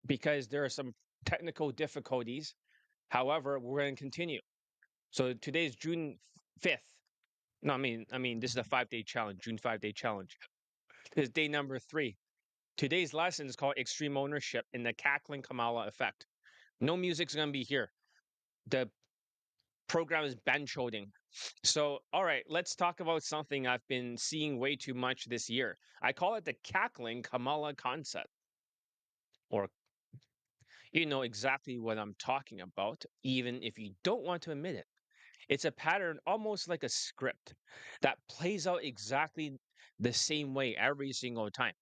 because there are some technical difficulties. However, we're going to continue. So today's June 5th. No, I mean, this is a 5 day challenge, June 5 day challenge. This is day number 3. Today's lesson is called Extreme Ownership in the Cackling Kamala Effect. No music's going to be here. The program is bench holding. So, all right, let's talk about something I've been seeing way too much this year. I call it the cackling Kamala concept, or you know exactly what I'm talking about, even if you don't want to admit it. It's a pattern almost like a script that plays out exactly the same way every single time.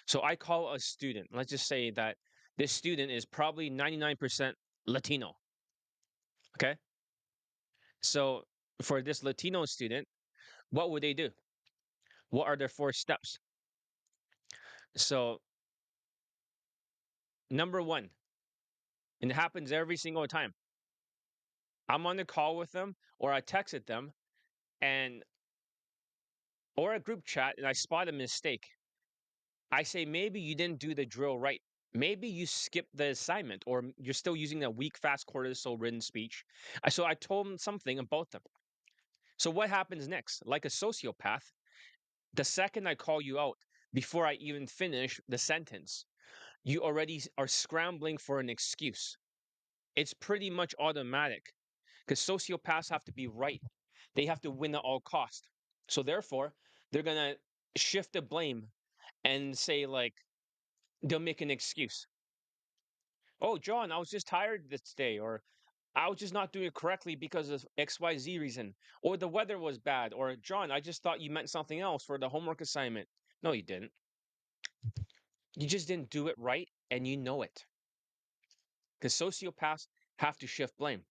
So I call a student. Let's just say that this student is probably 99% Latino. Okay. So for this Latino student, what would they do? What are their 4 steps? So, number one, and it happens every single time. I'm on the call with them or I texted them and or a group chat and I spot a mistake. I say maybe you didn't do the drill right. Maybe you skipped the assignment or you're still using a weak fast cortisol written speech. So I told them something about them. So what happens next? Like a sociopath, the second I call you out before I even finish the sentence, you already are scrambling for an excuse. It's pretty much automatic because sociopaths have to be right. They have to win at all cost. So therefore, they're gonna shift the blame and say like they'll make an excuse. Oh, John, I was just tired this day, or I was just not doing it correctly because of XYZ reason, or the weather was bad, or John, I just thought you meant something else for the homework assignment. No, you didn't. You just didn't do it right, and you know it. Because sociopaths have to shift blame.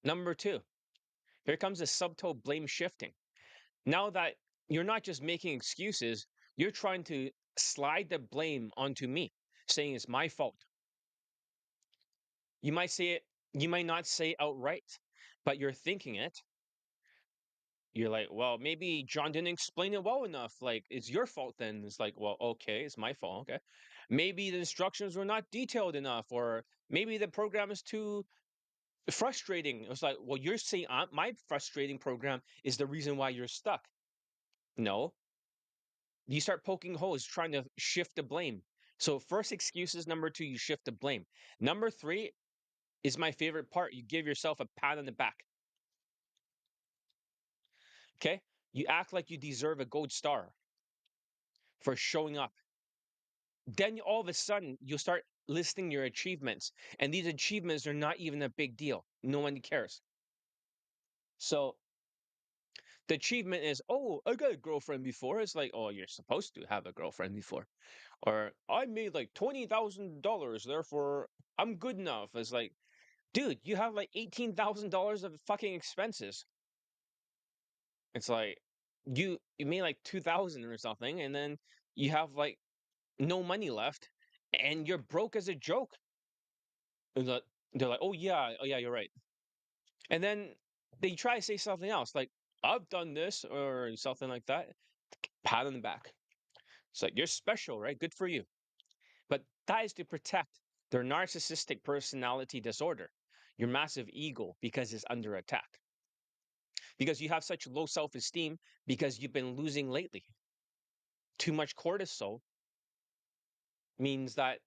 Number 2, here comes the subtle blame shifting. Now that you're not just making excuses, you're trying to slide the blame onto me, saying it's my fault. You might say it, you might not say it outright, but you're thinking it. You're like, well, maybe John didn't explain it well enough. Like, it's your fault then. It's like, well, okay, it's my fault. Okay. Maybe the instructions were not detailed enough, or maybe the program is too frustrating. It's like, well, you're saying my frustrating program is the reason why you're stuck. No, you start poking holes, trying to shift the blame. So, first excuses. Number 2, you shift the blame. Number 3 is my favorite part. You give yourself a pat on the back. Okay. You act like you deserve a gold star for showing up. Then all of a sudden, you'll start listing your achievements. And these achievements are not even a big deal. No one cares. So, the achievement is, oh, I got a girlfriend before. It's like, oh, you're supposed to have a girlfriend before. Or I made like $20,000, therefore I'm good enough. It's like, dude, you have like $18,000 of fucking expenses. It's like you made like 2,000 or something, and then you have like no money left, and you're broke as a joke. And they're like, oh yeah, you're right. And then they try to say something else, like I've done this or something like that. Pat on the back. It's like you're special, right? Good for you. But that is to protect their narcissistic personality disorder, your massive ego, because it's under attack. Because you have such low self esteem because you've been losing lately. Too much cortisol means that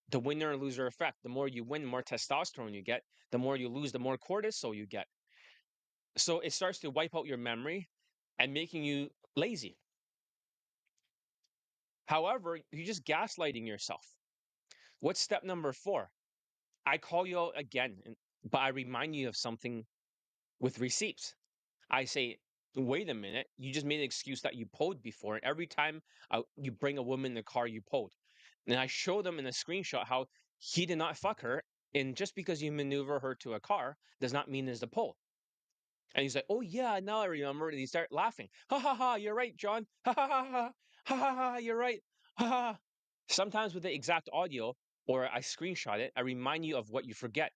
the winner and loser effect. The more you win, the more testosterone you get. The more you lose, the more cortisol you get. So it starts to wipe out your memory and making you lazy. However, you're just gaslighting yourself. What's step number 4? I call you out again, but I remind you of something with receipts. I say, wait a minute, you just made an excuse that you pulled before. And every time you bring a woman in the car, you pulled. And I show them in a screenshot how he did not fuck her. And just because you maneuver her to a car does not mean there's a pull. And he's like, oh, yeah, now I remember. And he start laughing. Ha ha ha, you're right, John. Ha ha ha ha. Ha ha ha, you're right. Ha ha. Sometimes with the exact audio or I screenshot it, I remind you of what you forget.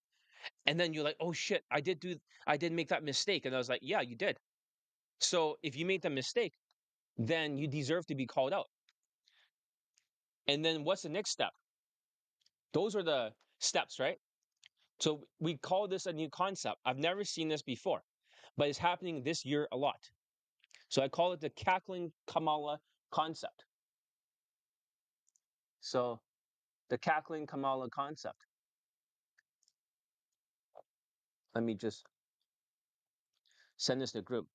And then you're like, oh shit, I did make that mistake. And I was like, yeah, you did. So if you made the mistake, then you deserve to be called out. And then what's the next step? Those are the steps, right? So we call this a new concept. I've never seen this before, but it's happening this year a lot. So I call it the cackling Kamala concept. So the cackling Kamala concept. Let me just send this to the group.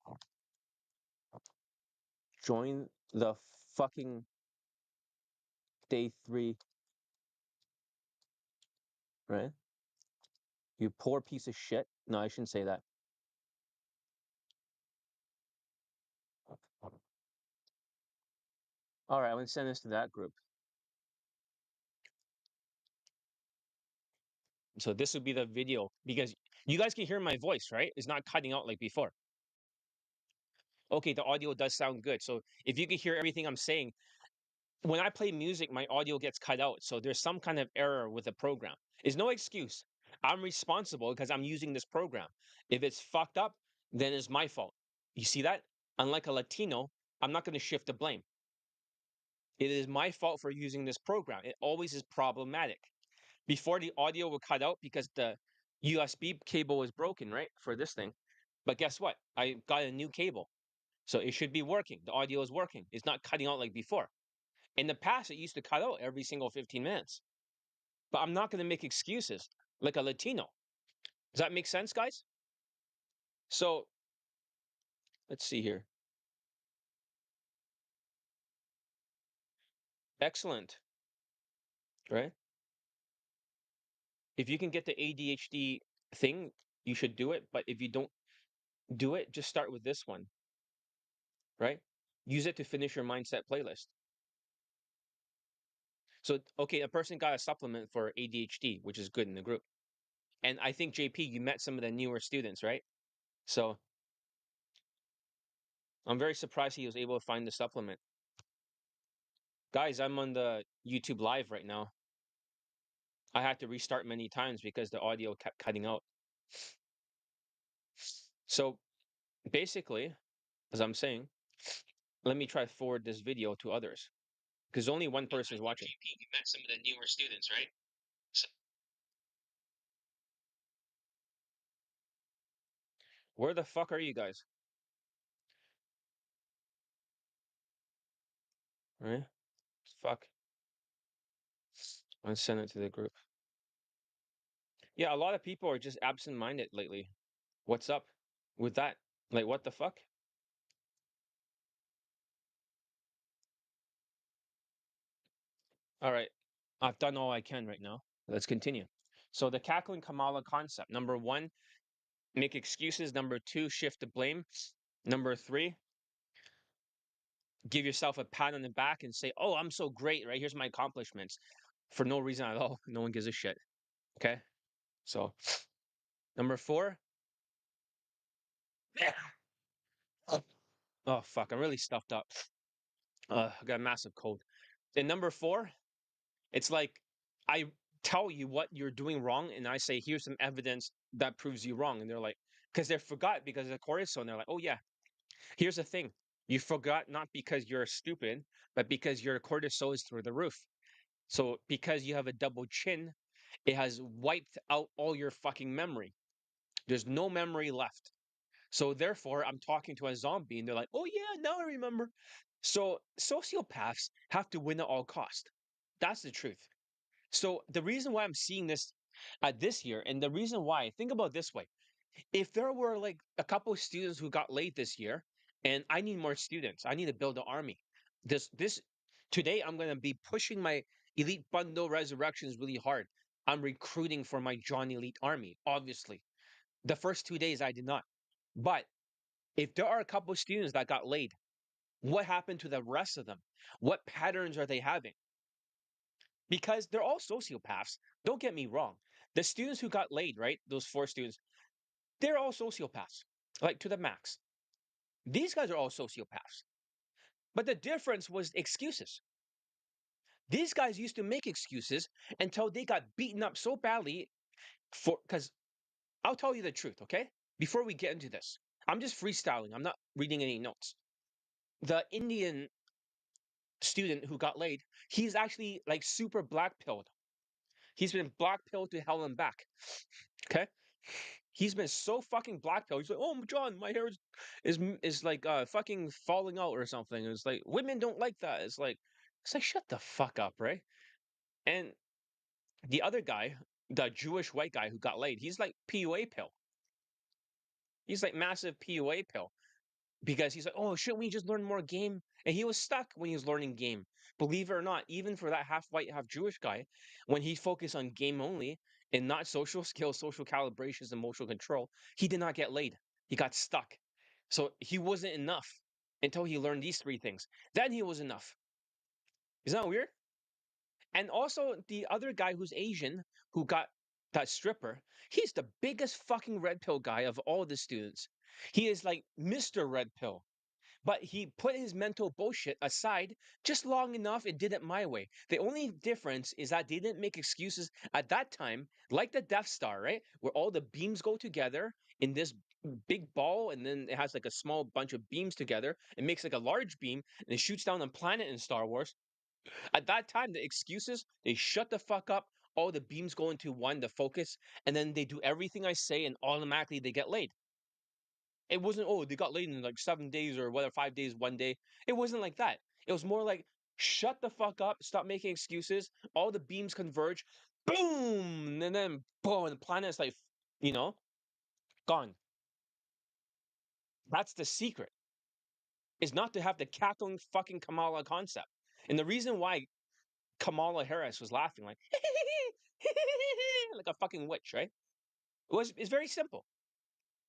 Join the fucking day 3, right? You poor piece of shit. No, I shouldn't say that. All right, I'm gonna send this to that group. So this would be the video because you guys can hear my voice, right? It's not cutting out like before. Okay, the audio does sound good. So if you can hear everything I'm saying, when I play music, my audio gets cut out. So there's some kind of error with the program. It's no excuse. I'm responsible because I'm using this program. If it's fucked up, then it's my fault. You see that? Unlike a Latino, I'm not going to shift the blame. It is my fault for using this program. It always is problematic. Before the audio would cut out because the USB cable was broken, right? For this thing. But guess what? I got a new cable. So it should be working. The audio is working. It's not cutting out like before. In the past, it used to cut out every single 15 minutes. But I'm not going to make excuses like a Latino. Does that make sense, guys? So let's see here. Excellent, right? If you can get the ADHD thing, you should do it. But if you don't do it, just start with this one, right? Use it to finish your mindset playlist. So, okay, a person got a supplement for ADHD, which is good in the group. And I think, JP, you met some of the newer students, right? So I'm very surprised he was able to find the supplement. Guys, I'm on the YouTube live right now. I had to restart many times because the audio kept cutting out. So basically, as I'm saying, let me try to forward this video to others because only one person is watching. You met some of the newer students, right? So, where the fuck are you guys? Right? Fuck. I'll send it to the group. Yeah, a lot of people are just absent-minded lately. What's up with that? Like, what the fuck? All right. I've done all I can right now. Let's continue. So the cackling Kamala concept. Number 1, make excuses. Number 2, shift the blame. Number 3, give yourself a pat on the back and say, "Oh, I'm so great, right? Here's my accomplishments." For no reason at all. No one gives a shit. Okay? So, number 4, oh fuck, I'm really stuffed up. I got a massive cold. And number 4, it's like I tell you what you're doing wrong, and I say, "Here's some evidence that proves you wrong," and they're like, because they forgot because of the cortisol, and they're like, "Oh yeah, here's the thing: you forgot not because you're stupid, but because your cortisol is through the roof. So because you have a double chin, it has wiped out all your fucking memory. There's no memory left. So therefore, I'm talking to a zombie, and they're like, "Oh yeah, now I remember." So sociopaths have to win at all cost. That's the truth. So the reason why I'm seeing this this year, and the reason why, think about it this way: if there were like a couple of students who got laid this year, and I need more students, I need to build an army. This today, I'm going to be pushing my elite bundle resurrections really hard. I'm recruiting for my John Elite army. Obviously, the first 2 days I did not, but if there are a couple of students that got laid, what happened to the rest of them? What patterns are they having? Because they're all sociopaths. Don't get me wrong. The students who got laid, right? Those 4 students, they're all sociopaths, like to the max. These guys are all sociopaths. But the difference was excuses. These guys used to make excuses until they got beaten up so badly for because I'll tell you the truth, okay? Before we get into this, I'm just freestyling. I'm not reading any notes. The Indian student who got laid, he's actually like super black pilled. He's been black pilled to hell and back. Okay, he's been so fucking black pilled. He's like, "Oh, John, my hair is like fucking falling out or something." It's like women don't like that. It's like shut the fuck up, right? And the other guy, the Jewish white guy who got laid, he's like PUA pill. He's like massive PUA pill because he's like, oh, shouldn't we just learn more game? And he was stuck when he was learning game. Believe it or not, even for that half white, half Jewish guy, when he focused on game only and not social skills, social calibrations, emotional control, he did not get laid. He got stuck. So he wasn't enough until he learned these three things. Then he was enough. Isn't that weird? And also the other guy who's Asian who got that stripper, he's the biggest fucking red pill guy of all the students. He is like Mr. Red Pill. But he put his mental bullshit aside just long enough and did it my way. The only difference is that they didn't make excuses at that time, like the Death Star, right? Where all the beams go together in this big ball, and then it has like a small bunch of beams together. It makes like a large beam, and it shoots down a planet in Star Wars. At that time, the excuses, they shut the fuck up. All the beams go into one, the focus, and then they do everything I say, and automatically they get laid. It wasn't, oh, they got laid in like 7 days or whatever, 5 days, one day. It wasn't like that. It was more like, shut the fuck up, stop making excuses. All the beams converge, boom, and then boom, and the planet's like, you know, gone. That's the secret, is not to have the cackling fucking Kamala concept. And the reason why Kamala Harris was laughing like, like a fucking witch, right? It's very simple.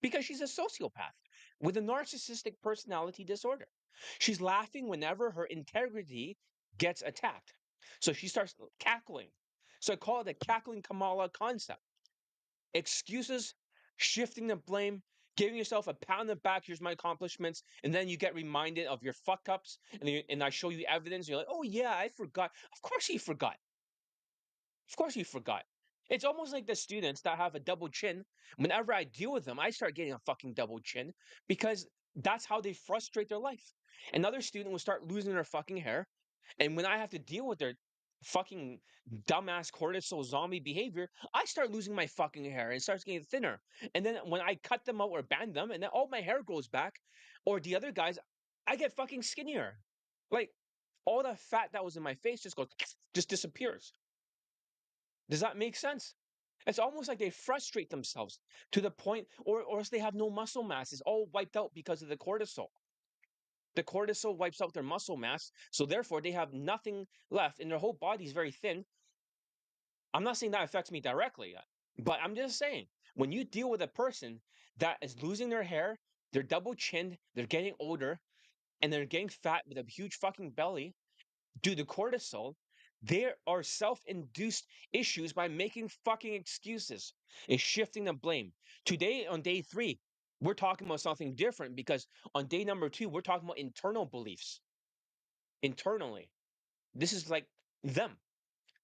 Because she's a sociopath with a narcissistic personality disorder. She's laughing whenever her integrity gets attacked. So she starts cackling. So I call it the cackling Kamala concept. Excuses, shifting the blame, giving yourself a pat on the back. Here's my accomplishments. And then you get reminded of your fuck ups. And I show you evidence. You're like, oh, yeah, I forgot. Of course he forgot. Of course you forgot. It's almost like the students that have a double chin. Whenever I deal with them, I start getting a fucking double chin because that's how they frustrate their life. Another student will start losing their fucking hair. And when I have to deal with their fucking dumbass cortisol zombie behavior, I start losing my fucking hair and it starts getting thinner. And then when I cut them out or ban them, and then all my hair grows back, or the other guys, I get fucking skinnier. Like all the fat that was in my face just goes, just disappears. Does that make sense? It's almost like they frustrate themselves to the point, or else they have no muscle mass. It's all wiped out because of the cortisol. The cortisol wipes out their muscle mass, so therefore they have nothing left, and their whole body is very thin. I'm not saying that affects me directly, but I'm just saying when you deal with a person that is losing their hair, they're double chinned, they're getting older, and they're getting fat with a huge fucking belly, due to cortisol, there are self-induced issues by making fucking excuses and shifting the blame. Today on day 3, we're talking about something different because on day number 2, we're talking about internal beliefs. Internally. This is like them.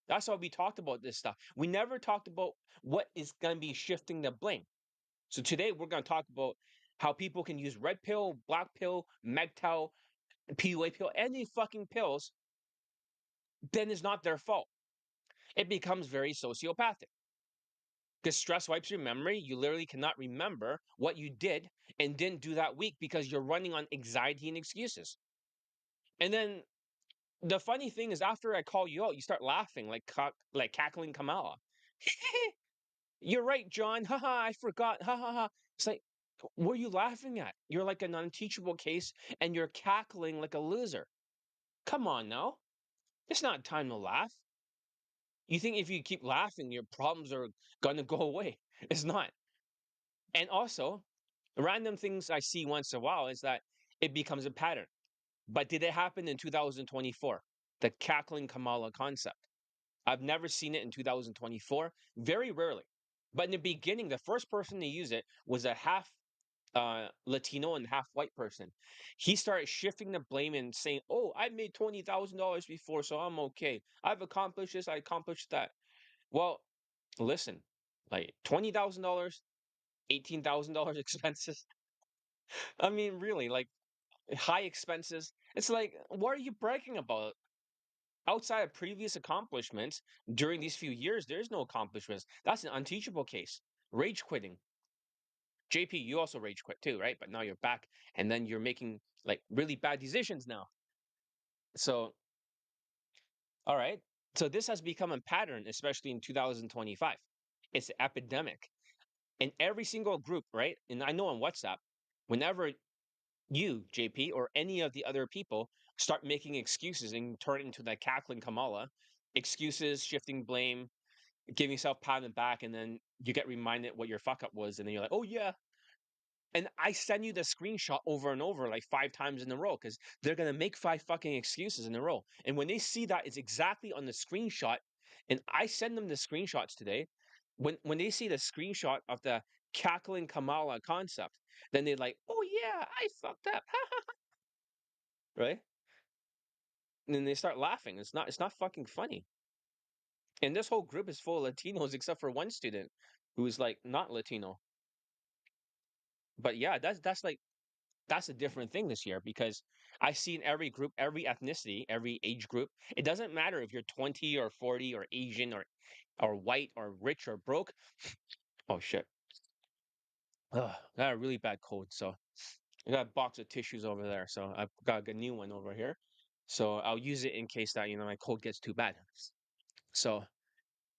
That's why we talked about this stuff. We never talked about what is going to be shifting the blame. So today we're going to talk about how people can use red pill, black pill, MGTOW, PUA pill, any fucking pills, then it's not their fault. It becomes very sociopathic. Because stress wipes your memory. You literally cannot remember what you did and didn't do that week because you're running on anxiety and excuses. And then the funny thing is, after I call you out, you start laughing like cackling Kamala. You're right, John. Haha, I forgot. Ha ha ha. It's like, what are you laughing at? You're like an unteachable case and you're cackling like a loser. Come on now. It's not time to laugh. You think if you keep laughing, your problems are gonna go away. It's not. And also, random things I see once in a while is that it becomes a pattern. But did it happen in 2024? The cackling Kamala concept. I've never seen it in 2024. Very rarely. But in the beginning, the first person to use it was a half Latino and half white person. He started shifting the blame and saying, "Oh, I made $20,000 before, so I'm okay. I've accomplished this. I accomplished that." Well, listen, like $20,000, $18,000 expenses. I mean, really, like high expenses. It's like, what are you bragging about? Outside of previous accomplishments during these few years, there's no accomplishments. That's an unteachable case. Rage quitting. JP, you also rage quit too, right? But now you're back and then you're making like really bad decisions now. So, all right. So this has become a pattern, especially in 2025. It's an epidemic in every single group, right? And I know on WhatsApp, whenever you, JP, or any of the other people start making excuses and turn it into that cackling Kamala, excuses, shifting blame, giving yourself pat on the back, and then you get reminded what your fuck up was, and then you're like, oh yeah. And I send you the screenshot over and over, like 5 times in a row, because they're gonna make 5 fucking excuses in a row. And when they see that it's exactly on the screenshot, and I send them the screenshots today, when they see the screenshot of the cackling Kamala concept, then they're like, oh yeah, I fucked up. Right? And then they start laughing. It's not fucking funny. And this whole group is full of Latinos except for one student who's like not Latino. But yeah, that's a different thing this year because I see in every group, every ethnicity, every age group, it doesn't matter if you're 20 or 40 or Asian or white or rich or broke. Oh shit. Ugh, I got a really bad cold, so I got a box of tissues over there. So I've got a new one over here. So I'll use it in case that, my cold gets too bad. So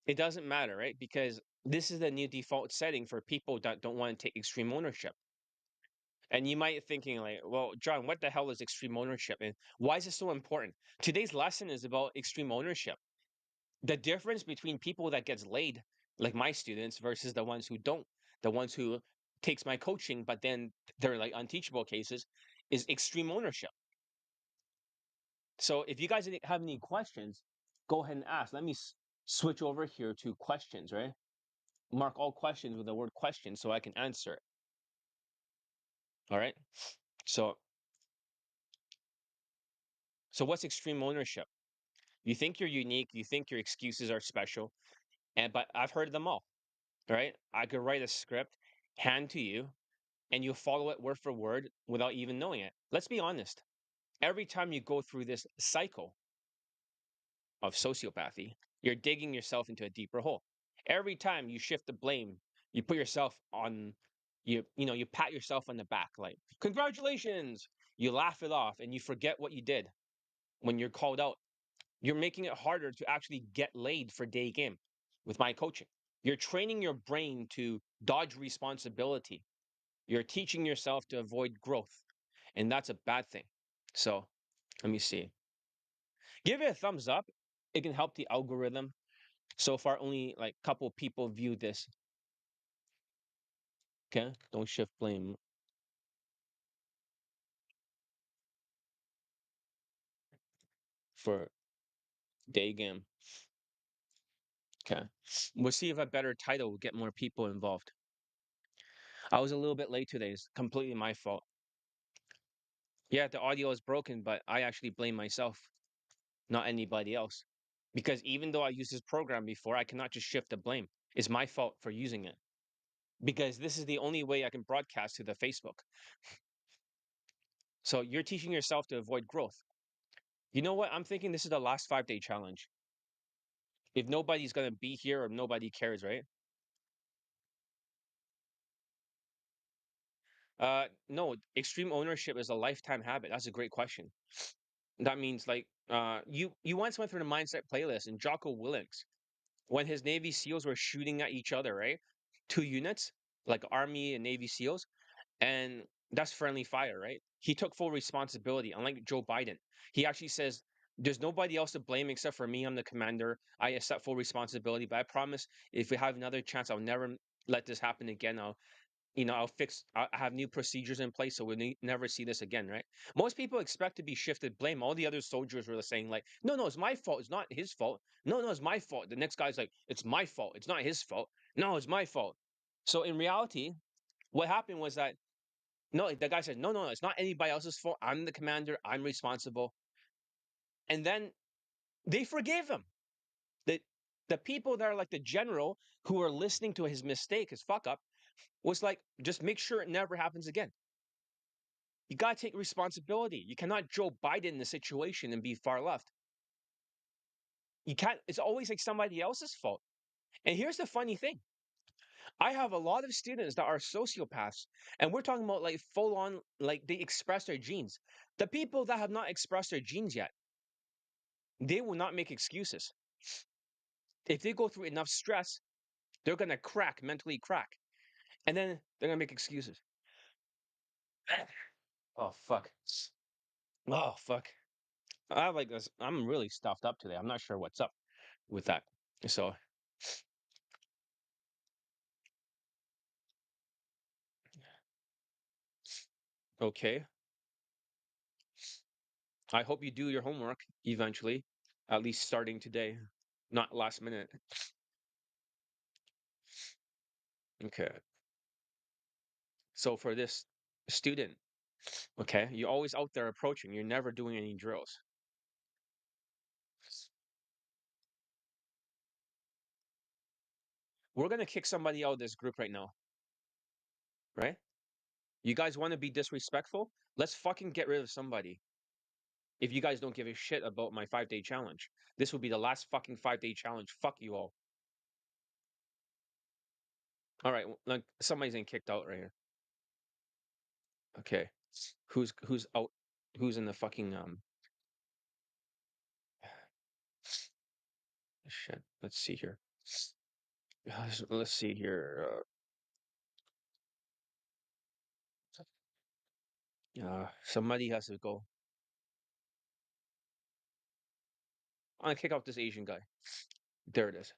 it doesn't matter, right? Because this is the new default setting for people that don't want to take extreme ownership. And you might be thinking like, well, John, what the hell is extreme ownership? And why is it so important? Today's lesson is about extreme ownership. The difference between people that gets laid, like my students, versus the ones who don't, the ones who takes my coaching, but then they're like unteachable cases, is extreme ownership. So if you guys have any questions, go ahead and ask. Let me switch over here to questions, right? Mark all questions with the word question so I can answer it. All right. So what's extreme ownership? You think you're unique, you think your excuses are special, and but I've heard them all, right? I could write a script, hand to you, and you follow it word for word without even knowing it. Let's be honest. Every time you go through this cycle of sociopathy, you're digging yourself into a deeper hole. Every time you shift the blame, you put yourself on you pat yourself on the back like, "Congratulations." You laugh it off and you forget what you did when you're called out. You're making it harder to actually get laid for Daygame with my coaching. You're training your brain to dodge responsibility. You're teaching yourself to avoid growth, and that's a bad thing. So, let me see. Give it a thumbs up. It can help the algorithm. So far, only like a couple people view this. Okay, don't shift blame for Daygame. Okay, we'll see if a better title will get more people involved. I was a little bit late today. It's completely my fault. Yeah, the audio is broken, but I actually blame myself, not anybody else. Because even though I used this program before, I cannot just shift the blame. It's my fault for using it. Because this is the only way I can broadcast to the Facebook. So you're teaching yourself to avoid growth. You know what? I'm thinking this is the last 5 day challenge. If nobody's gonna be here or nobody cares, right? No, extreme ownership is a lifetime habit. That's a great question. That means like you once went through the mindset playlist and Jocko Willink, when his Navy SEALs were shooting at each other, right? Two units, like Army and Navy SEALs, and that's friendly fire, right? He took full responsibility, unlike Joe Biden. He actually says, "There's nobody else to blame except for me. I'm the commander. I accept full responsibility. But I promise, if we have another chance, I'll never let this happen again. I'll have new procedures in place so we never see this again, right?" Most people expect to be shifted blame. All the other soldiers were saying, like, no, no, it's my fault. It's not his fault. No, no, it's my fault. The next guy's like, it's my fault. It's not his fault. No, it's my fault. So in reality, what happened was that, no, the guy said, no, no, no, it's not anybody else's fault. I'm the commander. I'm responsible. And then they forgave him. The, the people that are like the general who are listening to his mistake, his fuck up, was like, just make sure it never happens again. You got to take responsibility. You cannot Joe Biden the situation and be far left. You can't, it's always like somebody else's fault. And here's the funny thing. I have a lot of students that are sociopaths, and we're talking about like full on, like they express their genes. The people that have not expressed their genes yet, they will not make excuses. If they go through enough stress, they're going to crack, mentally crack, and then they're going to make excuses. Oh, fuck. Oh, fuck. I have like this. I'm really stuffed up today. I'm not sure what's up with that. So, okay. I hope you do your homework eventually, at least starting today, not last minute. Okay. So for this student, okay, you're always out there approaching, you're never doing any drills. We're gonna kick somebody out of this group right now, right? You guys want to be disrespectful? Let's fucking get rid of somebody. If you guys don't give a shit about my 5 day challenge, this will be the last fucking 5 day challenge. Fuck you all. All right, like somebody's getting kicked out right here. Okay, who's out? Who's in the fucking shit? Let's see here. Let's see here. Somebody has to go. I'm gonna kick out this Asian guy. There it is.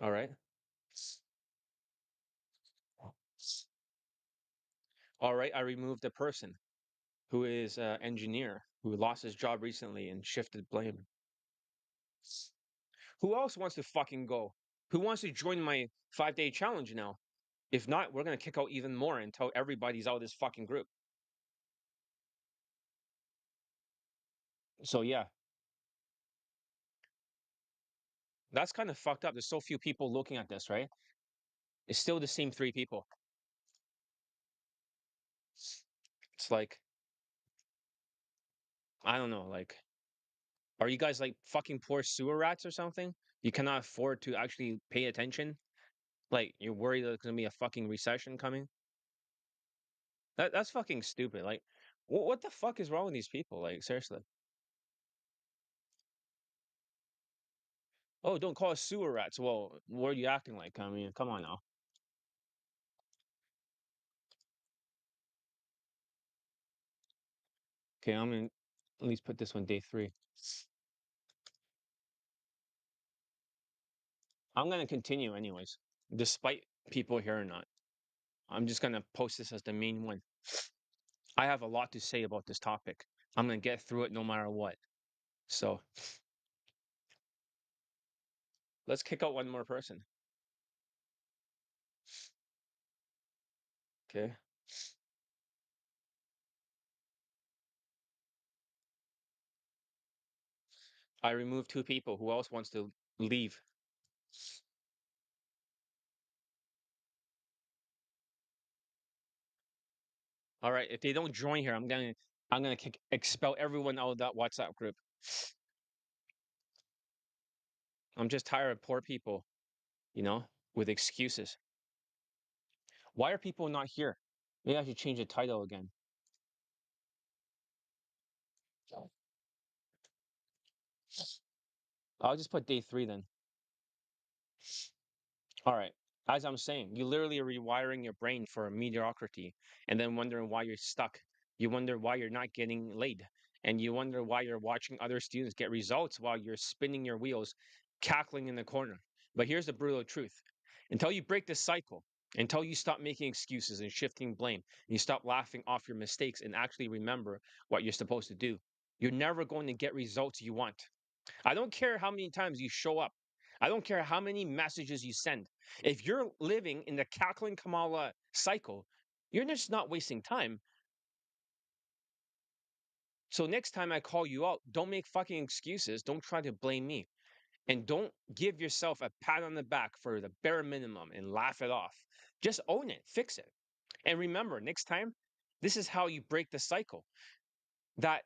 All right. All right. I removed the person who is an engineer who lost his job recently and shifted blame. Who else wants to fucking go? Who wants to join my 5 day challenge now? If not, we're gonna kick out even more until everybody's out of this fucking group. So yeah, that's kind of fucked up. There's so few people looking at this, right? It's still the same 3 people. It's like, I don't know, like, are you guys like fucking poor sewer rats or something? You cannot afford to actually pay attention? Like, you're worried there's gonna be a fucking recession coming? That's fucking stupid. Like, what the fuck is wrong with these people? Like, seriously. Oh, don't call us sewer rats. Well, what are you acting like? I mean, come on now. Okay, I'm gonna at least put this one day 3. I'm gonna continue anyways, despite people here or not. I'm just gonna post this as the main one. I have a lot to say about this topic. I'm gonna get through it no matter what. So let's kick out one more person. Okay. I removed 2 people. Who else wants to leave? All right. If they don't join here, I'm gonna expel everyone out of that WhatsApp group. I'm just tired of poor people, you know, with excuses. Why are people not here? Maybe I should change the title again. I'll just put day 3 then. All right. As I'm saying, you literally are rewiring your brain for mediocrity and then wondering why you're stuck. You wonder why you're not getting laid. And you wonder why you're watching other students get results while you're spinning your wheels, cackling in the corner. But here's the brutal truth. Until you break this cycle, until you stop making excuses and shifting blame, and you stop laughing off your mistakes and actually remember what you're supposed to do, you're never going to get results you want. I don't care how many times you show up. I don't care how many messages you send. If you're living in the cackling Kamala cycle, you're just not wasting time. So next time I call you out, don't make fucking excuses. Don't try to blame me. And don't give yourself a pat on the back for the bare minimum and laugh it off. Just own it, fix it. And remember, next time, This is how you break the cycle. That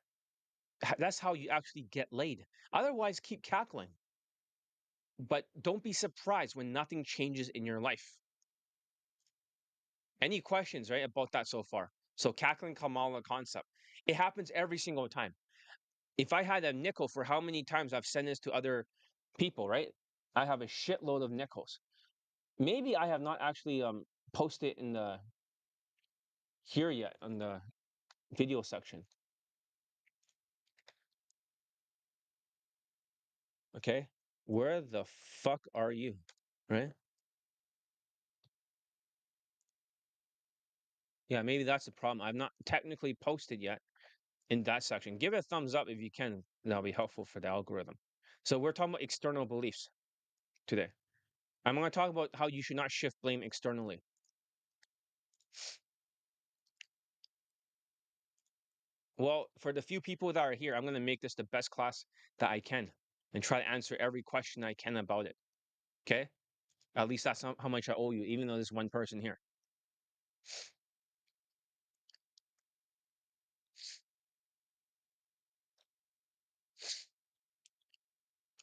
that's how you actually get laid. Otherwise, keep cackling. But don't be surprised when nothing changes in your life. Any questions, right, about that so far? So cackling Kamala concept. It happens every single time. If I had a nickel for how many times I've sent this to other people, right? I have a shitload of nickels. Maybe I have not actually posted in the here yet on the video section. Okay. Where the fuck are you? Right? Yeah, maybe that's the problem. I've not technically posted yet in that section. Give it a thumbs up if you can. That'll be helpful for the algorithm. So we're talking about external beliefs today. I'm going to talk about how you should not shift blame externally. Well, for the few people that are here, I'm going to make this the best class that I can and try to answer every question I can about it. Okay? At least that's how much I owe you, even though there's one person here.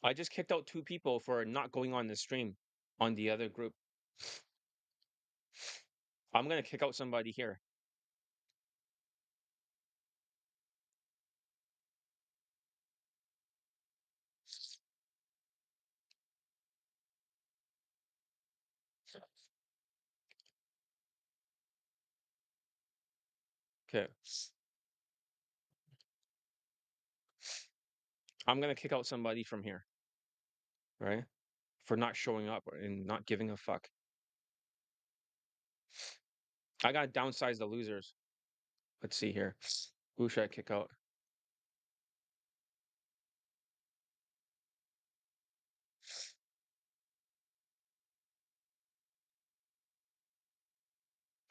I just kicked out 2 people for not going on the stream on the other group. I'm going to kick out somebody here. Okay. I'm going to kick out somebody from here, right? For not showing up and not giving a fuck. I got to downsize the losers. Let's see here. Who should I kick out?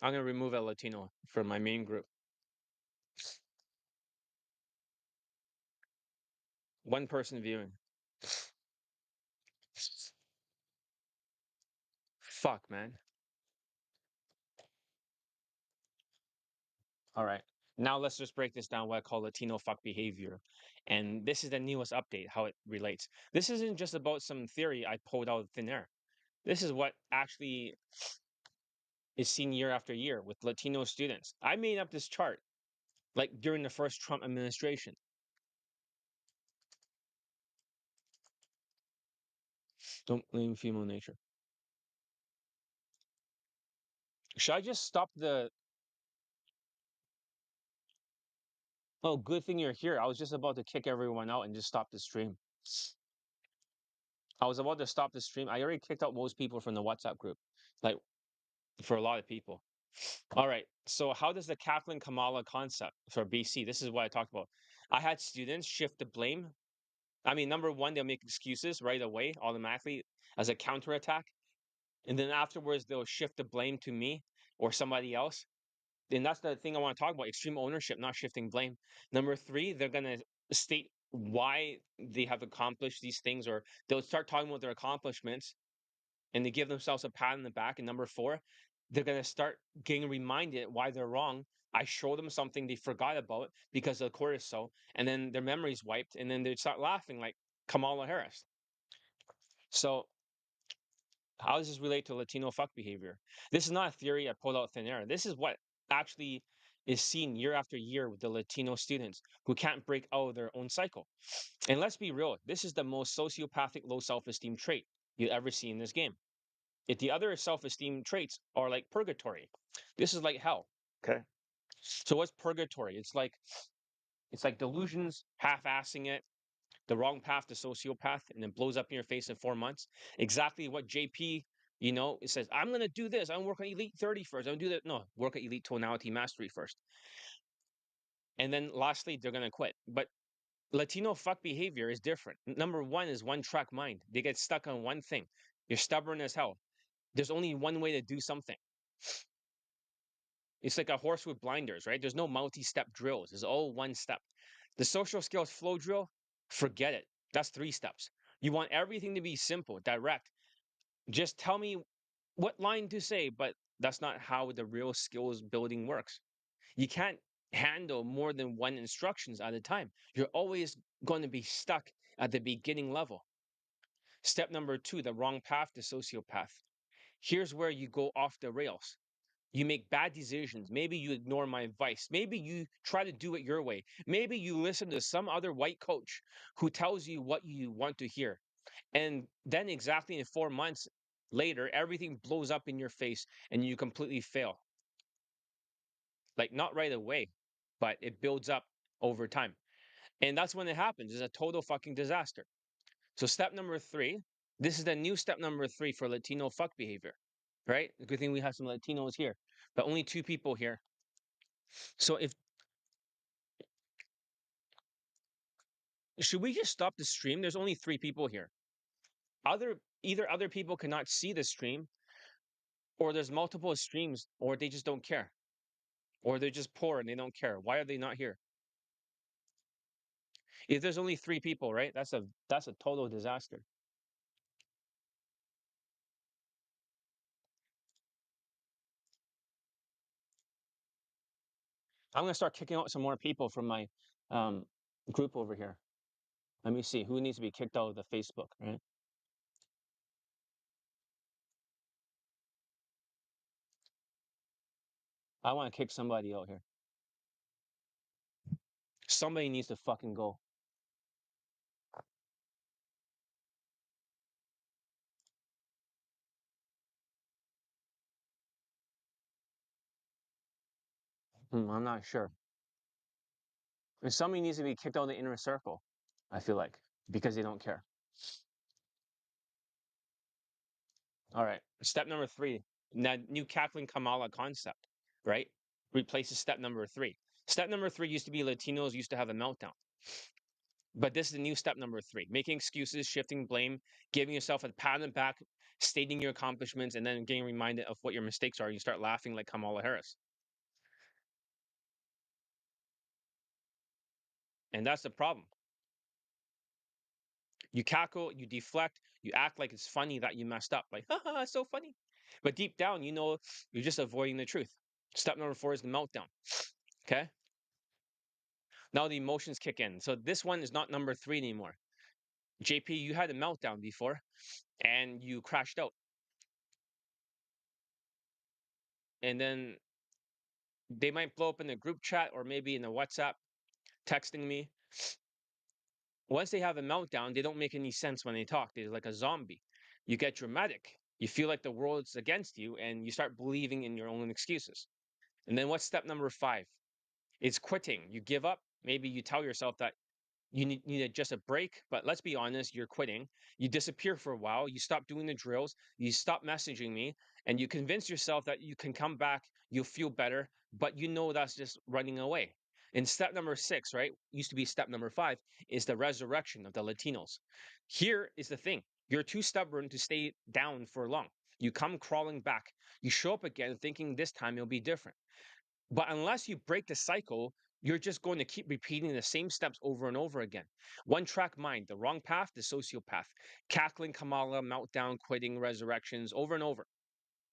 I'm going to remove a Latino from my main group. One person viewing. Fuck, man. All right. Now let's just break this down what I call Latino fuck behavior. And this is the newest update, how it relates. This isn't just about some theory I pulled out of thin air. This is what actually is seen year after year with Latino students. I made up this chart like during the first Trump administration. Don't blame female nature. Should I just stop the? Oh, good thing you're here. I was just about to kick everyone out and just stop the stream. I was about to stop the stream. I already kicked out most people from the WhatsApp group, like for a lot of people. All right. So, how does the Kaplan Kamala concept for BC? This is what I talked about. I had students shift the blame. I mean, number one, they'll make excuses right away, automatically as a counterattack. And then afterwards, they'll shift the blame to me or somebody else. And that's the thing I want to talk about, extreme ownership, not shifting blame. Number three, they're going to state why they have accomplished these things, or they'll start talking about their accomplishments and they give themselves a pat on the back. And number four, they're going to start getting reminded why they're wrong. I show them something they forgot about because of cortisol, and then their memory's wiped, and then they start laughing like Kamala Harris. So how does this relate to Latino fuck behavior? This is not a theory I pulled out of thin air. This is what actually is seen year after year with the Latino students who can't break out of their own cycle. And let's be real, this is the most sociopathic low self-esteem trait you ever see in this game. If the other self-esteem traits are like purgatory, this is like hell. Okay. So what's purgatory? It's like delusions, half-assing it, the wrong path to sociopath, and then blows up in your face in 4 months. Exactly what JP, it says, I'm gonna do this. I'm gonna work on Elite 30 first. I'm gonna do that. No, work on Elite Tonality Mastery first. And then lastly, they're gonna quit. But Latino fuck behavior is different. Number one is one track mind. They get stuck on one thing. You're stubborn as hell. There's only one way to do something. It's like a horse with blinders, right? There's no multi-step drills. It's all one step. The social skills flow drill, forget it. That's 3 steps. You want everything to be simple, direct. Just tell me what line to say, but that's not how the real skills building works. You can't handle more than one instructions at a time. You're always going to be stuck at the beginning level. Step number two, the wrong path, the sociopath. Here's where you go off the rails. You make bad decisions. Maybe you ignore my advice. Maybe you try to do it your way. Maybe you listen to some other white coach who tells you what you want to hear. And then, exactly in 4 months later, everything blows up in your face and you completely fail. Like, not right away, but it builds up over time. And that's when it happens. It's a total fucking disaster. So, step number three, this is the new step number three for Latino fuck behavior, right? Good thing we have some Latinos here, but only two people here. So, if should we just stop the stream? There's only three people here. Either other people cannot see the stream, or there's multiple streams, or they just don't care, or they're just poor and they don't care. Why are they not here? If there's only three people, right? That's a total disaster. I'm gonna start kicking out some more people from my um, group over here. Let me see who needs to be kicked out of the Facebook, right? I want to kick somebody out here. Somebody needs to fucking go. I'm not sure. And somebody needs to be kicked out of the inner circle. I feel like because they don't care. All right. Step number three. Now, new Kaplan Kamala concept, right? Replaces step number three. Step number three used to be Latinos used to have a meltdown. But this is the new step number three, making excuses, shifting blame, giving yourself a pat on the back, stating your accomplishments, and then getting reminded of what your mistakes are. You start laughing like Kamala Harris. And that's the problem. You cackle, you deflect, you act like it's funny that you messed up. Like, haha, it's so funny. But deep down, you know you're just avoiding the truth. Step number four is the meltdown. Okay. Now the emotions kick in. So this one is not number three anymore. JP, you had a meltdown before and you crashed out. And then they might blow up in the group chat or maybe in the WhatsApp texting me. Once they have a meltdown, they don't make any sense when they talk. They're like a zombie. You get dramatic. You feel like the world's against you and you start believing in your own excuses. And then what's step number five? It's quitting. You give up. Maybe you tell yourself that you need just a break, but let's be honest, you're quitting. You disappear for a while. You stop doing the drills. You stop messaging me, and you convince yourself that you can come back. You'll feel better, but you know that's just running away. And step number six, right? Used to be step number five, is the resurrection of the Latinos. Here is the thing: you're too stubborn to stay down for long. You come crawling back. You show up again, thinking this time it'll be different. But unless you break the cycle, you're just going to keep repeating the same steps over and over again. One track mind, the wrong path, the sociopath, cackling Kamala, meltdown, quitting, resurrections, over and over.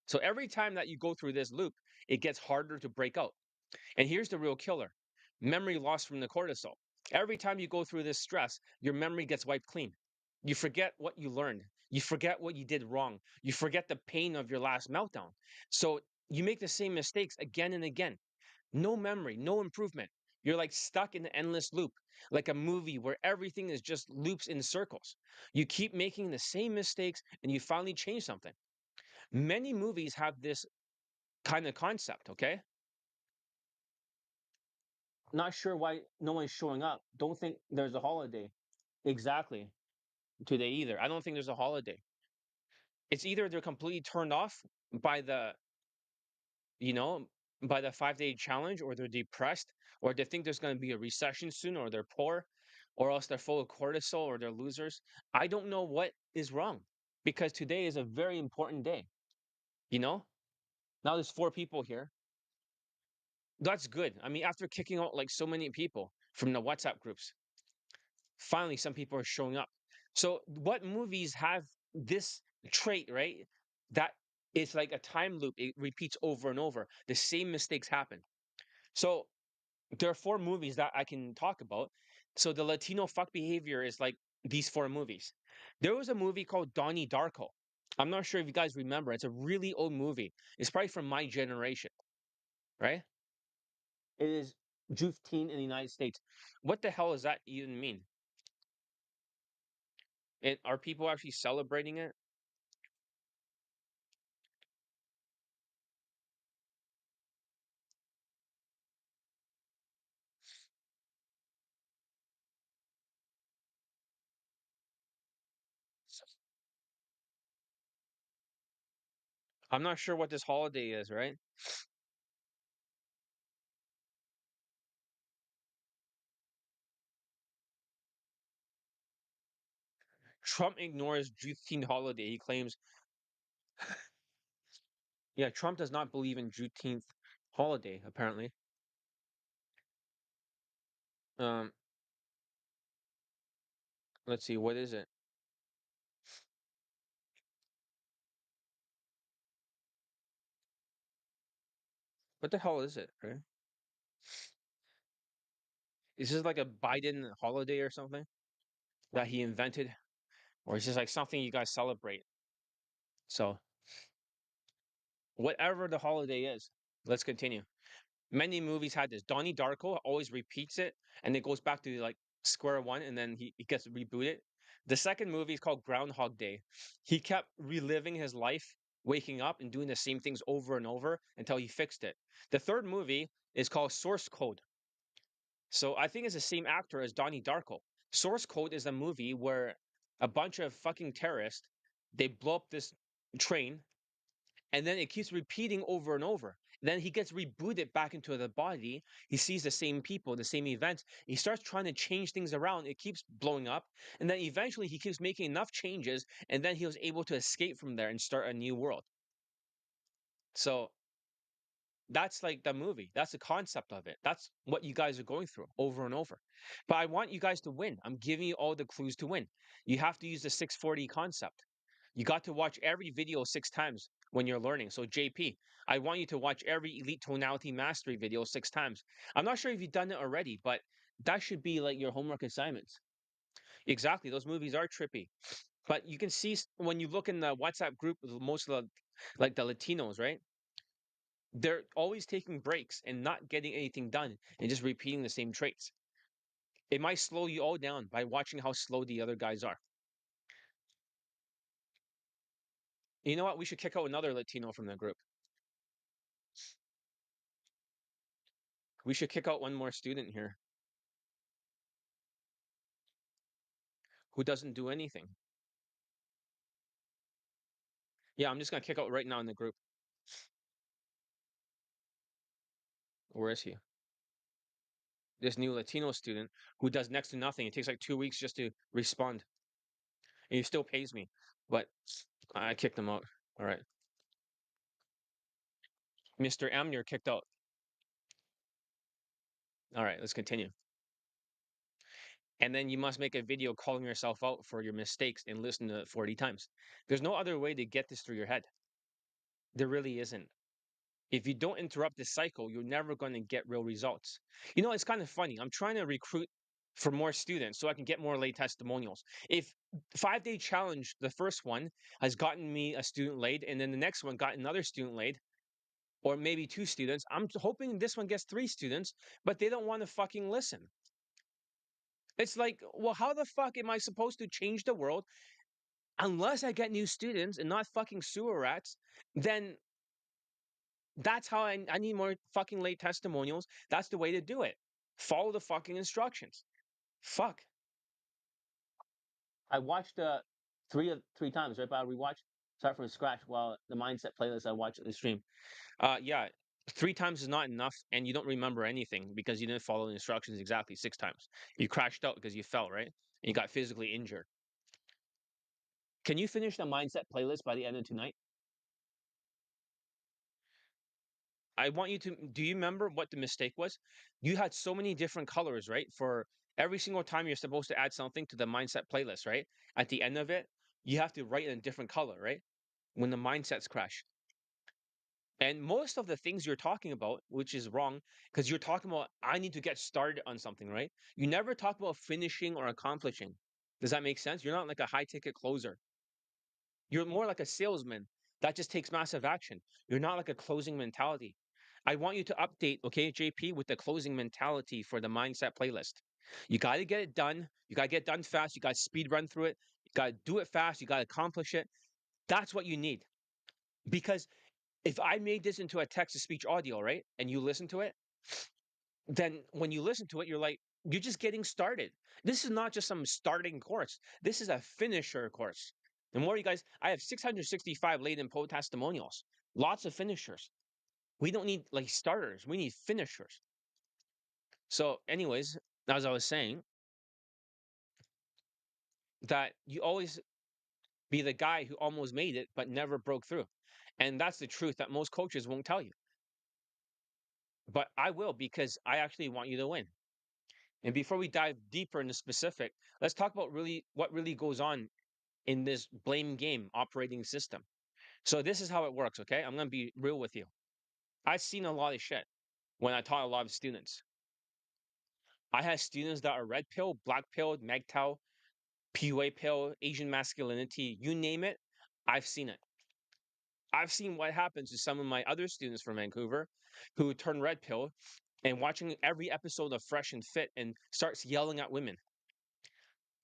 So every time that you go through this loop, it gets harder to break out. And here's the real killer: memory loss from the cortisol. Every time you go through this stress, your memory gets wiped clean. You forget what you learned. You forget what you did wrong. You forget the pain of your last meltdown. So you make the same mistakes again and again. No memory, no improvement. You're like stuck in an endless loop, like a movie where everything is just loops in circles. You keep making the same mistakes and you finally change something. Many movies have this kind of concept, okay? Not sure why no one's showing up. Don't think there's a holiday. Exactly. Today either. I don't think there's a holiday. It's either they're completely turned off by you know, by the 5 day challenge, or they're depressed, or they think there's going to be a recession soon, or they're poor, or else they're full of cortisol, or they're losers. I don't know what is wrong because today is a very important day, you know? Now there's four people here. That's good. I mean, after kicking out like so many people from the WhatsApp groups, finally some people are showing up. So, what movies have this trait, right? That it's like a time loop, it repeats over and over. The same mistakes happen. So there are four movies that I can talk about. So the Latino fuck behavior is like these four movies. There was a movie called Donnie Darko. I'm not sure if you guys remember. It's a really old movie. It's probably from my generation, right? It is Juneteenth in the United States. What the hell does that even mean? Are people actually celebrating it? I'm not sure what this holiday is, right? Trump ignores Juneteenth holiday. He claims, yeah, Trump does not believe in Juneteenth holiday, apparently. Um, let's see, what is it? What the hell is it, right? Is this like a Biden holiday or something that he invented? Or is this like something you guys celebrate? So, whatever the holiday is, let's continue. Many movies had this. Donnie Darko always repeats it and it goes back to like square one and then he gets rebooted. The second movie is called Groundhog Day. He kept reliving his life, waking up and doing the same things over and over until he fixed it. The third movie is called Source Code. So I think it's the same actor as Donnie Darko. Source Code is a movie where a bunch of fucking terrorists they blow up this train and then it keeps repeating over and over. Then he gets rebooted back into the body. He sees the same people, the same events. He starts trying to change things around. It keeps blowing up. And then eventually he keeps making enough changes. And then he was able to escape from there and start a new world. So that's like the movie. That's the concept of it. That's what you guys are going through over and over. But I want you guys to win. I'm giving you all the clues to win. You have to use the 640 concept. You got to watch every video 6 times when you're learning. So, JP, I want you to watch every Elite Tonality Mastery video 6 times. I'm not sure if you've done it already, but that should be like your homework assignments. Exactly. Those movies are trippy. But you can see when you look in the WhatsApp group, with most of the like the Latinos, right? They're always taking breaks and not getting anything done and just repeating the same traits. It might slow you all down by watching how slow the other guys are. You know what? We should kick out another Latino from the group. We should kick out one more student here who doesn't do anything. Yeah, I'm just gonna kick out right now in the group. Where is he? This new Latino student who does next to nothing. It takes like 2 weeks just to respond. And he still pays me. But I kicked him out. All right. Mr. M, you're kicked out. All right, let's continue. And then you must make a video calling yourself out for your mistakes and listen to it 40 times. There's no other way to get this through your head. There really isn't. If you don't interrupt this cycle, you're never going to get real results. You know, it's kind of funny. I'm trying to recruit for more students so I can get more late testimonials. If 5 day challenge, the first one has gotten me a student late, and then the next one got another student late, or maybe two students, I'm hoping this one gets three students, but they don't want to fucking listen. It's like, well, how the fuck am I supposed to change the world unless I get new students and not fucking sewer rats? Then that's how I need more fucking late testimonials. That's the way to do it. Follow the fucking instructions. Fuck. I watched three times, right? But I rewatched start from scratch while the mindset playlist I watched at the stream. Yeah, 3 times is not enough, and you don't remember anything because you didn't follow the instructions exactly 6 times. You crashed out because you fell, right? And you got physically injured. Can you finish the mindset playlist by the end of tonight? I want you to do you remember what the mistake was? You had so many different colors, right? For every single time you're supposed to add something to the mindset playlist, right? At the end of it, you have to write in a different color, right? When the mindsets crash. And most of the things you're talking about, which is wrong, because you're talking about, I need to get started on something, right? You never talk about finishing or accomplishing. Does that make sense? You're not like a high ticket closer. You're more like a salesman that just takes massive action. You're not like a closing mentality. I want you to update, okay, JP, with the closing mentality for the mindset playlist. You got to get it done. You got to get it done fast. You got to speed run through it. You got to do it fast. You got to accomplish it. That's what you need. Because if I made this into a text to speech audio, right, and you listen to it, then when you listen to it, you're like, you're just getting started. This is not just some starting course. This is a finisher course. The more you guys, I have 665 latent post testimonials, lots of finishers. We don't need like starters. We need finishers. So, anyways, as I was saying, that you always be the guy who almost made it but never broke through. And that's the truth that most coaches won't tell you. But I will because I actually want you to win. And before we dive deeper into specific, let's talk about really what really goes on in this blame game operating system. So this is how it works, okay? I'm going to be real with you. I've seen a lot of shit when I taught a lot of students. I had students that are red pill, black pill, MGTOW, PUA pill, Asian masculinity, you name it, I've seen it. I've seen what happens to some of my other students from Vancouver who turn red pill and watching every episode of Fresh and Fit and starts yelling at women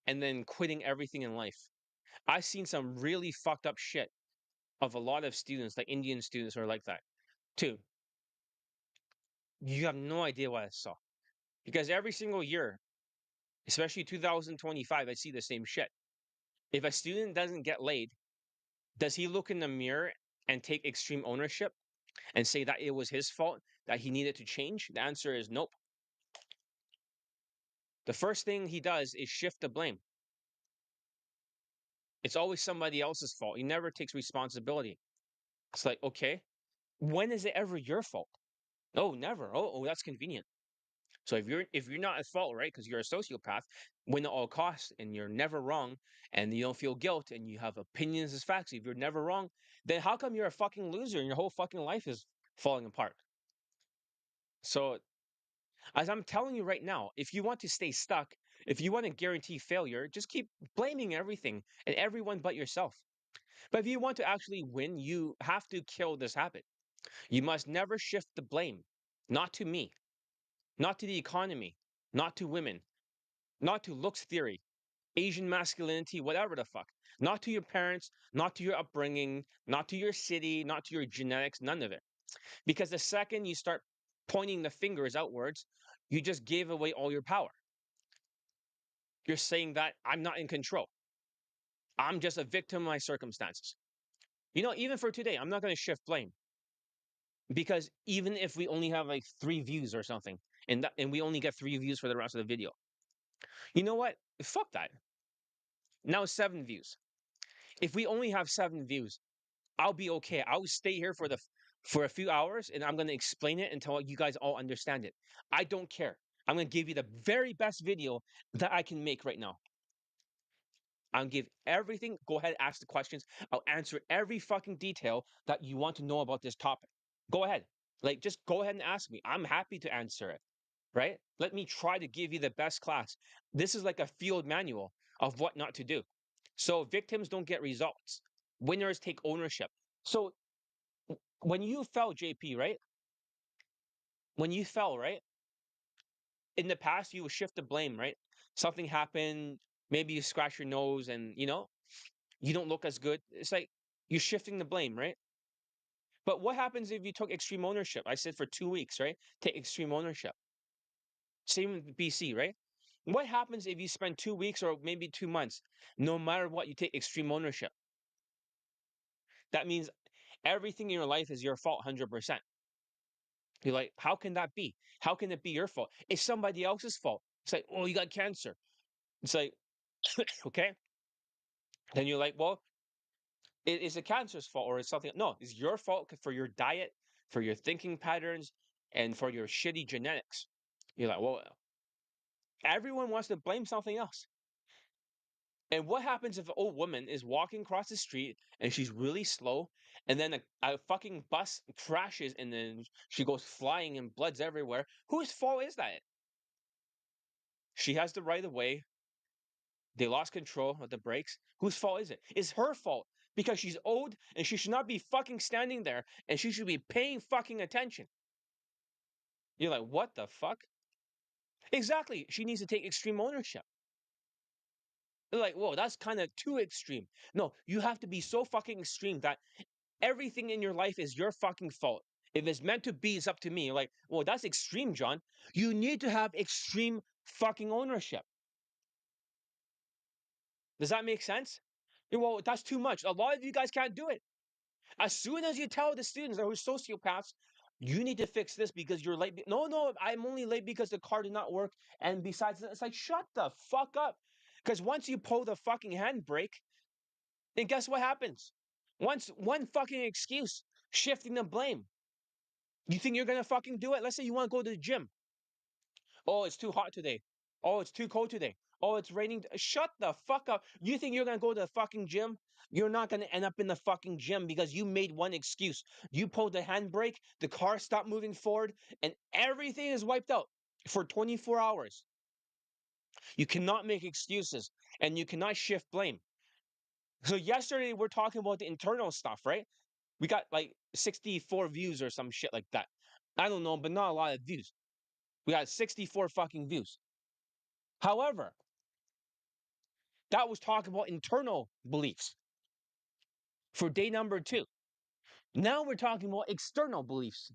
and then quitting everything in life. I've seen some really fucked up shit of a lot of students, like Indian students, are like that too. You have no idea what I saw because every single year, especially 2025, I see the same shit. If a student doesn't get laid, does he look in the mirror and take extreme ownership and say that it was his fault, that he needed to change? The answer is nope. The first thing he does is shift the blame. It's always somebody else's fault. He never takes responsibility. It's like, okay, when is it ever your fault? Oh, never. Oh, that's convenient. So if you're not at fault, right? Because you're a sociopath, win at all costs, and you're never wrong, and you don't feel guilt, and you have opinions as facts. If you're never wrong, then how come you're a fucking loser and your whole fucking life is falling apart? So as I'm telling you right now, if you want to stay stuck, if you want to guarantee failure, just keep blaming everything and everyone but yourself. But if you want to actually win, you have to kill this habit. You must never shift the blame, not to me, not to the economy, not to women, not to looks theory, Asian masculinity, whatever the fuck. Not to your parents, not to your upbringing, not to your city, not to your genetics, none of it. Because the second you start pointing the fingers outwards, you just gave away all your power. You're saying that I'm not in control. I'm just a victim of my circumstances. You know, even for today, I'm not going to shift blame because even if we only have like 3 views or something, and we only get 3 views for the rest of the video, you know what? Fuck that. Now 7 views. If we only have 7 views, I'll be okay. I'll stay here for a few hours and I'm going to explain it until you guys all understand it. I don't care. I'm going to give you the very best video that I can make right now. I'll give everything. Go ahead, ask the questions. I'll answer every fucking detail that you want to know about this topic. Go ahead. Like, just go ahead and ask me. I'm happy to answer it, right? Let me try to give you the best class. This is like a field manual of what not to do. So victims don't get results. Winners take ownership. So when you fell, JP, right? When you fell, right? In the past, you would shift the blame, right? Something happened. Maybe you scratch your nose and, you don't look as good. It's like you're shifting the blame, right? But what happens if you took extreme ownership? I said for 2 weeks, right? Take extreme ownership. Same with BC, right? What happens if you spend 2 weeks or maybe 2 months, no matter what, you take extreme ownership? That means everything in your life is your fault 100%. You're like, how can that be? How can it be your fault? It's somebody else's fault. It's like, oh, you got cancer. It's like, okay. Then you're like, well, it is a cancer's fault or it's something. No, it's your fault for your diet, for your thinking patterns, and for your shitty genetics. You're like, well, everyone wants to blame something else. And what happens if an old woman is walking across the street and she's really slow, and then a fucking bus crashes and then she goes flying and blood's everywhere? Whose fault is that? She has the right of way. They lost control of the brakes. Whose fault is it? It's her fault because she's old and she should not be fucking standing there and she should be paying fucking attention. You're like, what the fuck? Exactly. She needs to take extreme ownership. They're like, whoa, that's kind of too extreme. No, you have to be so fucking extreme that everything in your life is your fucking fault. If it's meant to be, it's up to me. You're like, well, that's extreme, John. You need to have extreme fucking ownership. Does that make sense? Well, that's too much. A lot of you guys can't do it. As soon as you tell the students that are sociopaths, you need to fix this because you're late. No, no, I'm only late because the car did not work. And besides, it's like, shut the fuck up. Because once you pull the fucking handbrake, then guess what happens? Once one fucking excuse, shifting the blame. You think you're gonna fucking do it? Let's say you want to go to the gym. Oh, it's too hot today. Oh, it's too cold today. Oh, it's raining. Shut the fuck up. You think you're gonna go to the fucking gym? You're not gonna end up in the fucking gym because you made one excuse. You pulled the handbrake, the car stopped moving forward, and everything is wiped out for 24 hours. You cannot make excuses and you cannot shift blame. So yesterday we're talking about the internal stuff, right? We got like 64 views or some shit like that. I don't know, but not a lot of views. We got 64 fucking views. However, that was talking about internal beliefs for day number 2. Now we're talking about external beliefs.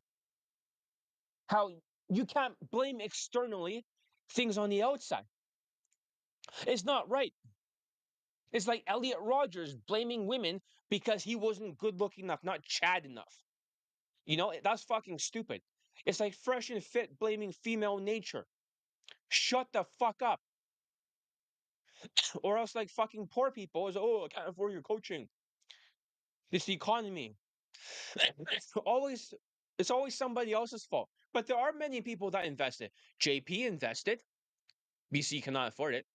How you can't blame externally things on the outside. It's not right. It's like Elliot Rogers blaming women because he wasn't good looking enough, not Chad enough. You know, that's fucking stupid. It's like Fresh and Fit blaming female nature. Shut the fuck up. Or else, like fucking poor people is, oh, I can't afford your coaching. It's the economy. always, it's always somebody else's fault. But there are many people that invested. JP invested. BC cannot afford it.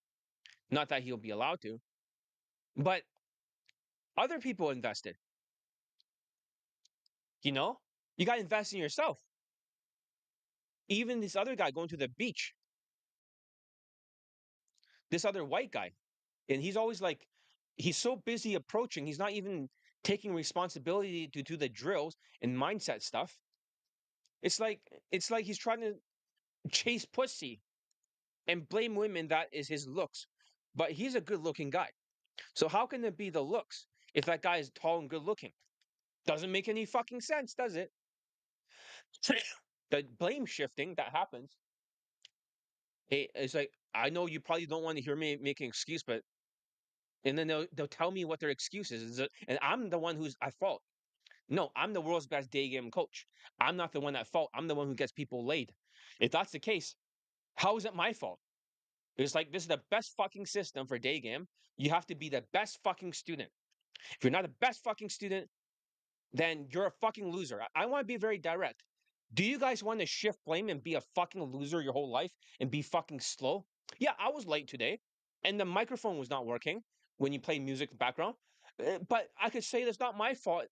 Not that he'll be allowed to. But other people invested. You know, you got to invest in yourself. Even this other guy going to the beach, this other white guy, and he's always like, he's so busy approaching, he's not even taking responsibility to do the drills and mindset stuff. It's like he's trying to chase pussy and blame women that is his looks. But he's a good looking guy. So how can it be the looks if that guy is tall and good looking? Doesn't make any fucking sense, does it? The blame shifting that happens. It's like, I know you probably don't want to hear me make an excuse, but and then they'll tell me what their excuse is, and I'm the one who's at fault. No, I'm the world's best day game coach. I'm not the one at fault. I'm the one who gets people laid. If that's the case, how is it my fault? It's like this is the best fucking system for day game. You have to be the best fucking student. If you're not the best fucking student, then you're a fucking loser. I want to be very direct. Do you guys want to shift blame and be a fucking loser your whole life and be fucking slow? Yeah, I was late today and the microphone was not working when you play music in the background. But I could say that's not my fault.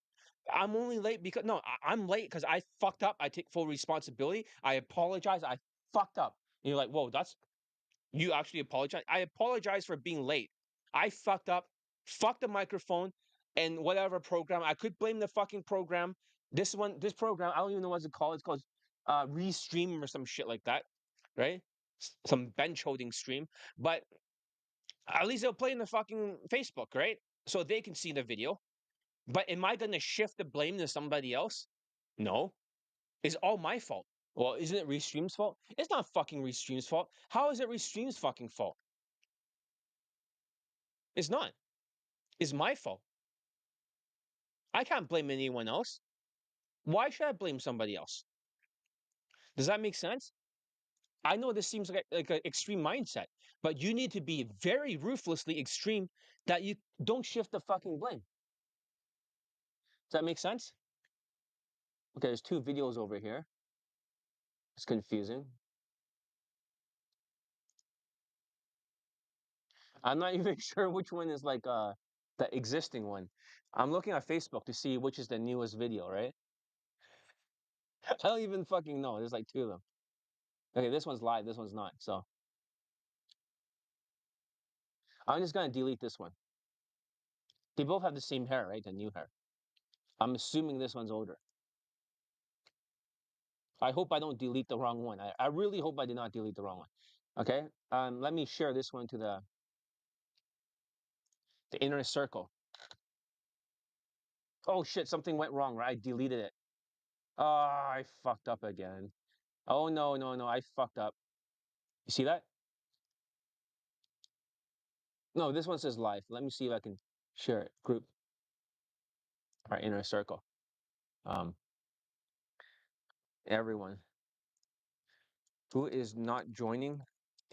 I'm only late because no, I'm late because I fucked up. I take full responsibility. I apologize. I fucked up. And you're like, whoa, that's you actually apologize. I apologize for being late. I fucked up, fucked the microphone and whatever program. I could blame the fucking program. This program, I don't even know what it's called. It's called Restream or some shit like that, right? Some bench holding stream. But at least they'll play in the fucking Facebook, right? So they can see the video. But am I going to shift the blame to somebody else? No. It's all my fault. Well, isn't it Restream's fault? It's not fucking Restream's fault. How is it Restream's fucking fault? It's not. It's my fault. I can't blame anyone else. Why should I blame somebody else? Does that make sense? I know this seems like an extreme mindset, but you need to be very ruthlessly extreme that you don't shift the fucking blame. Does that make sense? Okay, there's 2 videos over here. It's confusing. I'm not even sure which one is like the existing one. I'm looking at Facebook to see which is the newest video, right? I don't even fucking know. There's like two of them. Okay, this one's live, this one's not. So I'm just gonna delete this one. They both have the same hair, right? The new hair. I'm assuming this one's older. I hope I don't delete the wrong one. I really hope I did not delete the wrong one. Okay. Let me share this one to the inner circle. Oh shit, something went wrong, right? I deleted it. Oh, I fucked up again. Oh no, no, no, I fucked up. You see that? No, this one says live. Let me see if I can share it. Group, our inner circle. Um, everyone who is not joining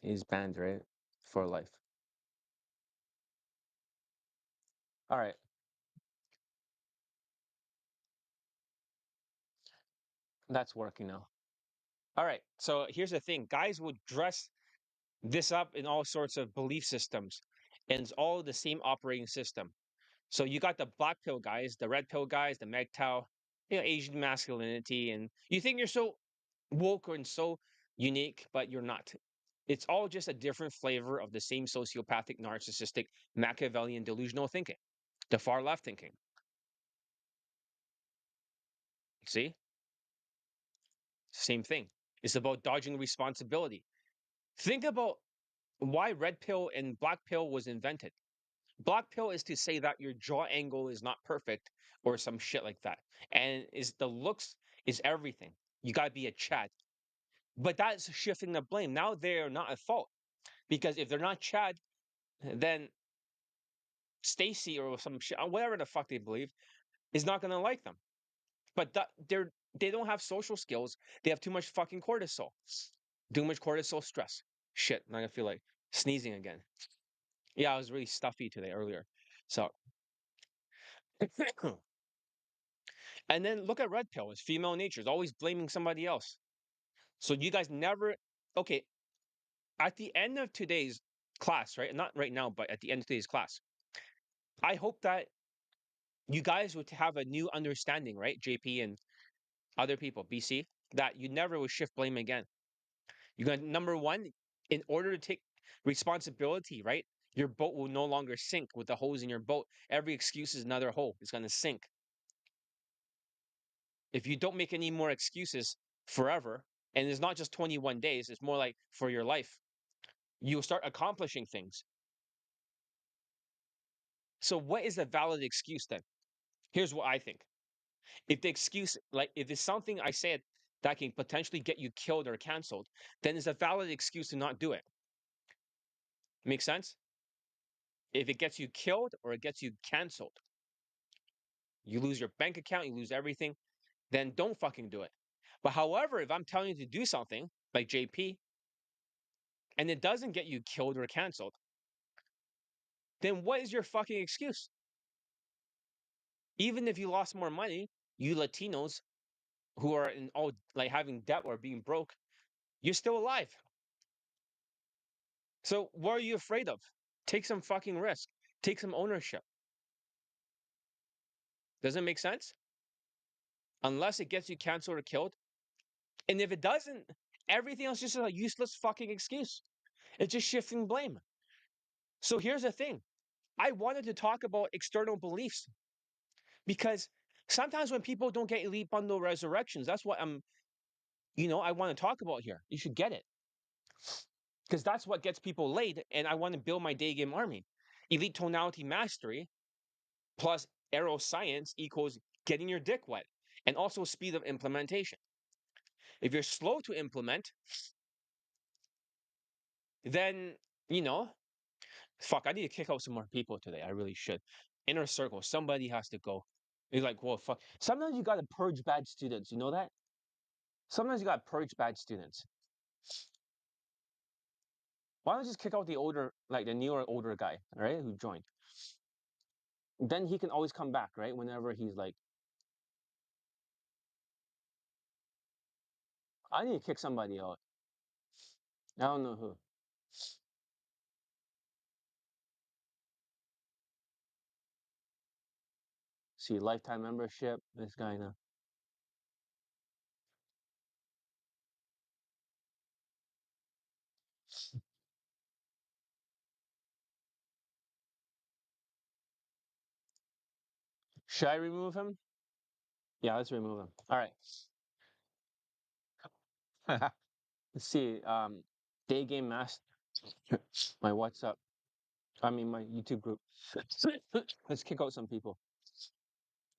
is banned, right? For life. All right. That's working now. All right. So here's the thing. Guys would dress this up in all sorts of belief systems, and it's all the same operating system. So you got the black pill guys, the red pill guys, the MGTOW, Asian masculinity, and you think you're so woke and so unique, but you're not. It's all just a different flavor of the same sociopathic, narcissistic, Machiavellian, delusional thinking, the far left thinking. See, same thing. It's about dodging responsibility. Think about why red pill and black pill was invented. Black pill is to say that your jaw angle is not perfect or some shit like that. And is the looks is everything. You gotta be a Chad. But that's shifting the blame. Now they're not at fault. Because if they're not Chad, then Stacy or some shit, whatever the fuck they believe, is not gonna like them. But they don't have social skills. They have too much fucking cortisol. Too much cortisol stress. Shit, now I feel like sneezing again. Yeah, I was really stuffy today earlier. So and then look at red pill. It's female nature. It's always blaming somebody else. So you guys never okay. At the end of today's class, right? Not right now, but at the end of today's class, I hope that you guys would have a new understanding, right? JP and other people, BC, that you never would shift blame again. You're gonna number one, in order to take responsibility, right? Your boat will no longer sink with the holes in your boat. Every excuse is another hole. It's gonna sink. If you don't make any more excuses forever, and it's not just 21 days, it's more like for your life, you'll start accomplishing things. So, what is a valid excuse then? Here's what I think. If the excuse, like if it's something I said that can potentially get you killed or canceled, then it's a valid excuse to not do it. Make sense? If it gets you killed or it gets you canceled, you lose your bank account, you lose everything, then don't fucking do it. But however, if I'm telling you to do something like JP and it doesn't get you killed or canceled, then what is your fucking excuse? Even if you lost more money, you Latinos who are in all like having debt or being broke, you're still alive. So what are you afraid of? Take some fucking risk. Take some ownership. Does it make sense? Unless it gets you canceled or killed. And if it doesn't, everything else is just a useless fucking excuse. It's just shifting blame. So here's the thing. I wanted to talk about external beliefs because sometimes when people don't get elite bundle resurrections, that's what I want to talk about here. You should get it. Because that's what gets people laid, and I want to build my day game army. Elite tonality mastery plus arrow science equals getting your dick wet, and also speed of implementation. If you're slow to implement, then you know, fuck, I need to kick out some more people today. I really should. Inner circle, somebody has to go. You're like, well, fuck. Sometimes you gotta purge bad students. You know that? Sometimes you gotta purge bad students. Why don't you just kick out the older, like the newer, older guy, right, who joined? Then he can always come back, right? Whenever he's like, I need to kick somebody out. I don't know who. See, lifetime membership. This guy now. Should I remove him? Yeah, let's remove him. All right. Let's see. Daygame Master. My WhatsApp. I mean, my YouTube group. Let's kick out some people.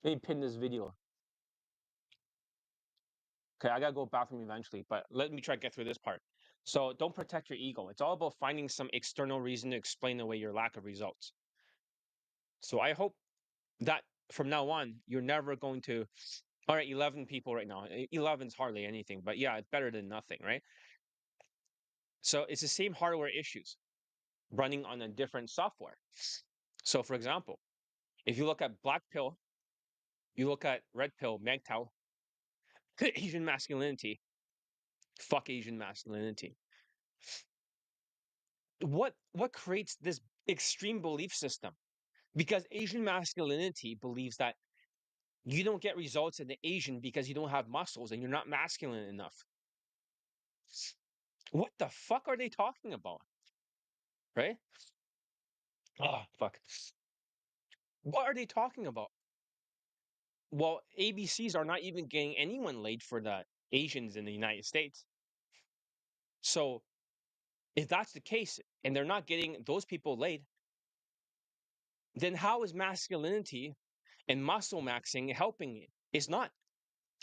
Maybe pin this video. Okay, I gotta go bathroom eventually, but let me try to get through this part. So don't protect your ego. It's all about finding some external reason to explain away your lack of results. So I hope that from now on, you're never going to. All right, 11 people right now. 11's hardly anything, but yeah, it's better than nothing, right? So it's the same hardware issues running on a different software. So, for example, if you look at Black Pill, you look at Red Pill, MGTOW, Asian masculinity, fuck Asian masculinity. What creates this extreme belief system? Because Asian masculinity believes that you don't get results in the Asian because you don't have muscles and you're not masculine enough. What the fuck are they talking about? Right? Oh, fuck. What are they talking about? Well, ABCs are not even getting anyone laid for the Asians in the United States. So if that's the case and they're not getting those people laid, then how is masculinity and muscle maxing helping it? It's not.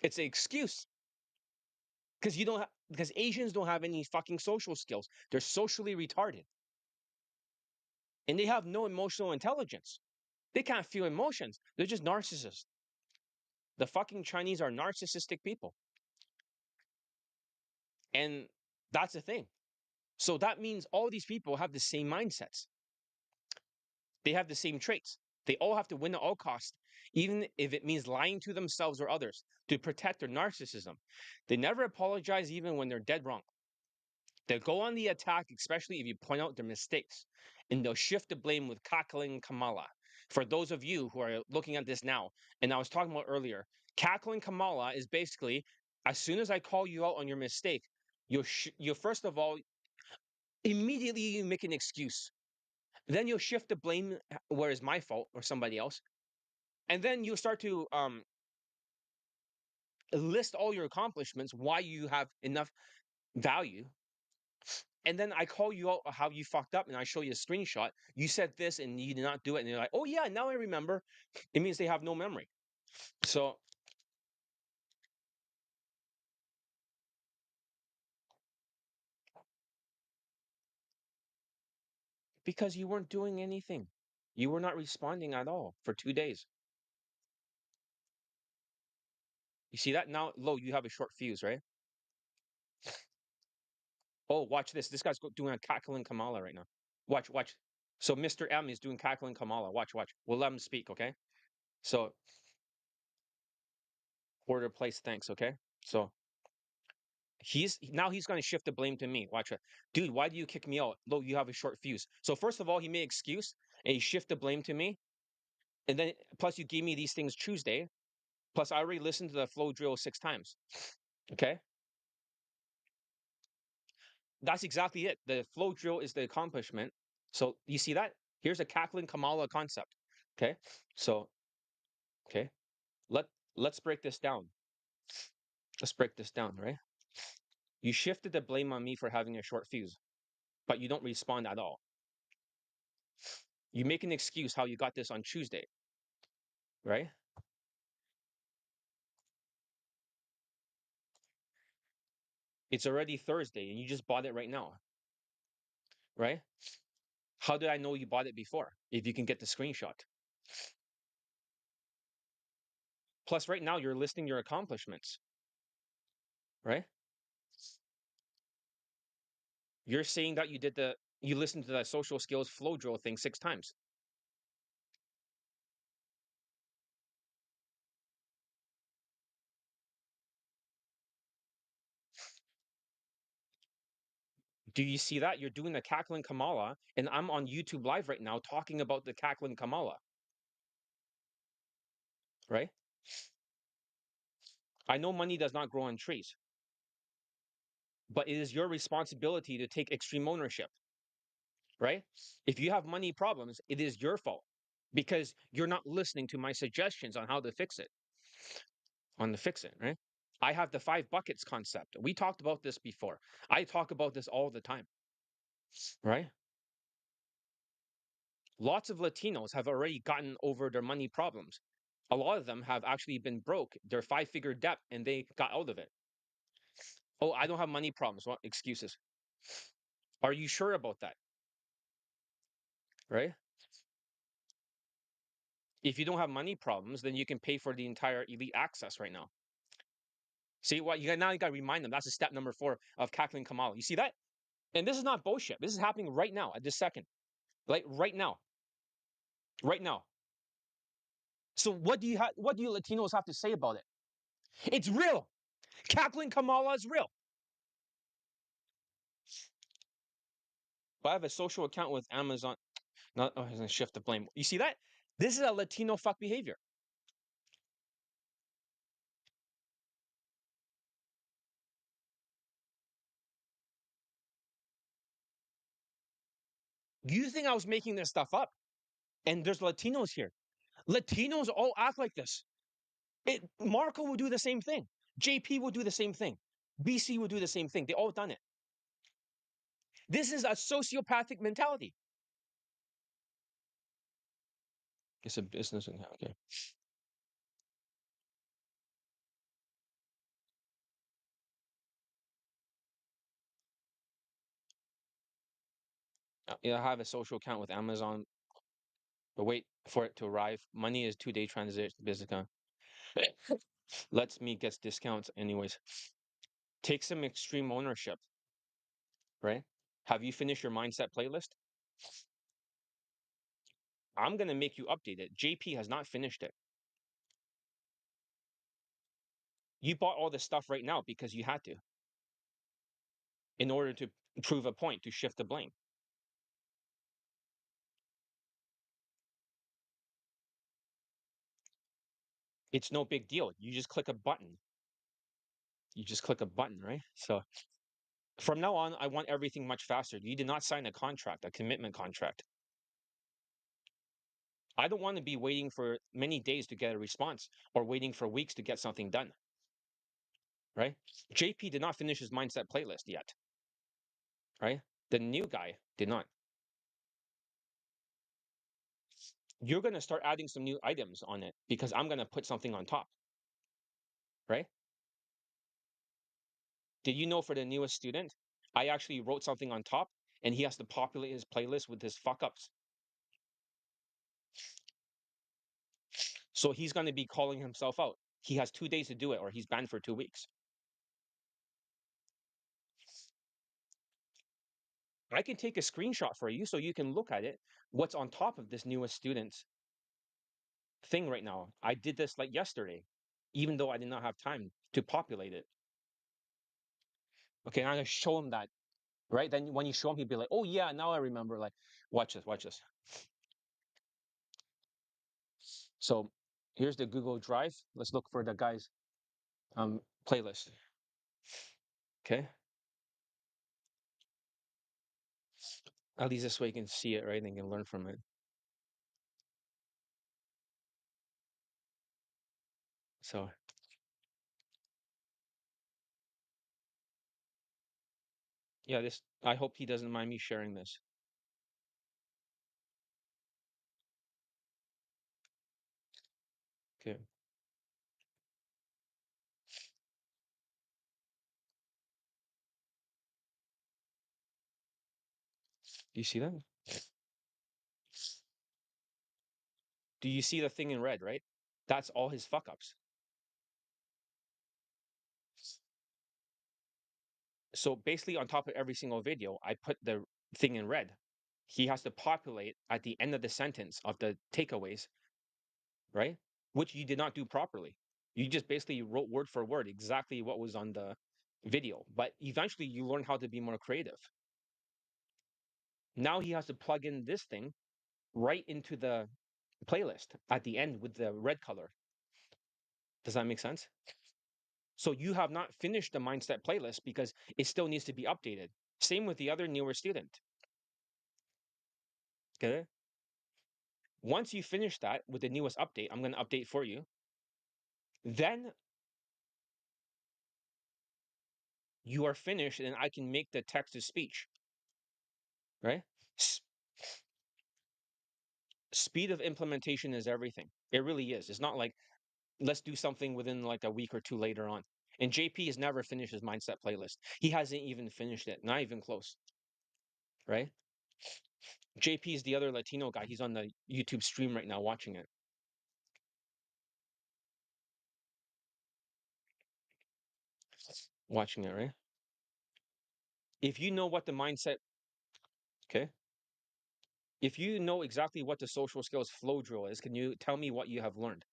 It's an excuse because because Asians don't have any fucking social skills. They're socially retarded and they have no emotional intelligence. They can't feel emotions. They're just narcissists. The fucking Chinese are narcissistic people. And that's the thing. So that means all these people have the same mindsets. They have the same traits. They all have to win at all costs, even if it means lying to themselves or others to protect their narcissism. They never apologize even when they're dead wrong. They'll go on the attack, especially if you point out their mistakes, and they'll shift the blame with cackling Kamala. For those of you who are looking at this now, and I was talking about earlier, cackling Kamala is basically as soon as I call you out on your mistake, you first of all immediately you make an excuse. Then you'll shift the blame where it's my fault or somebody else, and then you'll start to list all your accomplishments, why you have enough value. And then I call you out how you fucked up and I show you a screenshot. You said this and you did not do it. And they're like, oh, yeah, now I remember. It means they have no memory. So, because you weren't doing anything, you were not responding at all for 2 days. You see that? Now, Lo, you have a short fuse, right? Oh, watch this. This guy's doing a cackling Kamala right now. Watch, watch. So Mr. M is doing cackling Kamala. Watch, watch. We'll let him speak, okay? So order place, thanks, okay? So he's going to shift the blame to me. Watch it. Dude, why do you kick me out? Lo, you have a short fuse. So first of all, he made excuse and he shift the blame to me. And then plus you gave me these things Tuesday. Plus I already listened to the flow drill 6 times. Okay? That's exactly it. The flow drill is the accomplishment. So you see that? Here's a cackling Kamala concept. Okay? So, okay. Let let's break this down. Let's break this down, right? You shifted the blame on me for having a short fuse, but you don't respond at all. You make an excuse how you got this on Tuesday, right? It's already Thursday and you just bought it right now, right? How did I know you bought it before if you can get the screenshot? Plus, right now you're listing your accomplishments, right? You're saying that you listened to that social skills flow drill thing 6 times. Do you see that? You're doing the cackling Kamala, and I'm on YouTube Live right now talking about the cackling Kamala. right? I know money does not grow on trees, but it is your responsibility to take extreme ownership, right? If you have money problems, it is your fault because you're not listening to my suggestions on how to fix it, right? I have the 5 buckets concept. We talked about this before. I talk about this all the time, right? Lots of Latinos have already gotten over their money problems. A lot of them have actually been broke. They're 5-figure debt and they got out of it. Oh, I don't have money problems. What excuses? Are you sure about that? Right? If you don't have money problems, then you can pay for the entire elite access right now. See what you got now? You got to remind them. That's a step number 4 of cackling Kamala. You see that? And this is not bullshit. This is happening right now at this second, like right now, right now. So what do you have? What do you Latinos have to say about it? It's real. Cackling Kamala is real. But I have a social account with Amazon. Not, oh, he's gonna shift the blame. You see that? This is a Latino fuck behavior. You think I was making this stuff up? And there's Latinos here. Latinos all act like this. Marco will do the same thing. JP will do the same thing. BC will do the same thing. They all done it. This is a sociopathic mentality. It's a business. Okay. Yeah, I have a social account with Amazon, but wait for it to arrive. Money is 2-day transit business account. Lets me get discounts anyways. Take some extreme ownership, right? Have you finished your mindset playlist? I'm gonna make you update it. JP has not finished it. You bought all this stuff right now because you had to, in order to prove a point to shift the blame. It's no big deal. You just click a button. You just click a button, right? So from now on, I want everything much faster. You did not sign a contract, a commitment contract. I don't want to be waiting for many days to get a response or waiting for weeks to get something done, right? JP did not finish his mindset playlist yet, right? The new guy did not. You're going to start adding some new items on it because I'm going to put something on top, right? Did you know for the newest student, I actually wrote something on top and he has to populate his playlist with his fuck ups. So he's going to be calling himself out. He has 2 days to do it or he's banned for 2 weeks. I can take a screenshot for you so you can look at it. What's on top of this newest student's thing right now? I did this like yesterday, even though I did not have time to populate it. Okay, I'm going to show him that, right? Then when you show him, he'll be like, oh, yeah, now I remember. Like, watch this, watch this. So here's the Google Drive. Let's look for the guy's playlist. Okay. At least this way you can see it, right? And you can learn from it. So yeah, this I hope he doesn't mind me sharing this. Okay. Do you see that? Do you see the thing in red, right? That's all his fuck ups. So basically on top of every single video, I put the thing in red. He has to populate at the end of the sentence of the takeaways, right? Which you did not do properly. You just basically wrote word for word exactly what was on the video. But eventually you learn how to be more creative. Now he has to plug in this thing right into the playlist at the end with the red color. Does that make sense? So you have not finished the mindset playlist because it still needs to be updated. Same with the other newer student. Okay. Once you finish that with the newest update, I'm going to update for you. Then you are finished and I can make the text to speech, right? S- Speed of implementation is everything. It really is. It's not like let's do something within like a week or two later on. And JP has never finished his mindset playlist. He hasn't even finished it, not even close, right? JP is the other Latino guy. He's on the YouTube stream right now watching it. Watching it, right? If you know what the mindset, okay? If you know exactly what the social skills flow drill is, can you tell me what you have learned?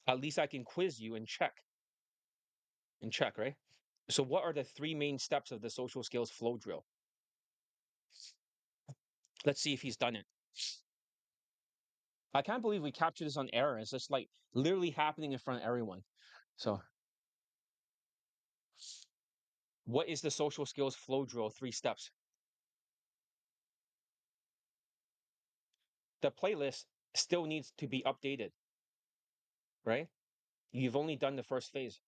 At least I can quiz you and check, right? So what are the three main steps of the social skills flow drill? Let's see if he's done it. I can't believe we captured this on air. It's just like literally happening in front of everyone. So what is the social skills flow drill? Three steps. The playlist still needs to be updated, right? You've only done the first phase.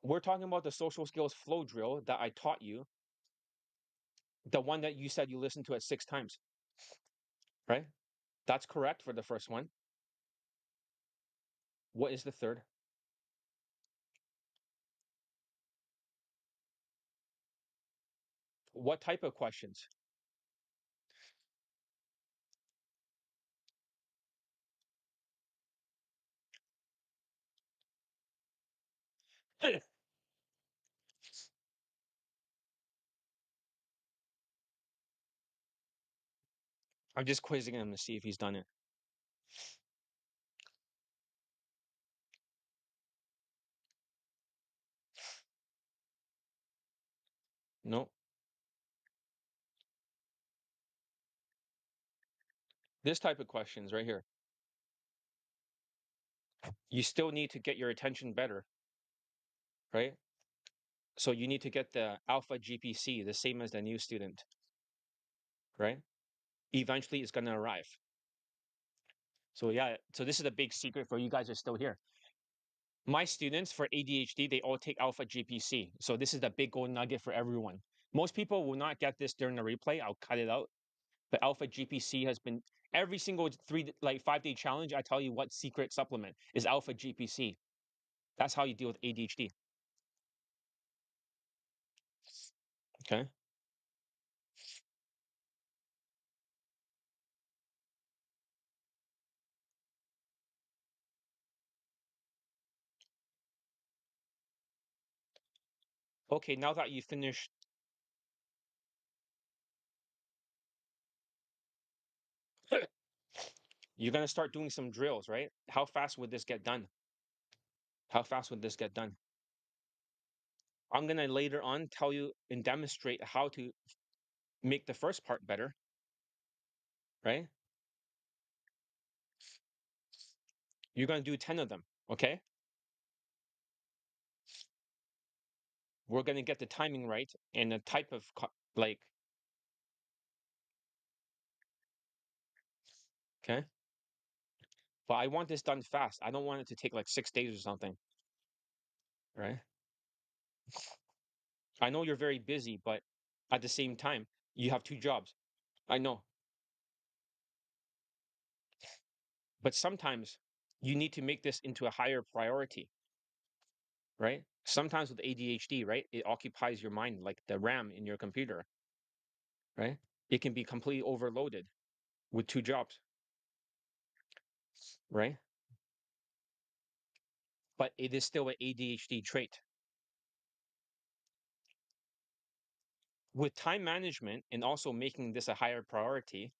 We're talking about the social skills flow drill that I taught you, the one that you said you listened to it 6 times, right? That's correct for the first one. What is the third? What type of questions? I'm just quizzing him to see if he's done it. No. This type of questions right here. You still need to get your attention better, right? So you need to get the alpha GPC, the same as the new student, right? Eventually it's going to arrive. So yeah, so this is a big secret for you guys who are still here. My students for ADHD, they all take alpha GPC. So this is the big gold nugget for everyone. Most people will not get this during the replay. I'll cut it out. But alpha GPC has been every single 5-day challenge. I tell you what secret supplement is alpha GPC. That's how you deal with ADHD. Okay. Okay, now that you finished, you're gonna start doing some drills, right? How fast would this get done? How fast would this get done? I'm gonna later on tell you and demonstrate how to make the first part better, right? You're gonna do 10 of them, okay? We're gonna get the timing right and the type of like, okay? But I want this done fast. I don't want it to take like 6 days or something, right? I know you're very busy, but at the same time, you have two jobs. I know. But sometimes you need to make this into a higher priority, right? Sometimes with ADHD, right, it occupies your mind like the RAM in your computer, right? It can be completely overloaded with two jobs, right? But it is still an ADHD trait. With time management and also making this a higher priority,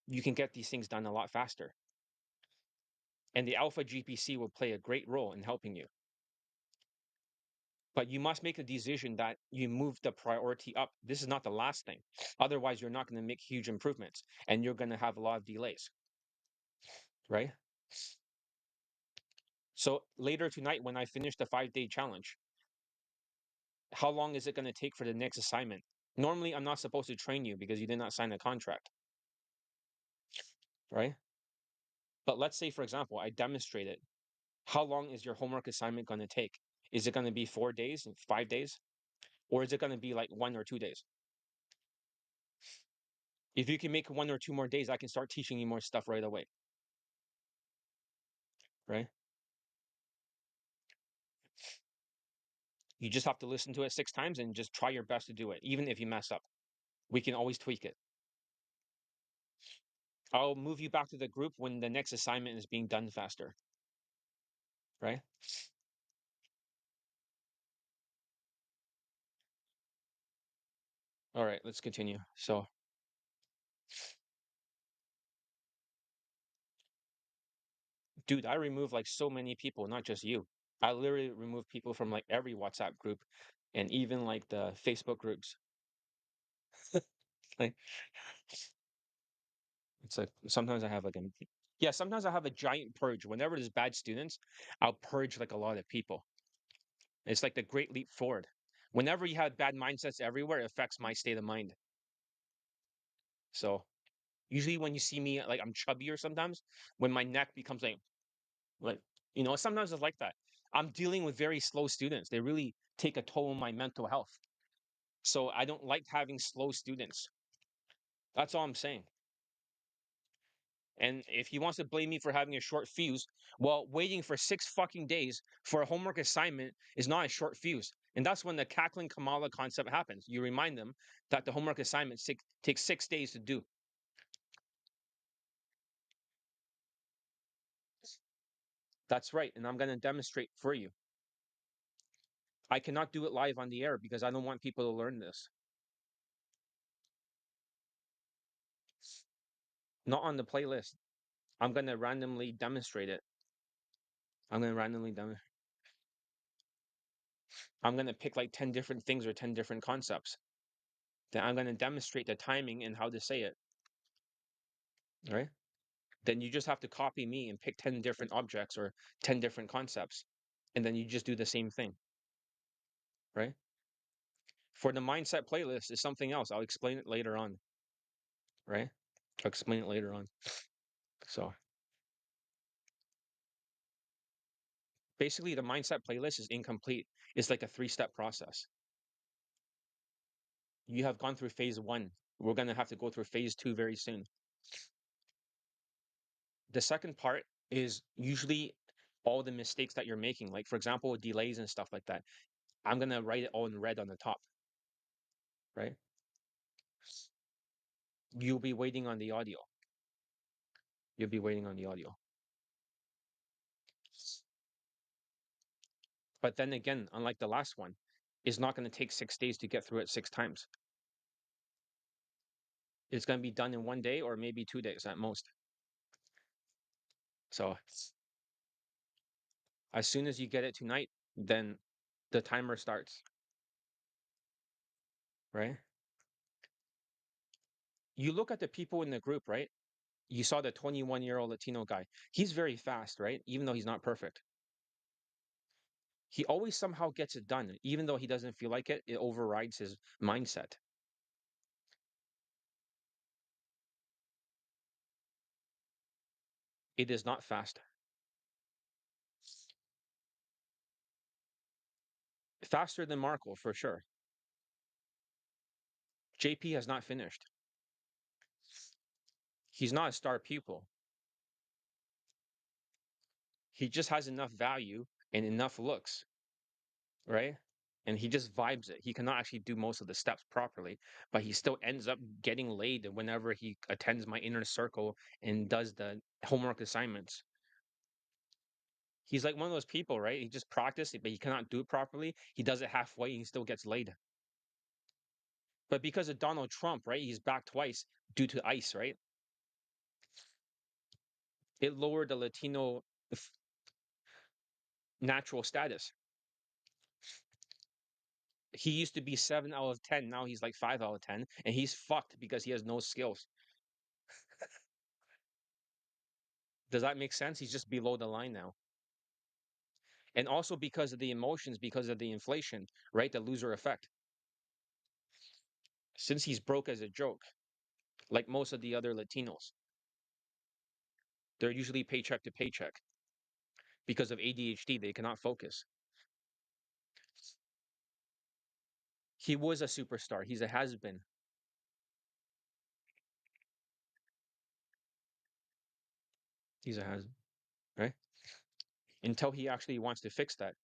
you can get these things done a lot faster. And the alpha GPC will play a great role in helping you. But you must make a decision that you move the priority up. This is not the last thing. Otherwise, you're not going to make huge improvements and you're going to have a lot of delays. right? So later tonight, when I finish the 5-day challenge, how long is it going to take for the next assignment? Normally, I'm not supposed to train you because you did not sign a contract, right? But let's say, for example, I demonstrate it. How long is your homework assignment going to take? Is it going to be 4 days, 5 days, or is it going to be like 1 or 2 days? If you can make 1 or 2 more days, I can start teaching you more stuff right away, right? You just have to listen to it 6 times and just try your best to do it. Even if you mess up, we can always tweak it. I'll move you back to the group when the next assignment is being done faster, right? All right, let's continue. So, dude, I remove like so many people, not just you. I literally remove people from like every WhatsApp group and even like the Facebook groups. Like, it's like sometimes I have like a yeah, sometimes I have a giant purge. Whenever there's bad students, I'll purge like a lot of people. It's like the great leap forward. Whenever you have bad mindsets everywhere, it affects my state of mind. So usually when you see me like I'm chubby or sometimes when my neck becomes like sometimes it's like that. I'm dealing with very slow students. They really take a toll on my mental health. So I don't like having slow students. That's all I'm saying. And if he wants to blame me for having a short fuse, well, waiting for 6 fucking days for a homework assignment is not a short fuse. And that's when the cackling Kamala concept happens. You remind them that the homework assignment takes 6 days to do. That's right. And I'm going to demonstrate for you. I cannot do it live on the air because I don't want people to learn this. Not on the playlist. I'm going to randomly demonstrate it. I'm going to randomly demonstrate. I'm going to pick like 10 different things or 10 different concepts. Then I'm going to demonstrate the timing and how to say it. Right? Then you just have to copy me and pick 10 different objects or 10 different concepts. And then you just do the same thing. Right? For the mindset playlist is something else. I'll explain it later on. Right? I'll explain it later on. So basically, the mindset playlist is incomplete. It's like a 3-step process. You have gone through phase 1. We're going to have to go through phase 2 very soon. The second part is usually all the mistakes that you're making. Like, for example, delays and stuff like that. I'm going to write it all in red on the top. Right? You'll be waiting on the audio. You'll be waiting on the audio. But then again, unlike the last one, it's not going to take 6 days to get through it 6 times. It's going to be done in 1 day or maybe 2 days at most. So as soon as you get it tonight, then the timer starts, right? You look at the people in the group, right? You saw the 21-year-old Latino guy. He's very fast, right? Even though he's not perfect. He always somehow gets it done. Even though he doesn't feel like it, it overrides his mindset. It is not fast. Faster than Marco, for sure. JP has not finished. He's not a star pupil. He just has enough value and enough looks, right? And he just vibes it. He cannot actually do most of the steps properly, but he still ends up getting laid whenever he attends my inner circle and does the homework assignments. He's like one of those people, right? He just practiced it, but he cannot do it properly. He does it halfway and he still gets laid. But because of Donald Trump, right? He's back twice due to ICE, right? It lowered the Latino natural status. He used to be 7 out of 10. Now he's like 5 out of 10, and he's fucked because he has no skills. Does that make sense? He's just below the line now. And also because of the emotions, because of the inflation, right? The loser effect. Since he's broke as a joke, like most of the other Latinos, they're usually paycheck to paycheck because of ADHD. They cannot focus. He was a superstar. He's a has been, he's a has, right? Until he actually wants to fix that.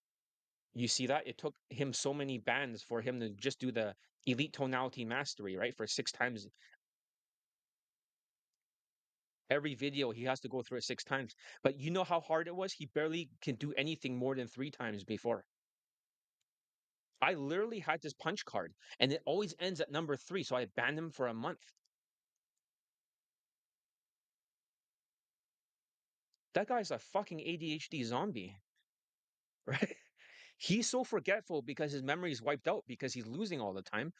You see that? It took him so many bands for him to just do the elite tonality mastery, right? For 6 times. Every video, he has to go through it 6 times. But you know how hard it was? He barely can do anything more than 3 times before. I literally had this punch card, and it always ends at number 3, so I banned him for a month. That guy's a fucking ADHD zombie, right? He's so forgetful because his memory is wiped out because he's losing all the time.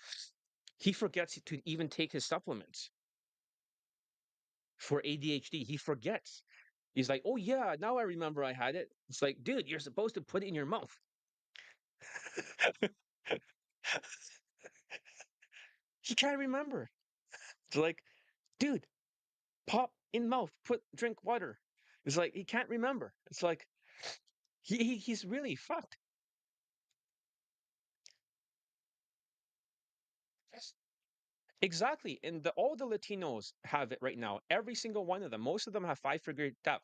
He forgets to even take his supplements for ADHD. He forgets. He's like, oh yeah, now I remember I had it. It's like, dude, you're supposed to put it in your mouth. He can't remember. It's like, dude, pop in mouth, put drink water. It's like he can't remember. It's like he's really fucked. Exactly. And all the Latinos have it right now. Every single one of them. Most of them have five-figure debt,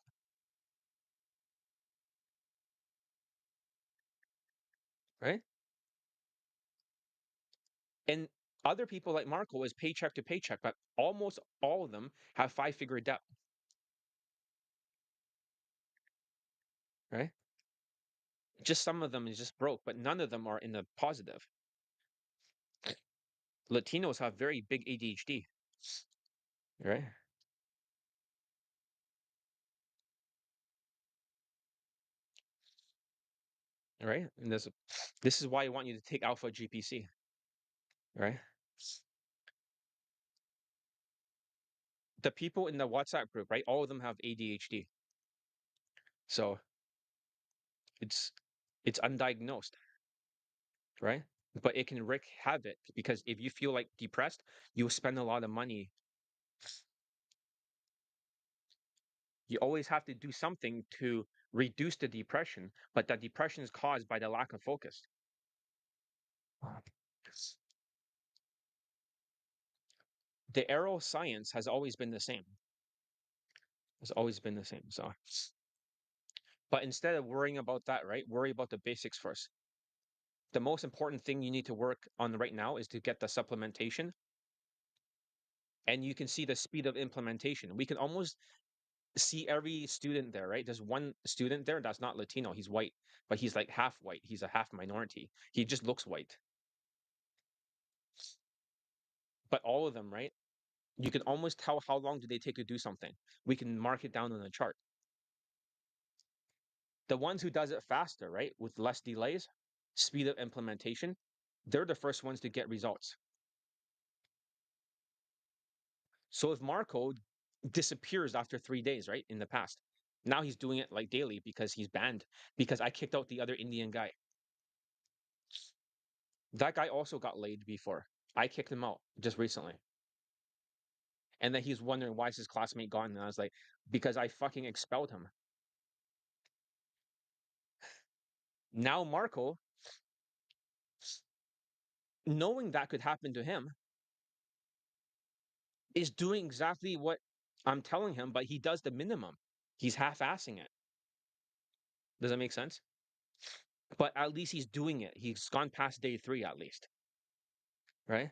right? And other people like Marco is paycheck to paycheck, but almost all of them have five-figure debt, right? Just some of them is just broke, but none of them are in the positive. Latinos have very big ADHD, right? Right? And this is why I want you to take Alpha GPC, right? The people in the WhatsApp group, right? All of them have ADHD. So it's it's undiagnosed, right? But it can wreak havoc because if you feel like depressed, you'll spend a lot of money. You always have to do something to reduce the depression, but that depression is caused by the lack of focus. The arrow science has always been the same. It's always been the same. So, but instead of worrying about that, right? Worry about the basics first. The most important thing you need to work on right now is to get the supplementation, and you can see the speed of implementation. We can almost see every student there, right? There's one student there that's not Latino. He's white, but he's like half white. He's a half minority. He just looks white. But all of them, right? You can almost tell how long do they take to do something. We can mark it down on a chart. The ones who does it faster, right, with less delays, speed of implementation, they're the first ones to get results. So if Marco disappears after 3 days, right, in the past, now he's doing it like daily because he's banned because I kicked out the other Indian guy. That guy also got laid before. I kicked him out just recently. And then he's wondering why is his classmate gone. And I was like, because I fucking expelled him. Now Marco, knowing that could happen to him, is doing exactly what I'm telling him, but he does the minimum. He's half-assing it. Does that make sense? But at least he's doing it. He's gone past day 3 at least, right?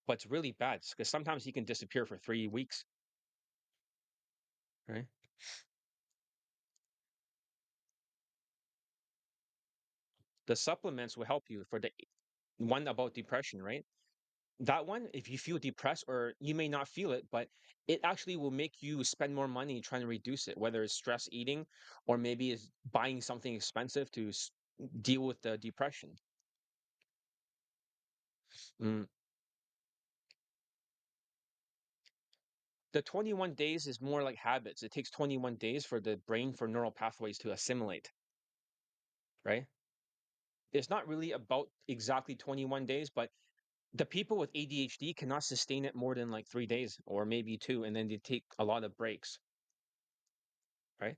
But it's really bad because sometimes he can disappear for 3 weeks, right? The supplements will help you for the one about depression, right? That one, if you feel depressed or you may not feel it, but it actually will make you spend more money trying to reduce it, whether it's stress eating or maybe it's buying something expensive to deal with the depression. Mm, The 21 days is more like habits. It takes 21 days for the brain for neural pathways to assimilate, right? It's not really about exactly 21 days, but the people with ADHD cannot sustain it more than like 3 days or maybe two, and then they take a lot of breaks, right?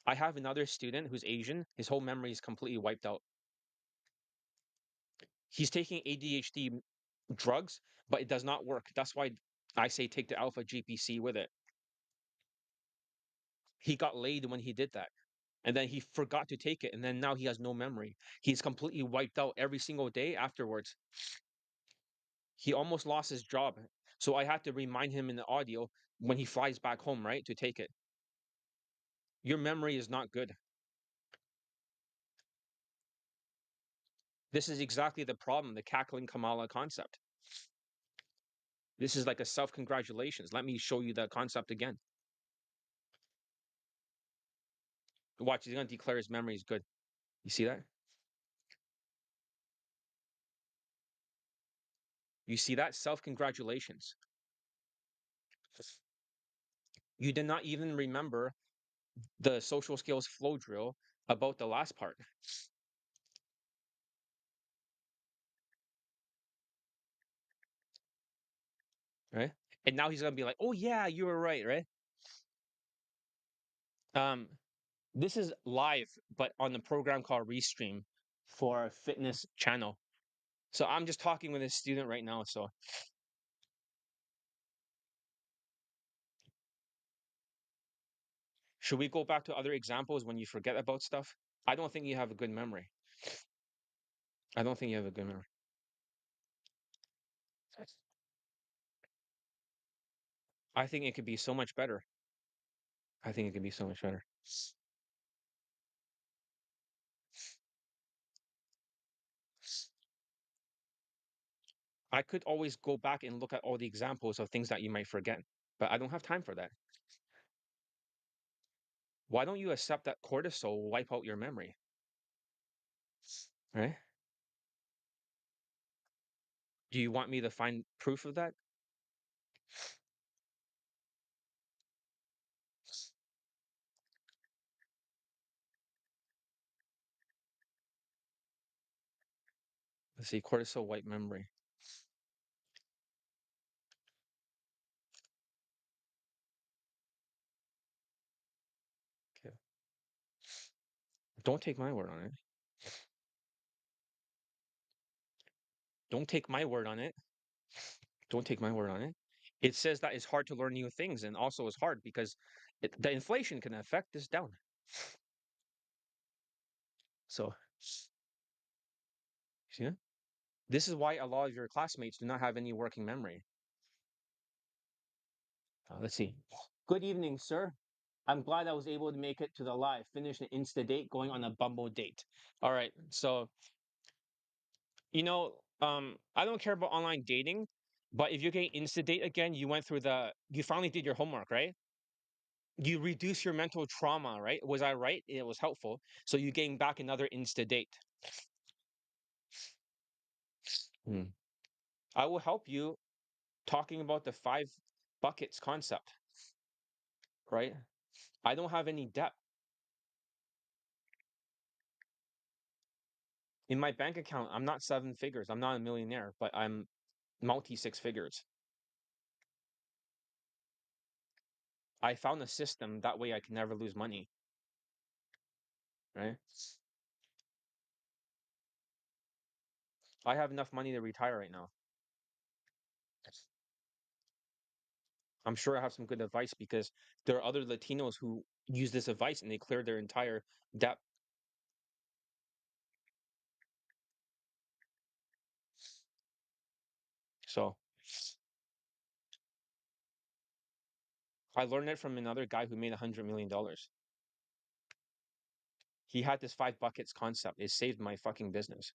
I have another student who's Asian. His whole memory is completely wiped out. He's taking ADHD drugs, but it does not work. That's why I say take the alpha GPC with it. He got laid when he did that. And then he forgot to take it. And then now he has no memory. He's completely wiped out every single day afterwards. He almost lost his job. So I had to remind him in the audio when he flies back home, right, to take it. Your memory is not good. This is exactly the problem, the cackling Kamala concept. This is like a self congratulations. Let me show you the concept again. Watch, he's going to declare his memory is good. You see that? You see that? Self congratulations. You did not even remember the social skills flow drill about the last part, right? And now he's going to be like, oh, yeah, you were right, right? Um, this is live, but on the program called Restream for a fitness channel. So I'm just talking with a student right now. So should we go back to other examples when you forget about stuff? I don't think you have a good memory. I don't think you have a good memory. I think it could be so much better. I think it could be so much better. I could always go back and look at all the examples of things that you might forget, but I don't have time for that. Why don't you accept that cortisol will wipe out your memory? Right? Do you want me to find proof of that? Let's see, cortisol wipe memory. Okay. Don't take my word on it. Don't take my word on it. Don't take my word on it. It says that it's hard to learn new things, and also it's hard because the inflation can affect this down. So, see, this is why a lot of your classmates do not have any working memory. Let's see. Good evening, sir. I'm glad I was able to make it to the live. Finish an Insta date, going on a Bumble date. All right. So, I don't care about online dating, but if you're getting Insta date again, you finally did your homework, right? You reduce your mental trauma, right? Was I right? It was helpful. So you gain back another Insta date. Hmm. I will help you talking about the 5 buckets concept, right? I don't have any debt. In my bank account, I'm not 7 figures. I'm not a millionaire, but I'm multi 6 figures. I found a system that way I can never lose money, right? I have enough money to retire right now. I'm sure I have some good advice because there are other Latinos who use this advice and they clear their entire debt. So I learned it from another guy who made $100 million. He had this 5 buckets concept. It saved my fucking business.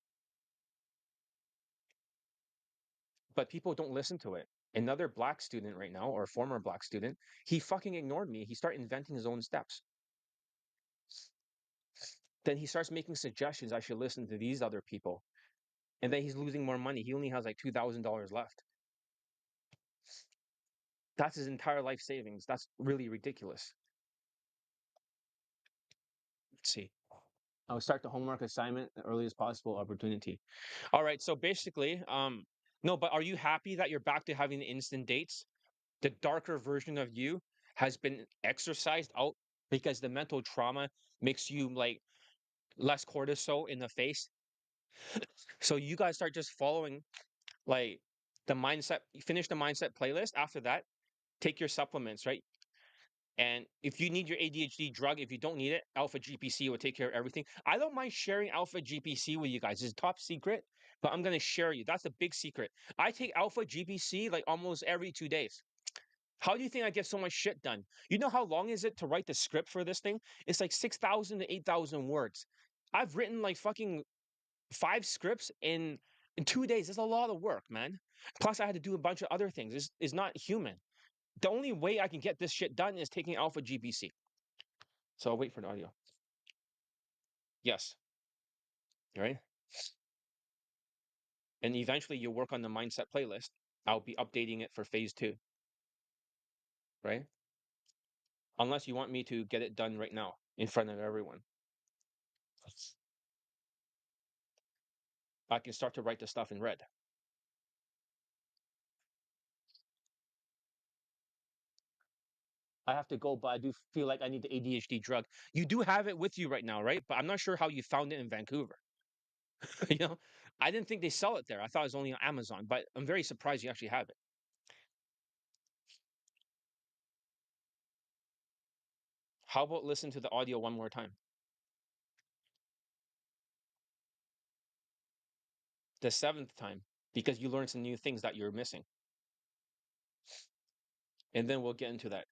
But people don't listen to it. Another black student right now, or former black student, he fucking ignored me. He started inventing his own steps. Then he starts making suggestions I should listen to these other people. And then he's losing more money. He only has like $2,000 left. That's his entire life savings. That's really ridiculous. Let's see. I'll start the homework assignment the earliest possible opportunity. All right. So basically, no, but are you happy that you're back to having the instant dates? The darker version of you has been exercised out because the mental trauma makes you like less cortisol in the face. So you guys start just following like the mindset, you finish the mindset playlist. After that, take your supplements, right? And if you need your ADHD drug, if you don't need it, Alpha GPC will take care of everything. I don't mind sharing Alpha GPC with you guys. It's top secret, but I'm gonna share you. That's a big secret. I take Alpha GPC like almost every 2 days. How do you think I get so much shit done? You know how long is it to write the script for this thing? It's like 6,000 to 8,000 words. I've written like fucking 5 scripts in 2 days. It's a lot of work, man. Plus, I had to do a bunch of other things. It's not human. The only way I can get this shit done is taking Alpha GPC. So I'll wait for the audio. Yes. Right. And eventually you'll work on the mindset playlist. I'll be updating it for phase 2. Right. Unless you want me to get it done right now in front of everyone. I can start to write the stuff in red. I have to go, but I do feel like I need the ADHD drug. You do have it with you right now, right? But I'm not sure how you found it in Vancouver. You know, I didn't think they sell it there. I thought it was only on Amazon, but I'm very surprised you actually have it. How about listen to the audio one more time? The seventh time, because you learned some new things that you're missing. And then we'll get into that.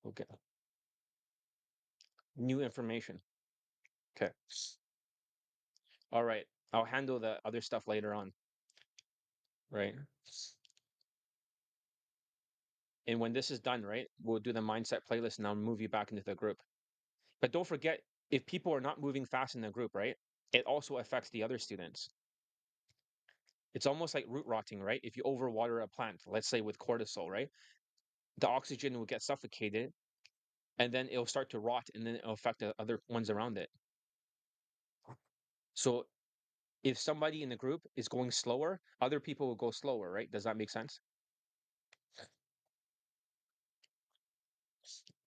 We'll get new information. Okay. All right. I'll handle the other stuff later on. Right. And when this is done, right, we'll do the mindset playlist and I'll move you back into the group. But don't forget, if people are not moving fast in the group, right, it also affects the other students. It's almost like root rotting, right? If you overwater a plant, let's say with cortisol, right, the oxygen will get suffocated and then it'll start to rot and then it'll affect the other ones around it. So if somebody in the group is going slower, other people will go slower, right? Does that make sense?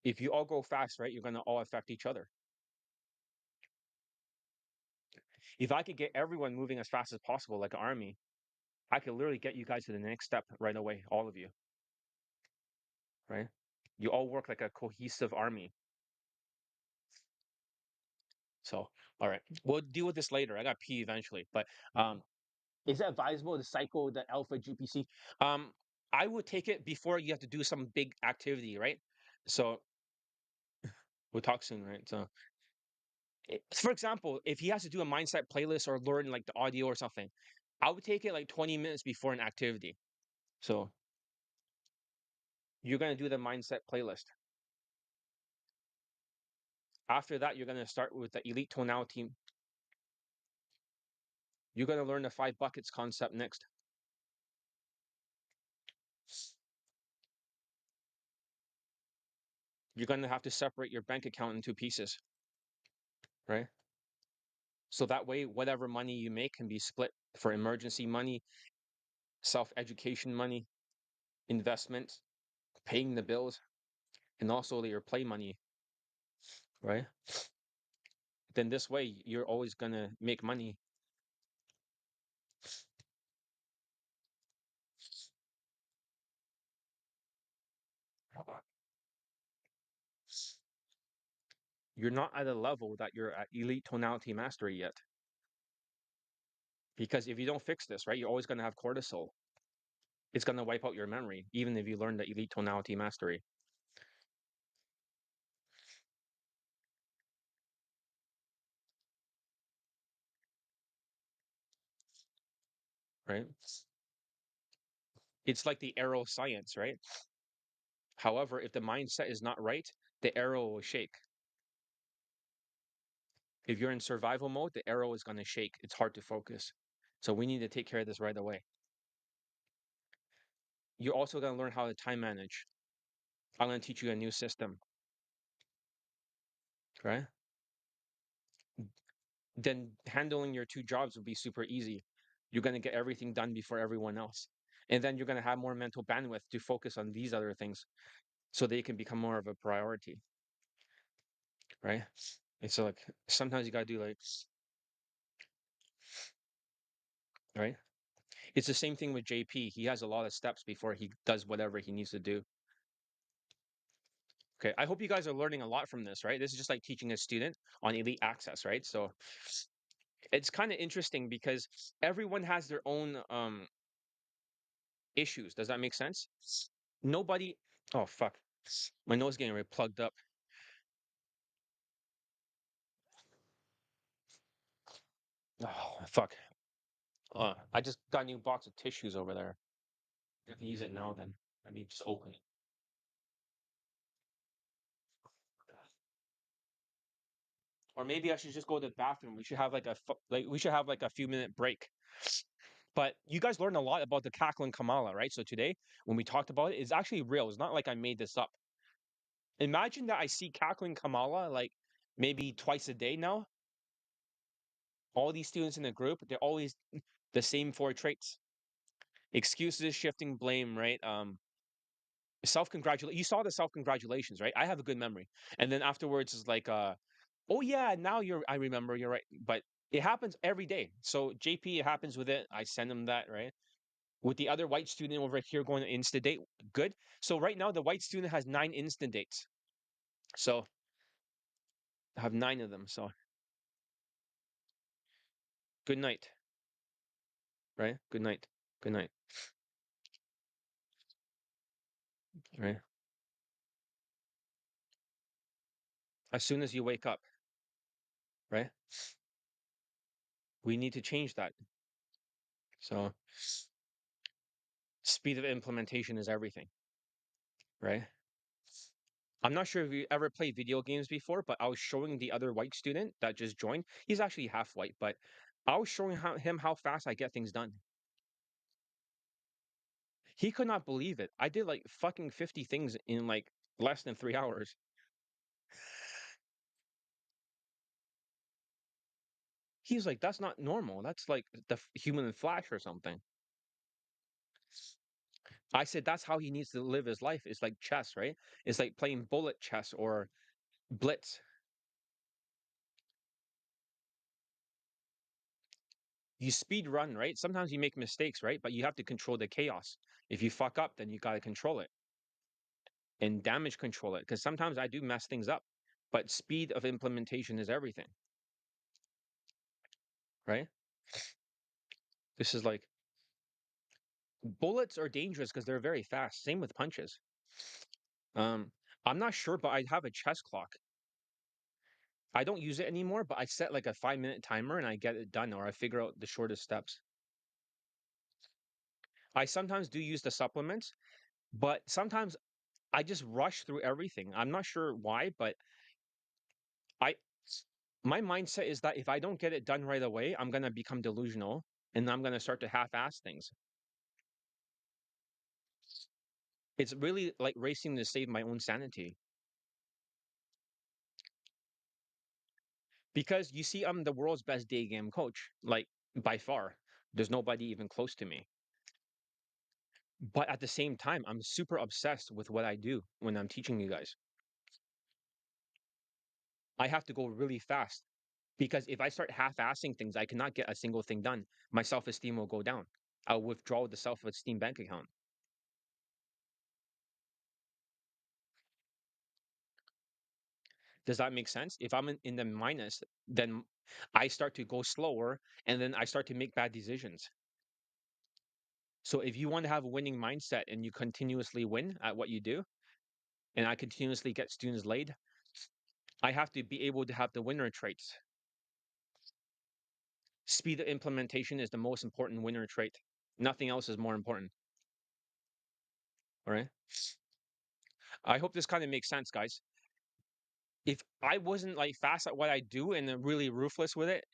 If you all go fast, right, you're going to all affect each other. If I could get everyone moving as fast as possible, like an army, I could literally get you guys to the next step right away, all of you, right? You all work like a cohesive army. So, all right, we'll deal with this later. I got pee eventually, but is it advisable to cycle the Alpha GPC? Um, I would take it before you have to do some big activity, right? So we'll talk soon, right? So, for example, if he has to do a mindset playlist or learn like the audio or something, I would take it like 20 minutes before an activity. So you're gonna do the mindset playlist. After that, you're gonna start with the elite tonality. You're gonna learn the 5 buckets concept next. You're gonna have to separate your bank account into pieces, right? So that way, whatever money you make can be split for emergency money, self-education money, investments, paying the bills, and also your play money, right? Then this way, you're always gonna make money. You're not at a level that you're at elite tonality mastery yet. Because if you don't fix this, right, you're always gonna have cortisol. It's gonna wipe out your memory, even if you learn the elite tonality mastery, right? It's like the arrow science, right? However, if the mindset is not right, the arrow will shake. If you're in survival mode, the arrow is going to shake. It's hard to focus. So we need to take care of this right away. you're also going to learn how to time manage. I'm going to teach you a new system, right? Then handling your two jobs will be super easy. You're going to get everything done before everyone else. And then you're going to have more mental bandwidth to focus on these other things so they can become more of a priority, right? And so, like, sometimes you got to do, like, right? It's the same thing with JP. He has a lot of steps before he does whatever he needs to do. Okay, I hope you guys are learning a lot from this, right? This is just like teaching a student on elite access, right? So it's kind of interesting because everyone has their own issues. Does that make sense? Nobody. Oh fuck, my nose getting really plugged up. Oh fuck. I just got a new box of tissues over there. I can use it now. Then let me just open it. Or maybe I should just go to the bathroom. We should have like we should have like a few minute break. But you guys learned a lot about the cackling Kamala, right? So today, when we talked about it, it's actually real. It's not like I made this up. Imagine that I see cackling Kamala like maybe twice a day now. All these students in the group, they're always the same four traits: excuses, shifting blame, right? Self-congratulate. You saw the self-congratulations, right? I have a good memory. And then afterwards is like, oh yeah, now I remember, you're right. But it happens every day. So JP, it happens with it. I send him that, right? With the other white student over here going to Insta date, good. So right now the white student has 9 instant dates. So I have 9 of them. So good night, right? Good night. Good night, right? As soon as you wake up, right? We need to change that. So speed of implementation is everything, right? I'm not sure if you ever played video games before, but I was showing the other white student that just joined. He's actually half white, but I was showing him how fast I get things done. He could not believe it. I did like fucking 50 things in like less than 3 hours. He's like, that's not normal. That's like the human flash or something. I said, that's how he needs to live his life. It's like chess, right? It's like playing bullet chess or blitz. You speed run, right? Sometimes you make mistakes, right? But you have to control the chaos. If you fuck up, then you got to control it and damage control it. Because sometimes I do mess things up, but speed of implementation is everything, right? This is like bullets are dangerous because they're very fast. Same with punches. Um, I'm not sure, but I have a chess clock. I don't use it anymore, but I set like a 5 minute timer and I get it done, or I figure out the shortest steps. I sometimes do use the supplements, but sometimes I just rush through everything. I'm not sure why, but I my mindset is that if I don't get it done right away, I'm gonna become delusional and I'm gonna start to half-ass things. It's really like racing to save my own sanity. Because you see, I'm the world's best day game coach, like by far. There's nobody even close to me. But at the same time, I'm super obsessed with what I do when I'm teaching you guys. I have to go really fast because if I start half-assing things, I cannot get a single thing done. My self-esteem will go down. I'll withdraw the self-esteem bank account. Does that make sense? If I'm in the minus, then I start to go slower and then I start to make bad decisions. So if you want to have a winning mindset and you continuously win at what you do, and I continuously get students laid, I have to be able to have the winner traits. Speed of implementation is the most important winner trait. Nothing else is more important. All right. I hope this kind of makes sense, guys. If I wasn't like fast at what I do and then really ruthless with it,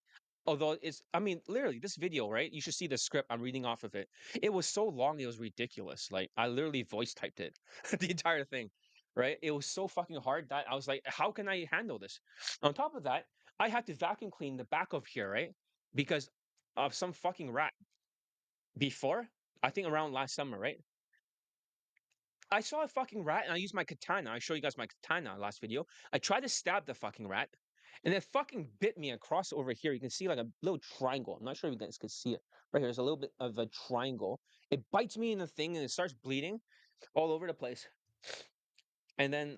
Although I mean, literally, this video, right? You should see the script. I'm reading off of it. It was so long, it was ridiculous. Like, I literally voice typed it, the entire thing, right? It was so fucking hard that I was like, how can I handle this? On top of that, I had to vacuum clean the back of here, right? Because of some fucking rat before, I think around last summer, right? I saw a fucking rat and I used my katana. I showed you guys my katana last video. I tried to stab the fucking rat and it fucking bit me across over here. You can see like a little triangle. I'm not sure if you guys can see it. Right here, there's a little bit of a triangle. It bites me in the thing and it starts bleeding all over the place. And then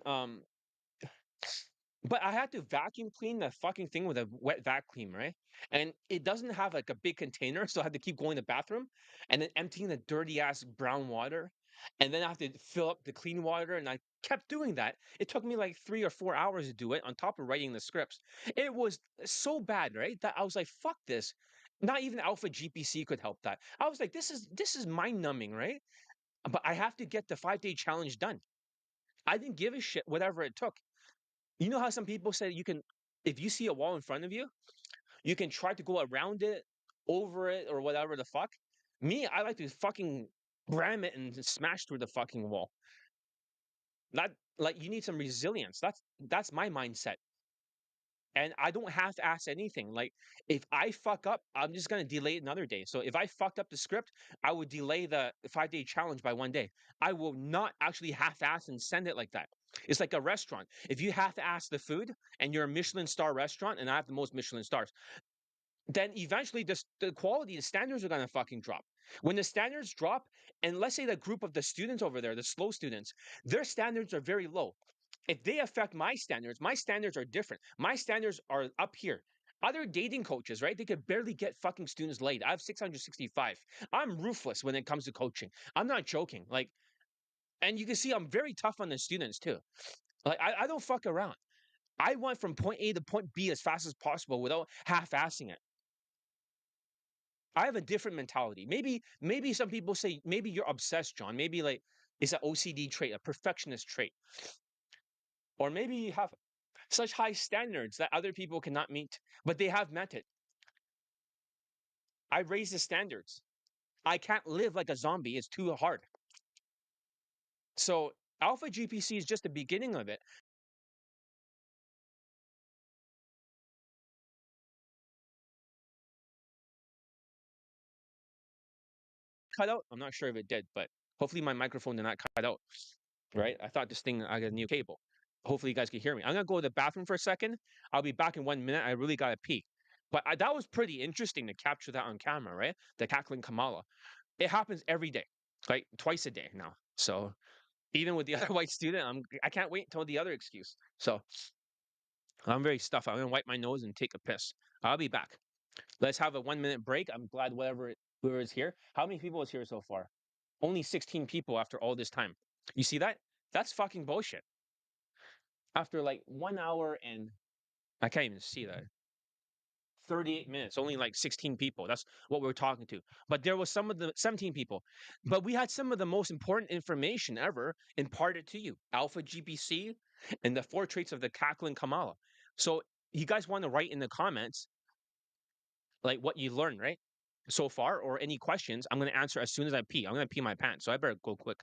but I had to vacuum clean the fucking thing with a wet vacuum, right? And it doesn't have like a big container, so I had to keep going to the bathroom and then emptying the dirty ass brown water. And then I have to fill up the clean water. And I kept doing that. It took me like 3 or 4 hours to do it on top of writing the scripts. It was so bad, right? That I was like, fuck this. Not even Alpha GPC could help that. I was like, this is mind numbing, right? But I have to get the 5 day challenge done. I didn't give a shit, whatever it took. You know how some people say you can, if you see a wall in front of you, you can try to go around it, over it, or whatever the fuck. Me, I like to fucking ram it and smash through the fucking wall. That like you need some resilience. That's my mindset. And I don't have to ask anything. Like if I fuck up, I'm just gonna delay it another day. So if I fucked up the script, I would delay the 5 day challenge by one day. I will not actually half-ass and send it like that. It's like a restaurant. If you have to ask the food and you're a Michelin star restaurant, and I have the most Michelin stars, then eventually the quality, the standards are gonna fucking drop. When the standards drop, and let's say the group of the students over there, the slow students, their standards are very low. If they affect my standards are different. My standards are up here. Other dating coaches, right? They could barely get fucking students laid. I have 665. I'm ruthless when it comes to coaching. I'm not joking. Like, and you can see I'm very tough on the students too. Like, I don't fuck around. I went from point A to point B as fast as possible without half-assing it. I have a different mentality. Maybe some people say maybe you're obsessed, John. Maybe like it's an OCD trait, a perfectionist trait. Or maybe you have such high standards that other people cannot meet, but they have met it. I raise the standards. I can't live like a zombie. It's too hard. So Alpha GPC is just the beginning of it. Cut out. I'm not sure if it did, but hopefully my microphone did not cut out. Right? I thought this thing I got a new cable. Hopefully you guys can hear me. I'm gonna go to the bathroom for a second. I'll be back in 1 minute. I really gotta pee. But that was pretty interesting to capture that on camera, right? The cackling Kamala. It happens every day, like twice a day now. So even with the other white student, I can't wait until the other excuse. So I'm very stuffed. I'm gonna wipe my nose and take a piss. I'll be back. Let's have a 1 minute break. I'm glad whoever is here. How many people is here so far? Only 16 people after all this time. You see that? That's fucking bullshit. After like 1 hour and I can't even see that. 38 minutes, only like 16 people. That's what we were talking to. But there was some of the 17 people. But we had some of the most important information ever imparted to you. Alpha GPC and the 4 traits of the cackling Kamala. So you guys want to write in the comments like what you learned, right? So far, or any questions, I'm gonna answer as soon as I pee. I'm gonna pee my pants, so I better go quick.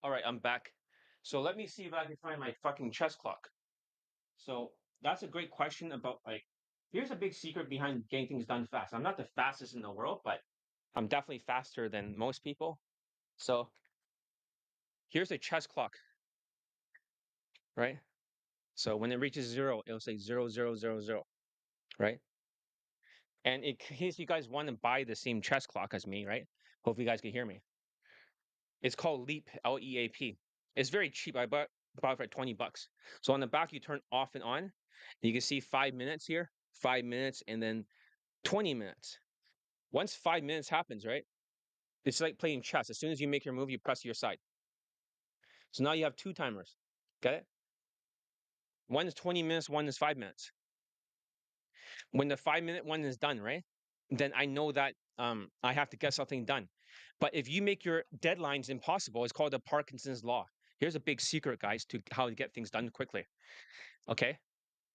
All right, I'm back. So let me see if I can find my fucking chess clock. So that's a great question about like, here's a big secret behind getting things done fast. I'm not the fastest in the world, but I'm definitely faster than most people. So here's a chess clock, right? So when it reaches zero, it'll say 0000, right? And in case you guys want to buy the same chess clock as me, right? Hope you guys can hear me. It's called Leap, Leap. It's very cheap. I bought it for 20 bucks. So on the back, you turn off and on. And you can see 5 minutes here, 5 minutes, and then 20 minutes. Once 5 minutes happens, right? It's like playing chess. As soon as you make your move, you press your side. So now you have two timers. Get it? One is 20 minutes, one is 5 minutes. When the 5 minute one is done, right? Then I know that I have to get something done. But if you make your deadlines impossible, it's called the Parkinson's law. Here's a big secret, guys, to how to get things done quickly. Okay?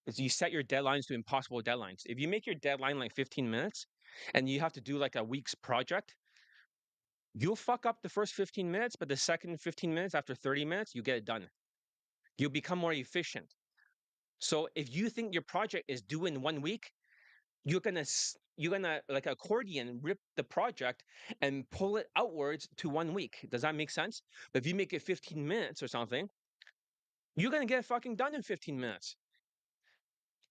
Is you set your deadlines to impossible deadlines. If you make your deadline like 15 minutes and you have to do like a week's project, you'll fuck up the first 15 minutes, but the second 15 minutes after 30 minutes, you get it done. You'll become more efficient. So if you think your project is due in 1 week, you're gonna like accordion rip the project and pull it outwards to 1 week. Does that make sense? But if you make it 15 minutes or something, you're gonna get it fucking done in 15 minutes.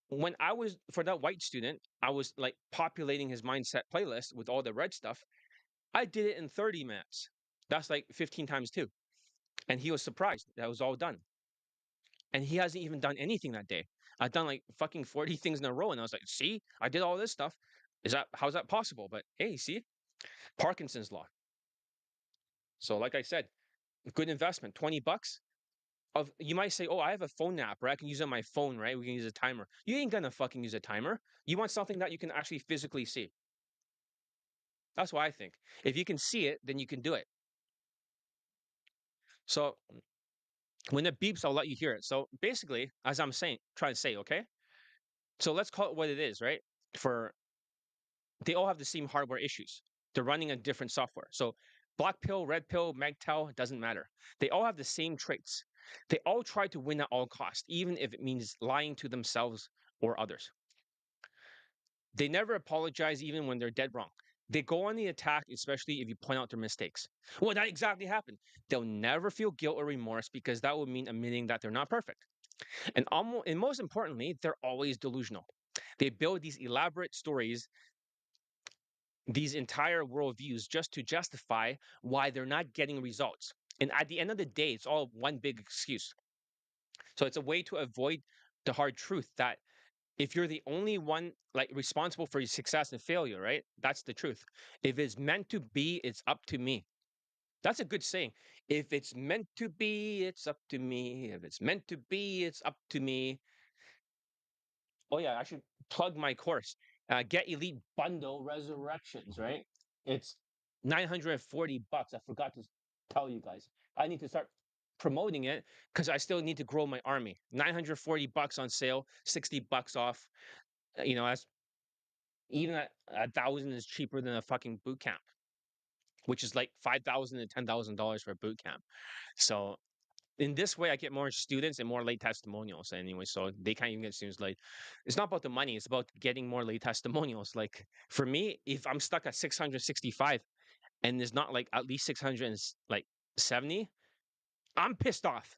When I was for that white student, I was like populating his mindset playlist with all the red stuff. I did it in 30 minutes. That's like 15 times two. And he was surprised that was all done. And he hasn't even done anything that day. I've done like fucking 40 things in a row. And I was like, see, I did all this stuff. How's that possible? But hey, see, Parkinson's law. So, like I said, good investment, 20 bucks. You might say, oh, I have a phone app, right? I can use it on my phone, right? We can use a timer. You ain't gonna fucking use a timer. You want something that you can actually physically see. That's what I think. If you can see it, then you can do it. So when it beeps, I'll let you hear it. So basically, as I'm saying, trying to say, okay. So let's call it what it is, right? For They all have the same hardware issues. They're running on different software. So black pill, red pill, magtel, doesn't matter. They all have the same traits. They all try to win at all costs, even if it means lying to themselves or others. They never apologize even when they're dead wrong. They go on the attack, especially if you point out their mistakes. Well, that exactly happened. They'll never feel guilt or remorse because that would mean admitting that they're not perfect. And most importantly, they're always delusional. They build these elaborate stories, these entire worldviews, just to justify why they're not getting results. And at the end of the day, it's all one big excuse. So it's a way to avoid the hard truth that if you're the only one like responsible for your success and failure, right? That's the truth. If it's meant to be, it's up to me. That's a good saying. If it's meant to be, it's up to me. If it's meant to be, it's up to me. Oh yeah, I should plug my course. Get Elite Bundle Resurrections, right? It's 940 bucks. I forgot to tell you guys. I need to start promoting it because I still need to grow my army. 940 bucks on sale, 60 bucks off. That's even at 1,000 is cheaper than a fucking boot camp, which is like 5,000 to $10,000 for a boot camp. So in this way, I get more students and more late testimonials anyway. So they can't even get students late. It's not about the money. It's about getting more late testimonials. Like for me, if I'm stuck at 665 and there's not like at least 670, I'm pissed off.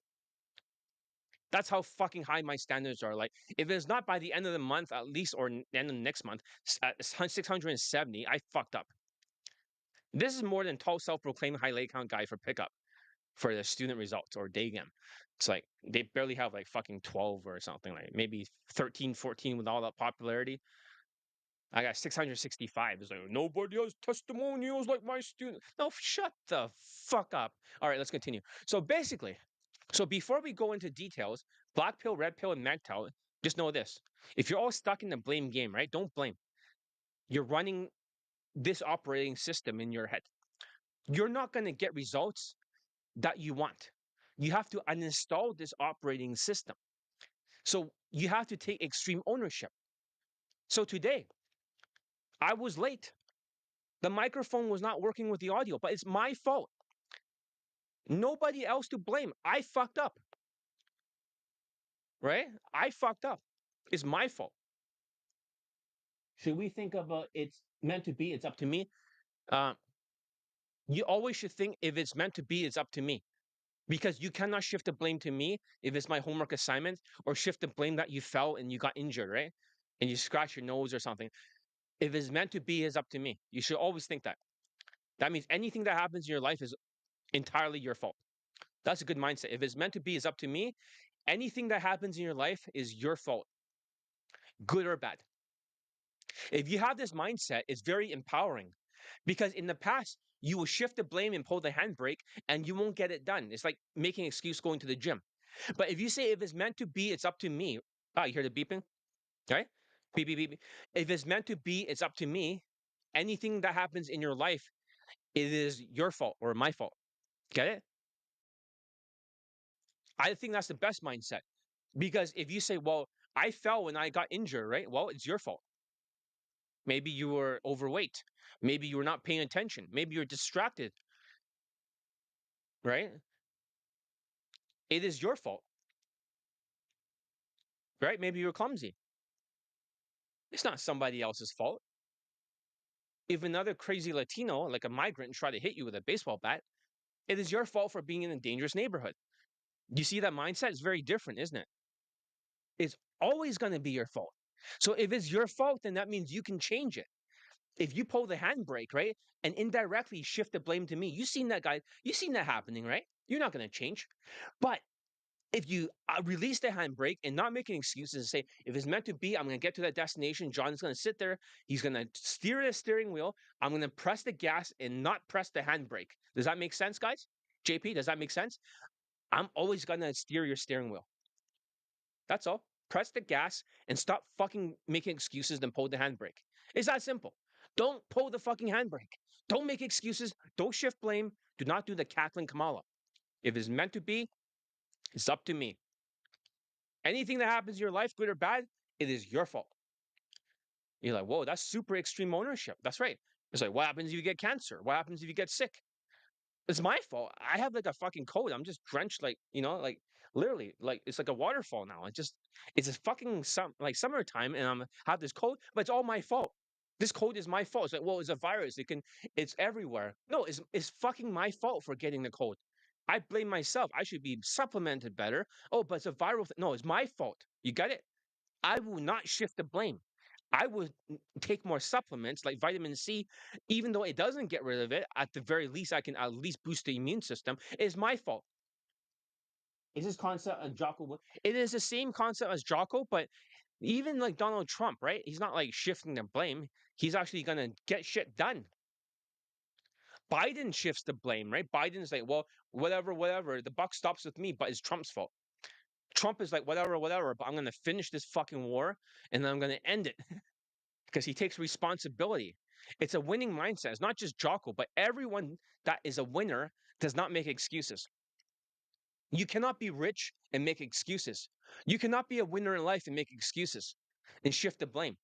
That's how fucking high my standards are. Like if it's not by the end of the month, at least, or end of the next month, at 670, I fucked up. This is more than 12 self-proclaimed high late count guy for pickup for the student results or Daygame. It's like they barely have like fucking 12 or something, like maybe 13, 14 with all that popularity. I got 665. It's like nobody has testimonials like my student. No, shut the fuck up. All right, let's continue. So basically, before we go into details, black pill, red pill, and magtel, just know this. If you're all stuck in the blame game, right? Don't blame. You're running this operating system in your head. You're not going to get results that you want. You have to uninstall this operating system. So you have to take extreme ownership. So today, I was late. The microphone was not working with the audio, but it's my fault. Nobody else to blame. I fucked up, right? I fucked up. It's my fault. Should we think about it's meant to be, it's up to me? Uh, you always should think if it's meant to be, it's up to me. Because you cannot shift the blame to me if it's my homework assignment or shift the blame that you fell and you got injured, right? And you scratch your nose or something. If it's meant to be, it's up to me. You should always think that. That means anything that happens in your life is entirely your fault. That's a good mindset. If it's meant to be, it's up to me. Anything that happens in your life is your fault, good or bad. If you have this mindset, it's very empowering because in the past, you will shift the blame and pull the handbrake and you won't get it done. It's like making an excuse going to the gym. But if you say, if it's meant to be, it's up to me. Ah, you hear the beeping? Right? Beep, beep, beep. If it's meant to be, it's up to me. Anything that happens in your life, it is your fault or my fault. Get it? I think that's the best mindset. Because if you say, well, I fell when I got injured, right? Well, it's your fault. Maybe you were overweight. Maybe you were not paying attention. Maybe you're distracted, right? It is your fault, right? Maybe you're clumsy. It's not somebody else's fault. If another crazy Latino, like a migrant, try to hit you with a baseball bat, it is your fault for being in a dangerous neighborhood. You see that mindset is very different, isn't it? It's always going to be your fault. So if it's your fault, then that means you can change it. If you pull the handbrake, right, and indirectly shift the blame to me, you've seen that guy, you've seen that happening, right? You're not going to change. But if you release the handbrake and not making excuses and say, if it's meant to be, I'm going to get to that destination. John's going to sit there. He's going to steer the steering wheel. I'm going to press the gas and not press the handbrake. Does that make sense, guys? JP, does that make sense? I'm always going to steer your steering wheel. That's all. Press the gas and stop fucking making excuses and pull the handbrake. It's that simple. Don't pull the fucking handbrake. Don't make excuses. Don't shift blame. Do not do the cackling Kamala. If it's meant to be, it's up to me. Anything that happens in your life, good or bad, it is your fault. You're like, whoa, that's super extreme ownership. That's right. It's like, what happens if you get cancer? What happens if you get sick? It's my fault. I have like a fucking cold. I'm just drenched, like, like literally, like it's like a waterfall now. It's a fucking like summertime, and I'm have this cold, but it's all my fault. This cold is my fault. It's like, well, it's a virus. It's everywhere. No, it's fucking my fault for getting the cold. I blame myself. I should be supplemented better. Oh, but it's a viral thing. No, it's my fault. You get it? I will not shift the blame. I would take more supplements like vitamin C, even though it doesn't get rid of it. At the very least, I can at least boost the immune system. It's my fault. Is this concept of Jocko? It is the same concept as Jocko, but even like Donald Trump, right? He's not like shifting the blame. He's actually gonna get shit done. Biden shifts the blame, right? Biden's like, well, whatever, whatever. The buck stops with me, but it's Trump's fault. Trump is like, whatever, whatever. But I'm gonna finish this fucking war and then I'm gonna end it. Because he takes responsibility. It's a winning mindset. It's not just Jocko, but everyone that is a winner does not make excuses. You cannot be rich and make excuses. You cannot be a winner in life and make excuses and shift the blame.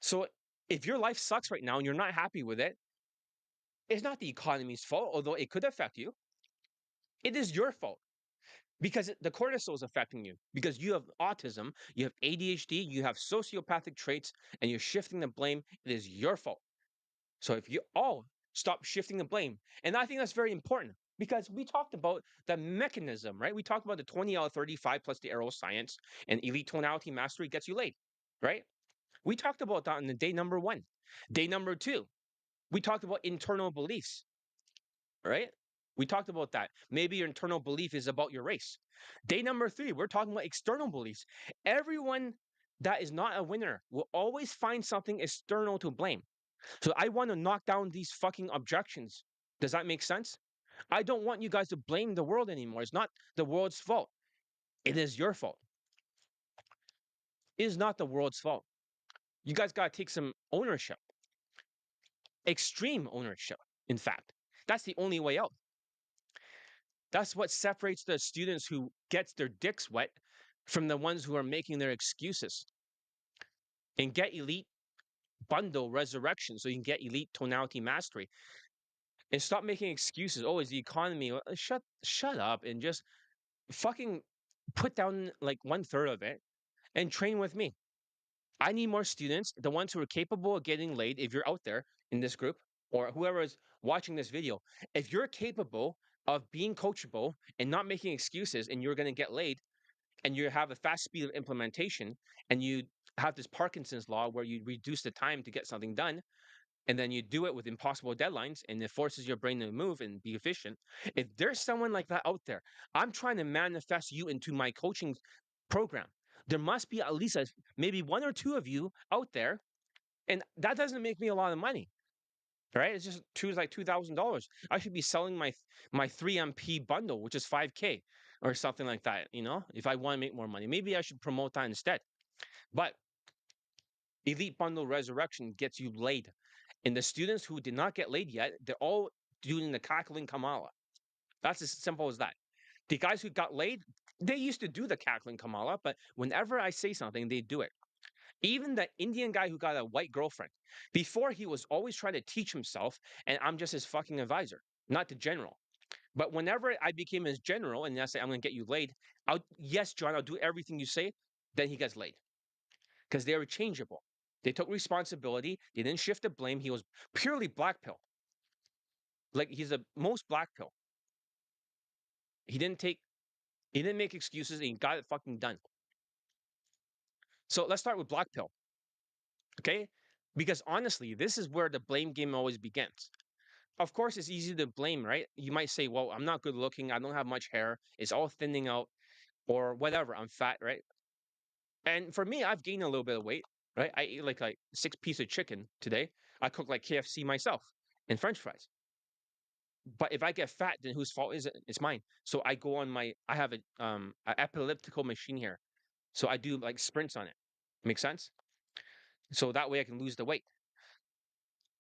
So if your life sucks right now and you're not happy with it, it's not the economy's fault, although it could affect you. It is your fault because the cortisol is affecting you because you have autism, you have ADHD, you have sociopathic traits, and you're shifting the blame. It is your fault. So if you all stop shifting the blame, and I think that's very important because we talked about the mechanism, right? We talked about the 20 out of 35 plus the arrow science and elite tonality mastery gets you laid, right? We talked about that on the day number one. Day number two, we talked about internal beliefs, right? We talked about that. Maybe your internal belief is about your race. Day number three, we're talking about external beliefs. Everyone that is not a winner will always find something external to blame. So I want to knock down these fucking objections. Does that make sense? I don't want you guys to blame the world anymore. It's not the world's fault. It is your fault. It is not the world's fault. You guys got to take some ownership, extreme ownership, in fact. That's the only way out. That's what separates the students who gets their dicks wet from the ones who are making their excuses. And get elite bundle resurrection so you can get elite tonality mastery. and stop making excuses. Oh, it's the economy. Shut up and just fucking put down like one third of it and train with me. I need more students, the ones who are capable of getting laid. If you're out there in this group or whoever is watching this video, if you're capable of being coachable and not making excuses and you're going to get laid and you have a fast speed of implementation and you have this Parkinson's law where you reduce the time to get something done and then you do it with impossible deadlines and it forces your brain to move and be efficient. If there's someone like that out there, I'm trying to manifest you into my coaching program. There must be at least maybe one or two of you out there, and that doesn't make me a lot of money, right? It's just choose like $2,000. I should be selling my 3MP bundle, which is 5K or something like that. If I want to make more money, maybe I should promote that instead. But Elite Bundle Resurrection gets you laid. And the students who did not get laid yet, they're all doing the cackling Kamala. That's as simple as that. The guys who got laid, they used to do the cackling Kamala, but whenever I say something, they do it. Even the Indian guy who got a white girlfriend, before he was always trying to teach himself, and I'm just his fucking advisor, not the general. But whenever I became his general and I say, I'm going to get you laid, yes, John, I'll do everything you say, then he gets laid because they were changeable. They took responsibility. They didn't shift the blame. He was purely black pill. Like he's the most black pill. He didn't take, he didn't make excuses and he got it fucking done. So let's start with black pill. Okay? Because honestly, this is where the blame game always begins. Of course, it's easy to blame, right? You might say, well, I'm not good looking. I don't have much hair. It's all thinning out or whatever. I'm fat, right? And for me, I've gained a little bit of weight, right? I ate like 6 pieces of chicken today. I cook like KFC myself and French fries. But if I get fat, then whose fault is it? It's mine. So I go on I have a elliptical machine here. So I do like sprints on it. Make sense? So that way I can lose the weight.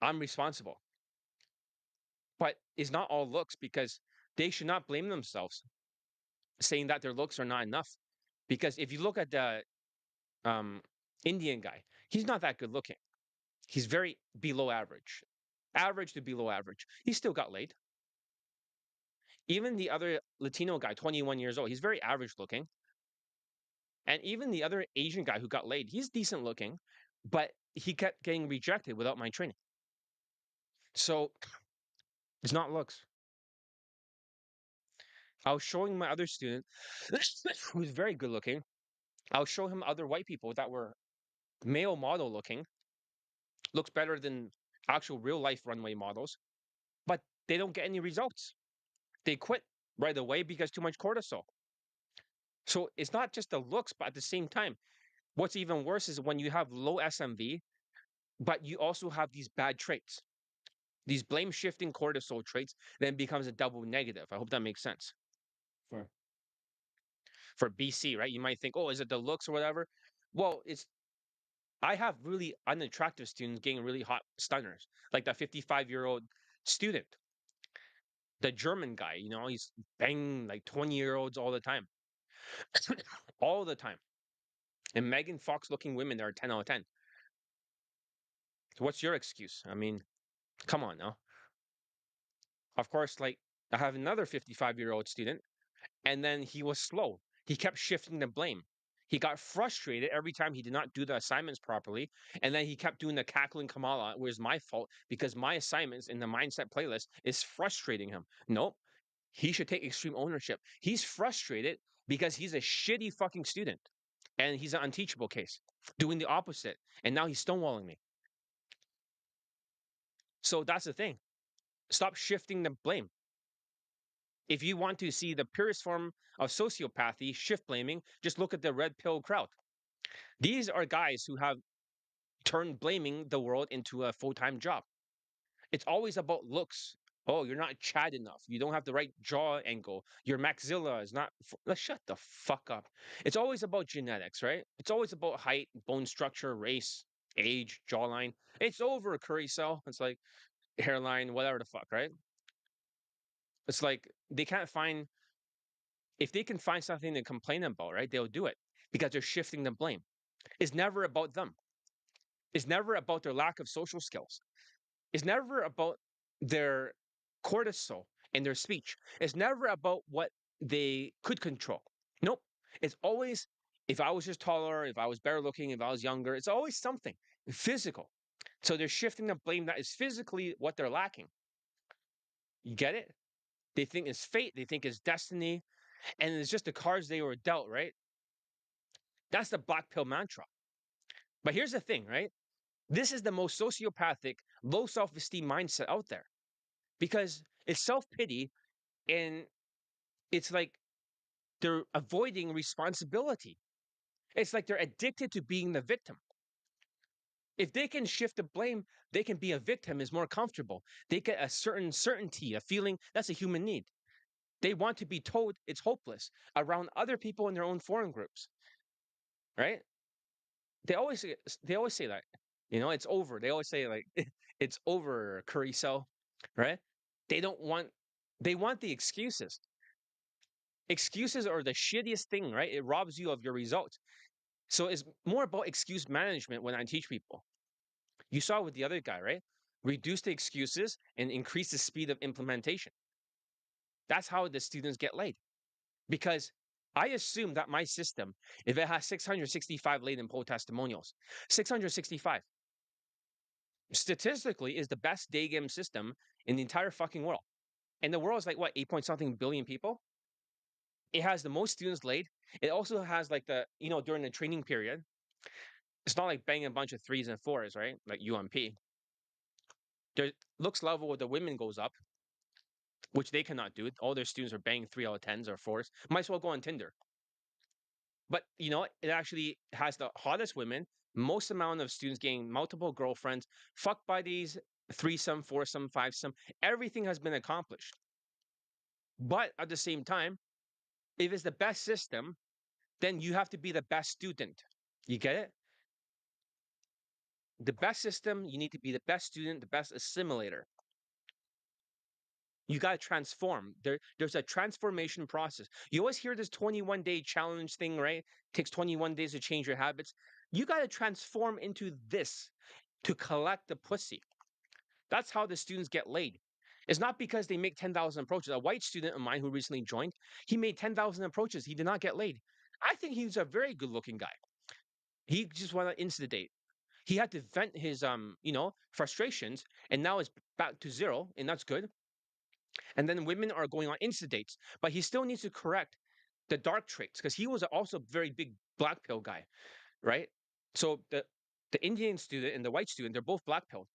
I'm responsible. But it's not all looks because they should not blame themselves saying that their looks are not enough. Because if you look at the um, Indian guy, he's not that good looking. He's very below average to below average. He still got laid. Even the other Latino guy, 21 years old, he's very average looking. And even the other Asian guy who got laid, he's decent looking, but he kept getting rejected without my training. So it's not looks. I was showing my other student who's very good looking. I'll show him other white people that were male model looking, looks better than actual real life runway models, but they don't get any results. They quit right away because too much cortisol. So it's not just the looks, but at the same time, what's even worse is when you have low SMV, but you also have these bad traits, these blame shifting cortisol traits, then becomes a double negative. I hope that makes sense. For for BC, right? You might think, oh, is it the looks or whatever? Well, I have really unattractive students getting really hot stunners, like that 55-year-old student, the German guy, he's banging like 20-year-olds all the time, all the time. And Megan Fox looking women that are 10 out of 10. So what's your excuse? I mean, come on now. Of course, like I have another 55-year-old student, and then he was slow. He kept shifting the blame. He got frustrated every time he did not do the assignments properly. And then he kept doing the cackling Kamala, where it's my fault because my assignments in the mindset playlist is frustrating him. Nope. He should take extreme ownership. He's frustrated because he's a shitty fucking student and he's an unteachable case, doing the opposite. And now he's stonewalling me. So that's the thing. Stop shifting the blame. If you want to see the purest form of sociopathy, shift blaming, just look at the red pill crowd. These are guys who have turned blaming the world into a full-time job. It's always about looks. Oh, you're not Chad enough. You don't have the right jaw angle. Your maxilla is not. Let's shut the fuck up. It's always about genetics, right? It's always about height, bone structure, race, age, jawline. It's over, curry cell. It's like hairline, whatever the fuck, right? It's like they can't find. If they can find something to complain about, right, they'll do it because they're shifting the blame. It's never about them. It's never about their lack of social skills. It's never about their cortisol in their speech. It's never about what they could control. Nope. It's always, if I was just taller, if I was better looking, if I was younger, it's always something physical. So they're shifting the blame that is physically what they're lacking. You get it? They think it's fate, they think it's destiny, and it's just the cards they were dealt, right? That's the black pill mantra. But here's the thing, right? This is the most sociopathic, low self esteem mindset out there because it's self pity and it's like they're avoiding responsibility. It's like they're addicted to being the victim. If they can shift the blame, they can be a victim is more comfortable. They get a certain certainty, a feeling that's a human need. They want to be told it's hopeless around other people in their own foreign groups, right? They always say that, it's over. They always say like it's over, curry cell, right? They don't want they want the excuses. Excuses are the shittiest thing, right? It robs you of your results. So it's more about excuse management when I teach people. You saw with the other guy, right? Reduce the excuses and increase the speed of implementation. That's how the students get laid. Because I assume that my system, if it has 665 latent poll testimonials, 665 statistically is the best Daygame system in the entire fucking world. And the world is like what, 8 point something billion people? It has the most students laid. It also has like during the training period, it's not like banging a bunch of threes and fours, right? Like UMP. Their looks level with the women goes up, which they cannot do. All their students are banging 3 out of 10s or fours. Might as well go on Tinder. But it actually has the hottest women, most amount of students getting multiple girlfriends, fucked by these threesome, foursome, fivesome. Everything has been accomplished. But at the same time, if it's the best system, then you have to be the best student. You get it? The best system, you need to be the best student, the best assimilator. You got to transform. There's a transformation process. You always hear this 21-day challenge thing, right? It takes 21 days to change your habits. You got to transform into this to collect the pussy. That's how the students get laid. It's not because they make 10,000 approaches. A white student of mine who recently joined, he made 10,000 approaches. He did not get laid. I think he's a very good looking guy. He just wanted to insta date. He had to vent his frustrations, and now it's back to zero, and that's good. And then women are going on insta dates, but he still needs to correct the dark traits because he was also a very big black pill guy, right? So the Indian student and the white student, they're both black pilled.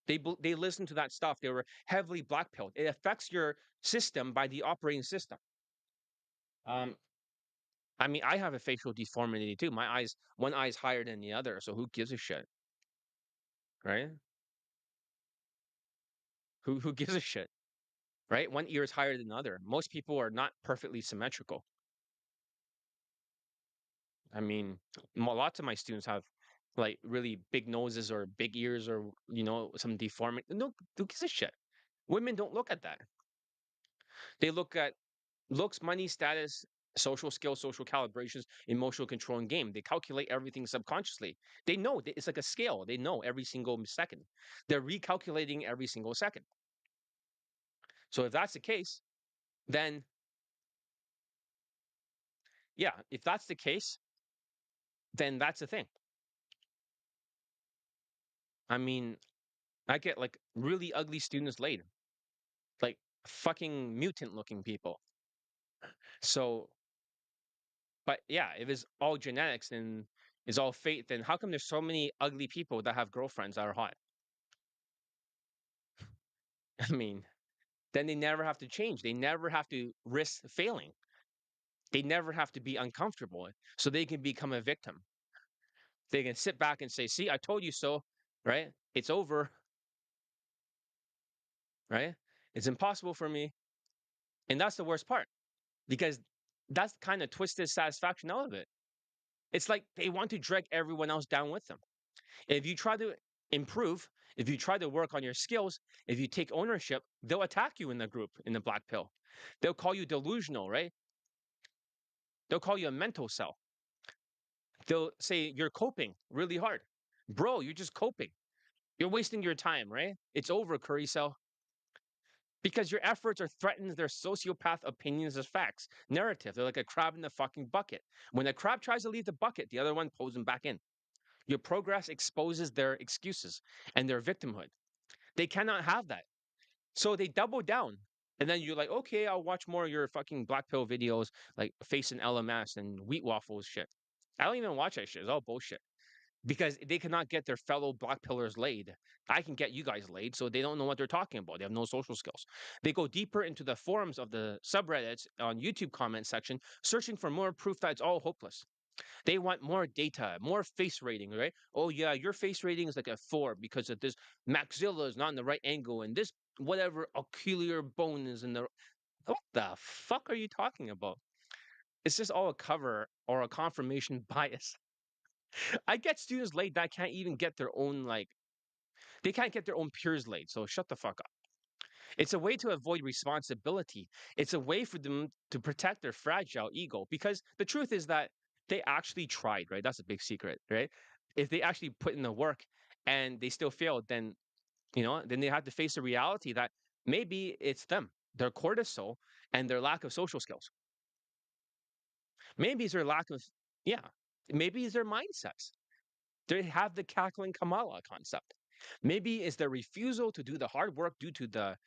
They listen to that stuff. They were heavily black pilled. It affects your system by the operating system. Um, I mean, I have a facial deformity too. My eyes, one eye is higher than the other. So who gives a shit, right? Who gives a shit, right? One ear is higher than the other. Most people are not perfectly symmetrical. I mean, lots of my students have like really big noses or big ears or some deformity. No, who gives a shit? Women don't look at that. They look at looks, money, status, social skills, social calibrations, emotional control, and game. They calculate everything subconsciously. They know it's like a scale. They know every single second. They're recalculating every single second. So if that's the case, then yeah, if that's the case, then that's the thing. I mean, I get like really ugly students laid, like fucking mutant looking people. So, but yeah, if it's all genetics and it's all fate, then how come there's so many ugly people that have girlfriends that are hot? I mean, then they never have to change. They never have to risk failing. They never have to be uncomfortable. So they can become a victim. They can sit back and say, see, I told you so, right? It's over, right? It's impossible for me. And that's the worst part because that's kind of twisted satisfaction out of it. It's like they want to drag everyone else down with them. If you try to improve, if you try to work on your skills, if you take ownership, they'll attack you in the group, in the black pill. They'll call you delusional, right? They'll call you a mental cell. They'll say you're coping really hard. Bro, you're just coping. You're wasting your time, right? It's over, curry cell. because your efforts are threatens their sociopath opinions as facts. Narrative. They're like a crab in the fucking bucket. When a crab tries to leave the bucket, the other one pulls him back in. Your progress exposes their excuses and their victimhood. They cannot have that. So they double down. And then you're like, okay, I'll watch more of your fucking black pill videos, like facing LMS and wheat waffles shit. I don't even watch that shit. It's all bullshit. Because they cannot get their fellow black pillars laid. I can get you guys laid, so they don't know what they're talking about. They have no social skills. They go deeper into the forums of the subreddits on YouTube comment section, searching for more proof that it's all hopeless. They want more data, more face rating, right? Oh yeah, your face rating is like a 4 because of this maxilla is not in the right angle, and this whatever ocular bone is in the. What the fuck are you talking about? It's just all a cover or a confirmation bias. I get students laid that can't even get their own like they can't get their own peers laid. So shut the fuck up. It's a way to avoid responsibility. It's a way for them to protect their fragile ego because the truth is that they actually tried, right? That's a big secret, right? If they actually put in the work and they still failed, then then they have to face the reality that maybe it's them, their cortisol and their lack of social skills. Maybe it's their lack of yeah, maybe it's their mindsets. They have the cackling Kamala concept. Maybe it's their refusal to do the hard work due to the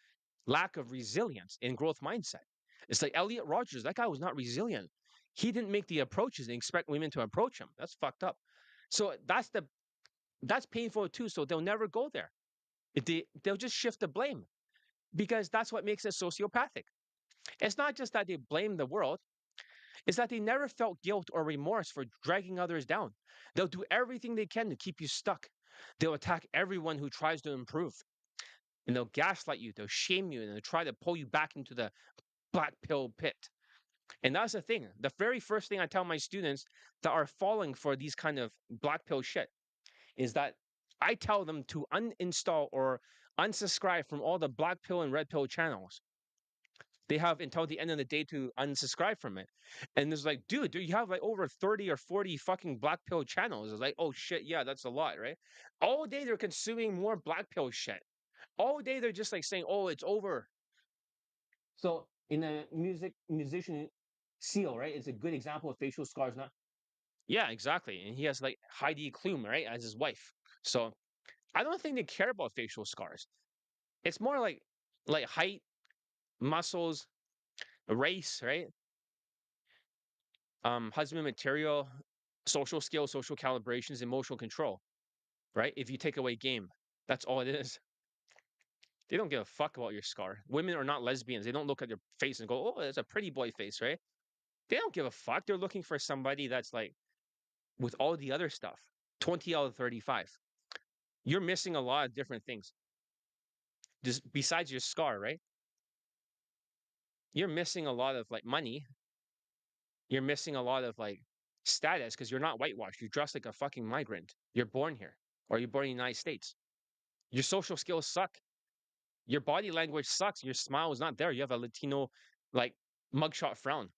lack of resilience in growth mindset. It's like Elliot Rogers. That guy was not resilient. He didn't make the approaches and expect women to approach him. That's fucked up. So that's painful too. So they'll never go there. They'll just shift the blame because that's what makes it sociopathic. It's not just that they blame the world. It's that they never felt guilt or remorse for dragging others down. They'll do everything they can to keep you stuck. They'll attack everyone who tries to improve. And they'll gaslight you, they'll shame you, and they'll try to pull you back into the black pill pit. And that's the thing. The very first thing I tell my students that are falling for these kind of black pill shit is that I tell them to uninstall or unsubscribe from all the black pill and red pill channels. They have until the end of the day to unsubscribe from it. And it's like, dude, you have like over 30 or 40 fucking black pill channels. It's like, oh shit, yeah, that's a lot, right? All day they're consuming more black pill shit. All day they're just like saying, oh, it's over. So in a musician Seal, right? It's a good example of facial scars, not yeah, exactly. And he has like Heidi Klum, right, as his wife. So I don't think they care about facial scars. It's more like height, muscles, race, right? Husband material, social skills, social calibrations, emotional control, right? If you take away game, that's all it is. They don't give a fuck about your scar. Women are not lesbians. They don't look at your face and go, "Oh, it's a pretty boy face," right? They don't give a fuck. They're looking for somebody that's like with all the other stuff. 20 out of 35. You're missing a lot of different things. Just besides your scar, right? You're missing a lot of like money. You're missing a lot of like status because you're not whitewashed. You're dressed like a fucking migrant. You're born here or you're born in the United States. Your social skills suck. Your body language sucks. Your smile is not there. You have a Latino like mugshot frown.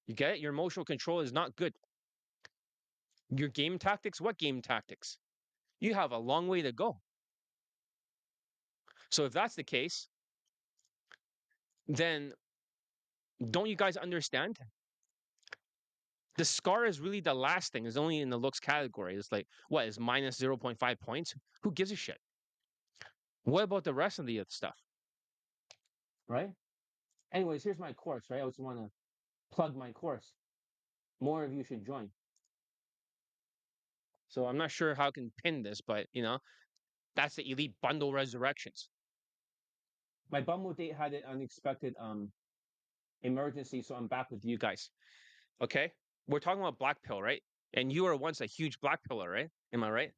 You get it? Your emotional control is not good. Your game tactics, what game tactics? You have a long way to go. So if that's the case, then don't you guys understand? The scar is really the last thing. It's only in the looks category. It's like, what is minus 0.5 points? Who gives a shit? What about the rest of the stuff? Right? Anyways, here's my course, right? I just want to plug my course. More of you should join. So I'm not sure how I can pin this, but that's the Elite Bundle Resurrections. My bumble date had an unexpected emergency, so I'm back with you guys. Okay? We're talking about black pill, right? And you were once a huge black pillar, right? Am I right?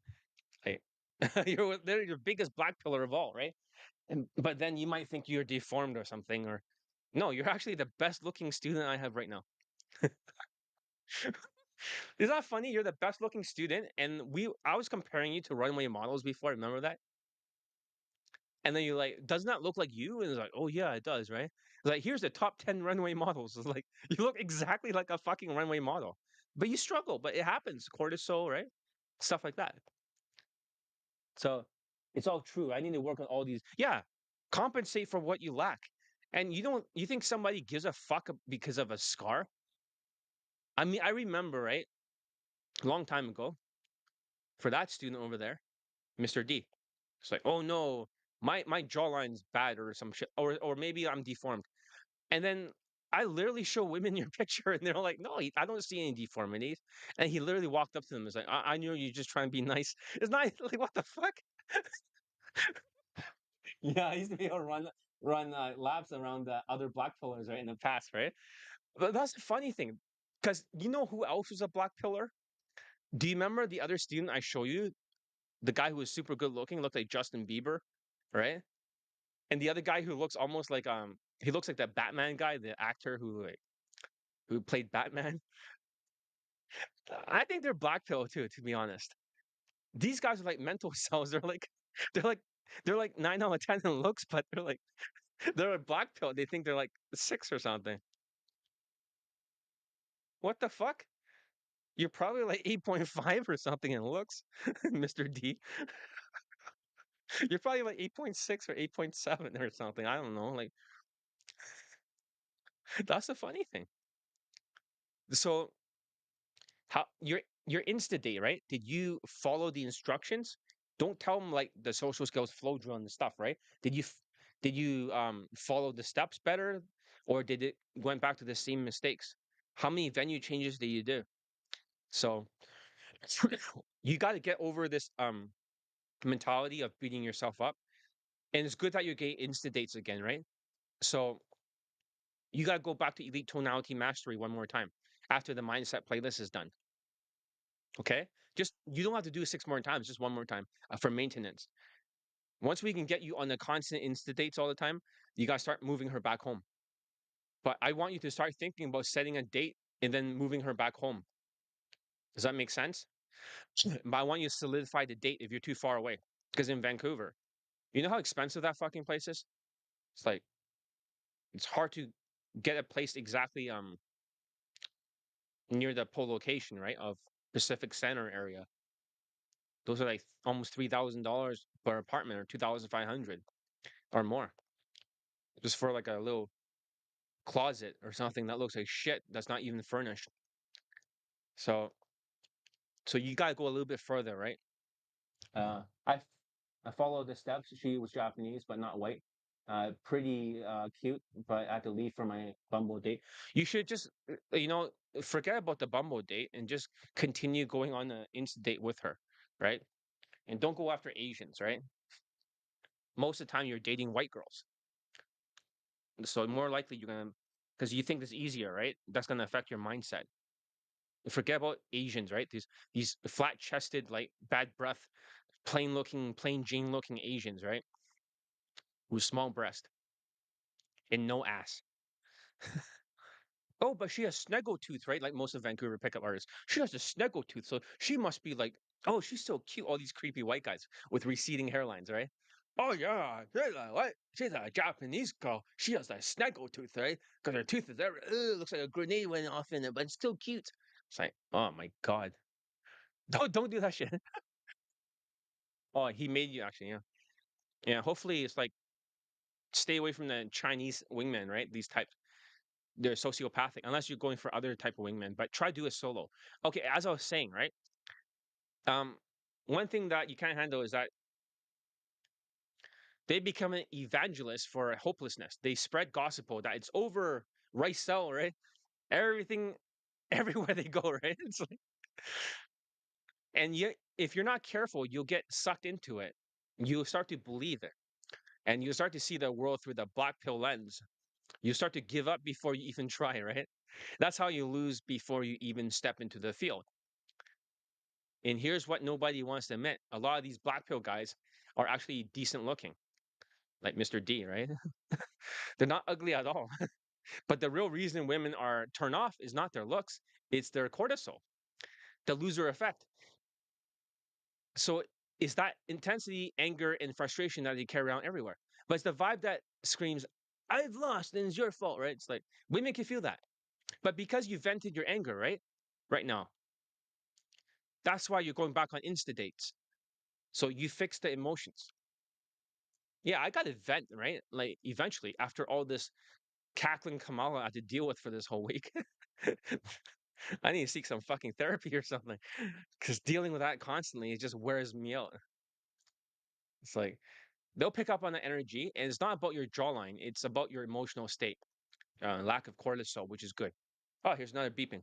Hey. They're your biggest black pillar of all, right? But then you might think you're deformed or something, or no, you're actually the best looking student I have right now. Is that funny? You're the best looking student, and I was comparing you to runway models before. Remember that? And then you're like, doesn't that look like you? And it's like, oh yeah, it does, right? It's like, here's the top 10 runway models. It's like you look exactly like a fucking runway model. But you struggle, but it happens. Cortisol, right? Stuff like that. So it's all true. I need to work on all these. Yeah. Compensate for what you lack. And you think somebody gives a fuck because of a scar? I mean, I remember, right, a long time ago, for that student over there, Mr. D. It's like, oh no, my jawline's bad or some shit, or maybe I'm deformed. And then I literally show women your picture, and they're like, no, I don't see any deformities. And he literally walked up to them and was like, I knew you're just trying to be nice. It's not like what the fuck? Yeah, I used to be able to run laps around the other black pillars, right, in the past, right? But that's the funny thing, because you know who else was a black pillar? Do you remember the other student I show you? The guy who was super good looking, looked like Justin Bieber, right? And the other guy who looks almost like he looks like that Batman guy, the actor who played Batman. I think they're black pill too, to be honest. These guys are like mental cells. They're like they're like 9 out of 10 in looks, but they're a black pill. They think they're like 6 or something. What the fuck? You're probably like 8.5 or something in looks, Mr. D. You're probably like 8.6 or 8.7 or something. I don't know. Like that's the funny thing. So how your Insta date, right? Did you follow the instructions? Don't tell them like the social skills flow drill and stuff, right? Did you follow the steps better, or did it went back to the same mistakes? How many venue changes did you do? So you got to get over this mentality of beating yourself up, and it's good that you're getting Insta dates again, right? So you got to go back to elite tonality mastery one more time after the mindset playlist is done. Okay, just you don't have to do it 6 more times, just one more time for maintenance. Once we can get you on the constant insta dates all the time, you got to start moving her back home. But I want you to start thinking about setting a date and then moving her back home. Does that make sense? But I want you to solidify the date if you're too far away. Because in Vancouver, you know how expensive that fucking place is? It's like it's hard to get a place exactly near the pole location, right? Of Pacific Center area. Those are like almost $3,000 per apartment or 2,500 or more. Just for like a little closet or something that looks like shit that's not even furnished. So so you gotta go a little bit further, right? Uh, I I followed the steps. She was Japanese but not white. Pretty cute, but I had to leave for my Bumble date. You should just forget about the Bumble date and just continue going on an instant date with her, right? And don't go after Asians, right? Most of the time you're dating white girls, so more likely you're gonna because you think it's easier, right? That's gonna affect your mindset. Forget about Asians, right? These flat chested, like bad breath, plain Jane looking Asians, right? With small breast and no ass. Oh, but she has snaggle tooth, right? Like most of Vancouver pickup artists. She has a snaggle tooth, so she must be like, oh, she's so cute. All these creepy white guys with receding hairlines, right? Oh yeah, she's a what? She's a Japanese girl. She has a snaggle tooth, right? Because her tooth is ever looks like a grenade went off in it, but it's still cute. It's like, oh my god, don't do that shit. Oh, he made you actually, yeah. Yeah, hopefully it's like stay away from the Chinese wingmen, right? These types. They're sociopathic unless you're going for other type of wingmen, but try to do it solo. Okay, as I was saying, right? Um, one thing that you can't handle is that they become an evangelist for hopelessness. They spread gossip that it's over rice cell, right? Everything everywhere they go, right? It's like, and yet if you're not careful, you'll get sucked into it. You'll start to believe it. And you start to see the world through the black pill lens. You start to give up before you even try, right? That's how you lose before you even step into the field. And here's what nobody wants to admit. A lot of these black pill guys are actually decent looking, like Mr. D, right? They're not ugly at all. But the real reason women are turned off is not their looks, it's their cortisol, the loser effect. So it's that intensity, anger, and frustration that they carry around everywhere. But it's the vibe that screams, I've lost and it's your fault, right? It's like women can feel that. But because you vented your anger, right? Right now, that's why you're going back on Insta dates. So you fix the emotions. Yeah, I got to vent, right? Like eventually, after all this cackling Kamala I had to deal with for this whole week, I need to seek some fucking therapy or something. Because dealing with that constantly, it just wears me out. It's like they'll pick up on the energy, and it's not about your jawline; it's about your emotional state. Lack of cortisol, which is good. Oh, here's another beeping.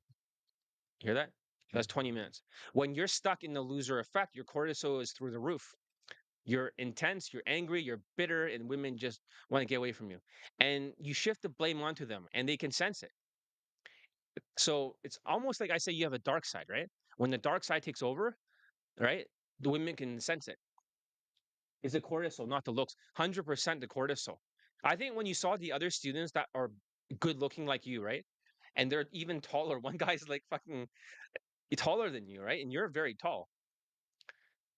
You hear that? That's 20 minutes. When you're stuck in the loser effect, your cortisol is through the roof. You're intense, you're angry, you're bitter, and women just want to get away from you. And you shift the blame onto them, and they can sense it. So it's almost like I say you have a dark side, right? When the dark side takes over, right, the women can sense it. It's the cortisol, not the looks. 100% the cortisol. I think when you saw the other students that are good looking like you, right? And they're even taller. One guy's like fucking taller than you, right? And you're very tall.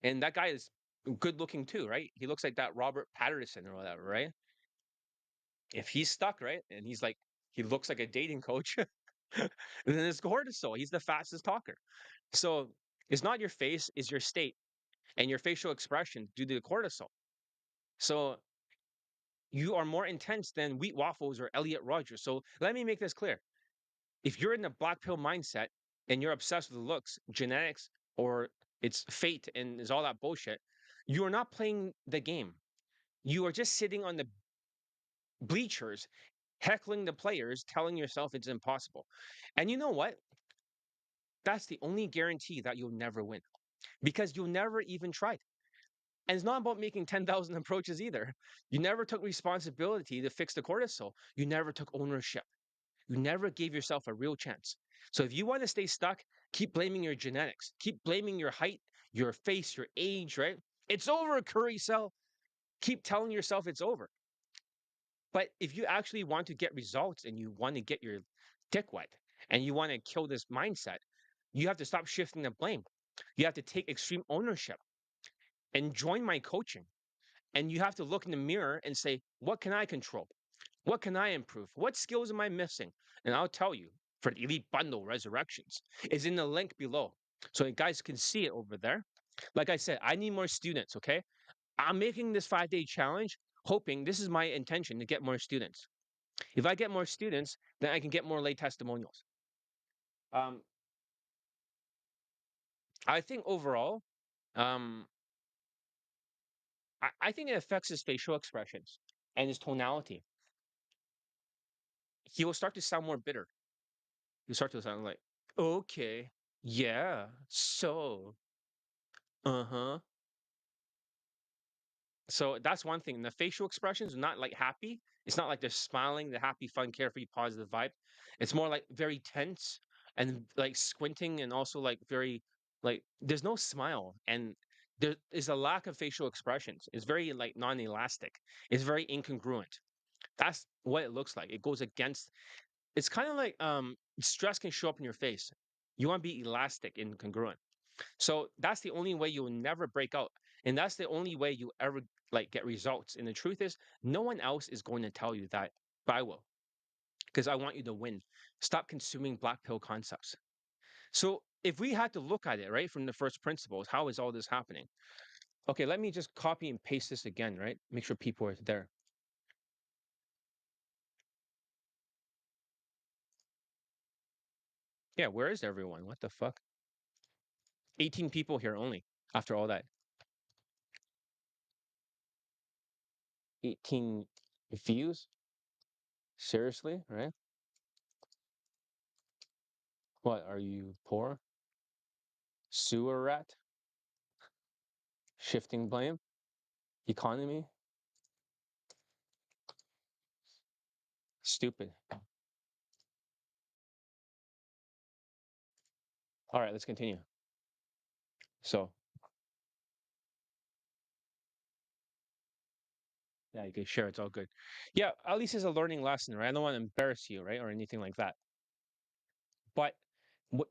And that guy is good looking too, right? He looks like that Robert Patterson or whatever, right? If he's stuck, right? And he's like, he looks like a dating coach, then it's cortisol. He's the fastest talker. So it's not your face, it's your state and your facial expression due to the cortisol. So you are more intense than Wheat Waffles or Elliot Rogers. So let me make this clear. If you're in the black pill mindset and you're obsessed with looks, genetics, or it's fate and is all that bullshit, you are not playing the game. You are just sitting on the bleachers, heckling the players, telling yourself it's impossible. And you know what? That's the only guarantee that you'll never win because you'll never even tried. And it's not about making 10,000 approaches either. You never took responsibility to fix the cortisol. You never took ownership. You never gave yourself a real chance. So if you want to stay stuck, keep blaming your genetics, keep blaming your height, your face, your age, right? It's over, Curry cell. Keep telling yourself it's over. But if you actually want to get results and you want to get your dick wet and you want to kill this mindset, you have to stop shifting the blame. You have to take extreme ownership and join my coaching. And you have to look in the mirror and say, what can I control? What can I improve? What skills am I missing? And I'll tell you for the Elite Bundle Resurrections is in the link below. So you guys can see it over there. Like I said, I need more students, okay? I'm making this 5-day challenge, hoping this is my intention to get more students. If I get more students, then I can get more lay testimonials. Um, I think overall, um, I think it affects his facial expressions and his tonality. He will start to sound more bitter. He'll start to sound like, okay, yeah, so, uh-huh. So that's one thing. The facial expressions are not like happy. It's not like they're smiling, the happy, fun, carefree, positive vibe. It's more like very tense and like squinting and also like very like there's no smile and there is a lack of facial expressions. It's very like non-elastic. It's very incongruent. That's what it looks like. It goes against it's kind of like stress can show up in your face. You want to be elastic and congruent. So that's the only way you'll never break out. And that's the only way you ever like get results. And the truth is, no one else is going to tell you that, but I will, because I want you to win. Stop consuming black pill concepts. So if we had to look at it, right, from the first principles, how is all this happening? Okay, let me just copy and paste this again, right? Make sure people are there. Yeah, where is everyone? What the fuck? 18 people here only after all that. 18 views? Seriously, right? What, are you poor? Sewer rat? Shifting blame? Economy? Stupid. All right, let's continue. So, yeah, you can share. It's all good. Yeah, at least it's a learning lesson, right? I don't want to embarrass you, right? Or anything like that. But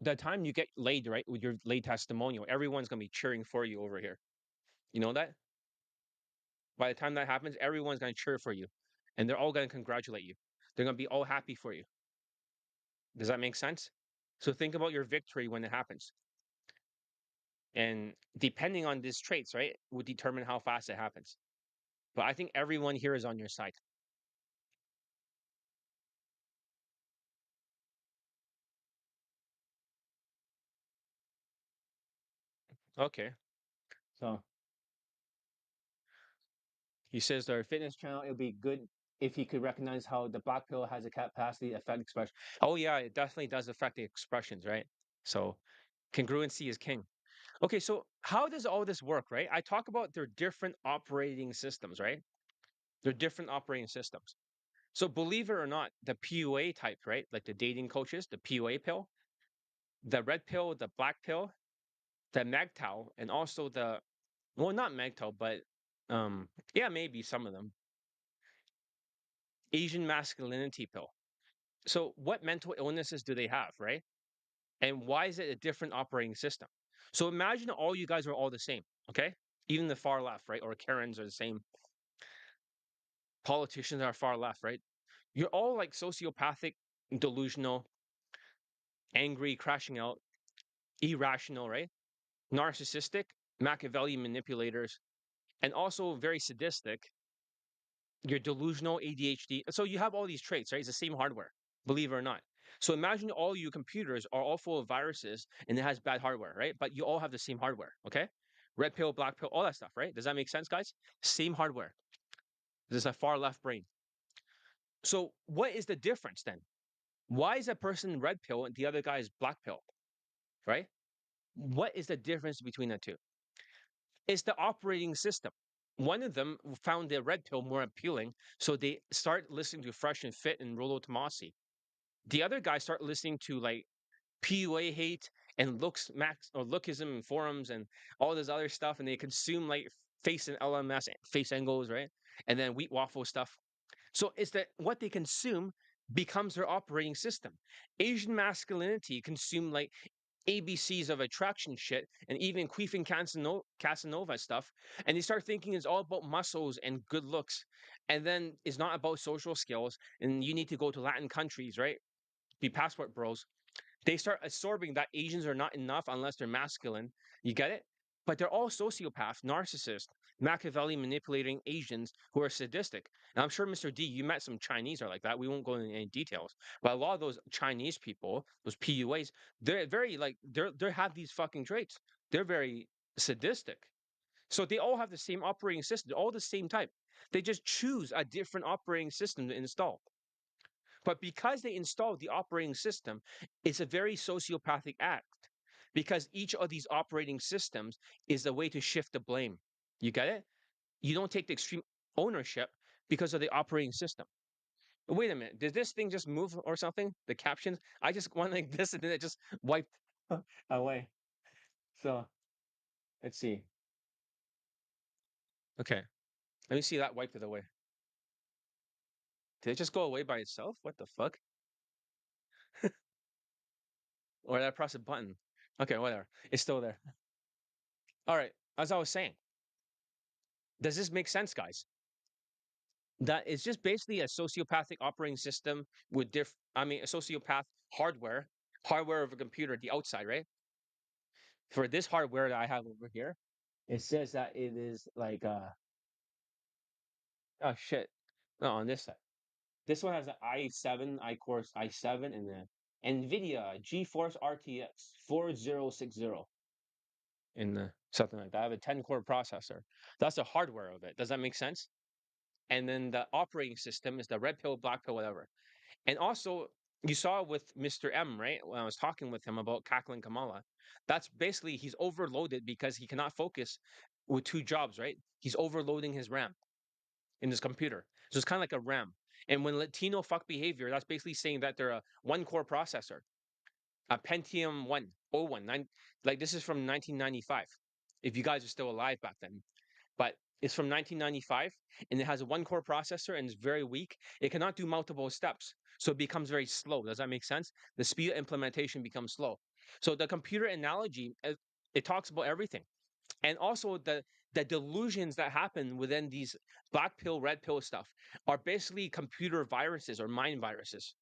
the time you get laid, right, with your laid testimonial, everyone's going to be cheering for you over here. You know that? By the time that happens, everyone's going to cheer for you and they're all going to congratulate you. They're going to be all happy for you. Does that make sense? So think about your victory when it happens. And depending on these traits, right, would determine how fast it happens. But I think everyone here is on your side. Okay. So he says their fitness channel, it would be good if he could recognize how the black pill has a capacity to affect expression. Oh yeah, it definitely does affect the expressions, right? So congruency is king. Okay, so how does all this work, right? I talk about their different operating systems, right? They're different operating systems. So believe it or not, the PUA type, right? Like the dating coaches, the PUA pill, the red pill, the black pill, the MGTOW, and also the well, not MGTOW, but yeah, maybe some of them. Asian masculinity pill. So what mental illnesses do they have, right? And why is it a different operating system? So imagine all you guys are all the same, okay? Even the far left, right? Or Karens are the same. Politicians are far left, right? You're all like sociopathic, delusional, angry, crashing out, irrational, right? Narcissistic, Machiavellian manipulators, and also very sadistic. You're delusional, ADHD. So you have all these traits, right? It's the same hardware, believe it or not. So imagine all you computers are all full of viruses and it has bad hardware, right? But you all have the same hardware, okay? Red pill, black pill, all that stuff, right? Does that make sense, guys? Same hardware. There's a far left brain. So what is the difference then? Why is that person red pill and the other guy is black pill, right? What is the difference between the two? It's the operating system. One of them found the red pill more appealing, so they start listening to Fresh and Fit and Rollo Tomasi. The other guys start listening to like PUA hate and looks max or lookism and forums and all this other stuff, and they consume like face and LMS face angles, right? And then wheat waffle stuff. So it's that what they consume becomes their operating system. Asian masculinity consume like ABCs of attraction shit and even Queefing Casanova stuff. And they start thinking it's all about muscles and good looks. And then it's not about social skills. And you need to go to Latin countries, right? Be passport bros. They start absorbing that Asians are not enough unless they're masculine. You get it? But they're all sociopaths, narcissists, Machiavelli manipulating Asians who are sadistic. And I'm sure, Mr. D, you met some Chinese are like that. We won't go into any details. But a lot of those Chinese people, those PUAs, they're very like they have these fucking traits. They're very sadistic. So they all have the same operating system, all the same type. They just choose a different operating system to install. But because they installed the operating system, it's a very sociopathic act because each of these operating systems is a way to shift the blame. You get it? You don't take the extreme ownership because of the operating system. Wait a minute, did this thing just move or something? The captions? I just went like this and then it just wiped away. So let's see. Okay, let me see that wiped it away. Did it just go away by itself? What the fuck? Or did I press a button? Okay, whatever. It's still there. All right, as I was saying, does this make sense, guys? That is just basically a sociopathic operating system with I mean, a sociopath hardware, hardware of a computer, the outside, right? For this hardware that I have over here, it says that it is like, oh shit, no, on this side. This one has an i7, iCore i7, and then NVIDIA GeForce RTX 4060 in the something like that. I have a 10 core processor. That's the hardware of it. Does that make sense? And then the operating system is the red pill, black pill, whatever. And also, you saw with Mr. M, right? When I was talking with him about cackling Kamala, that's basically he's overloaded because he cannot focus with two jobs, right? He's overloading his RAM in his computer. So it's kind of like a RAM. And when Latino fuck behavior, that's basically saying that they're a one core processor, a Pentium 1, oh 01, like this is from 1995. If you guys are still alive back then, but it's from 1995 and it has a one core processor and it's very weak. It cannot do multiple steps. So it becomes very slow. Does that make sense? The speed of implementation becomes slow. So the computer analogy, it talks about everything. And also the delusions that happen within these black pill, red pill stuff are basically computer viruses or mind viruses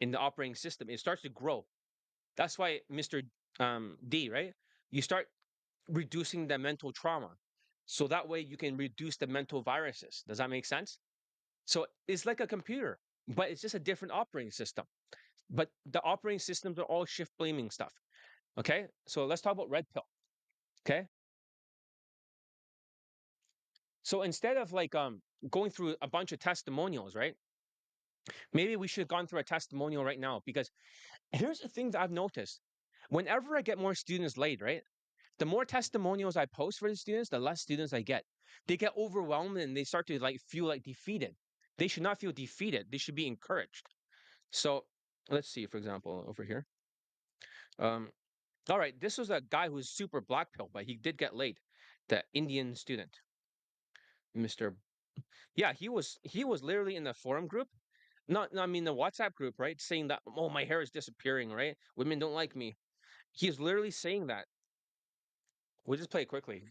in the operating system. It starts to grow. That's why Mr. D, right? You start reducing the mental trauma. So that way you can reduce the mental viruses. Does that make sense? So it's like a computer, but it's just a different operating system. But the operating systems are all shift blaming stuff. Okay. So let's talk about red pill. Okay. So instead of like going through a bunch of testimonials, right? Maybe we should have gone through a testimonial right now because here's the thing that I've noticed. Whenever I get more students late, right? The more testimonials I post for the students, the less students I get. They get overwhelmed and they start to like feel like defeated. They should not feel defeated. They should be encouraged. So let's see, for example, over here. Um, all right, this was a guy who's super black pill, but he did get late. The Indian student, Mr. Yeah, he was literally in the forum group, not I mean the WhatsApp group, right? Saying that oh my hair is disappearing, right? Women don't like me. He's literally saying that. We'll just play it quickly.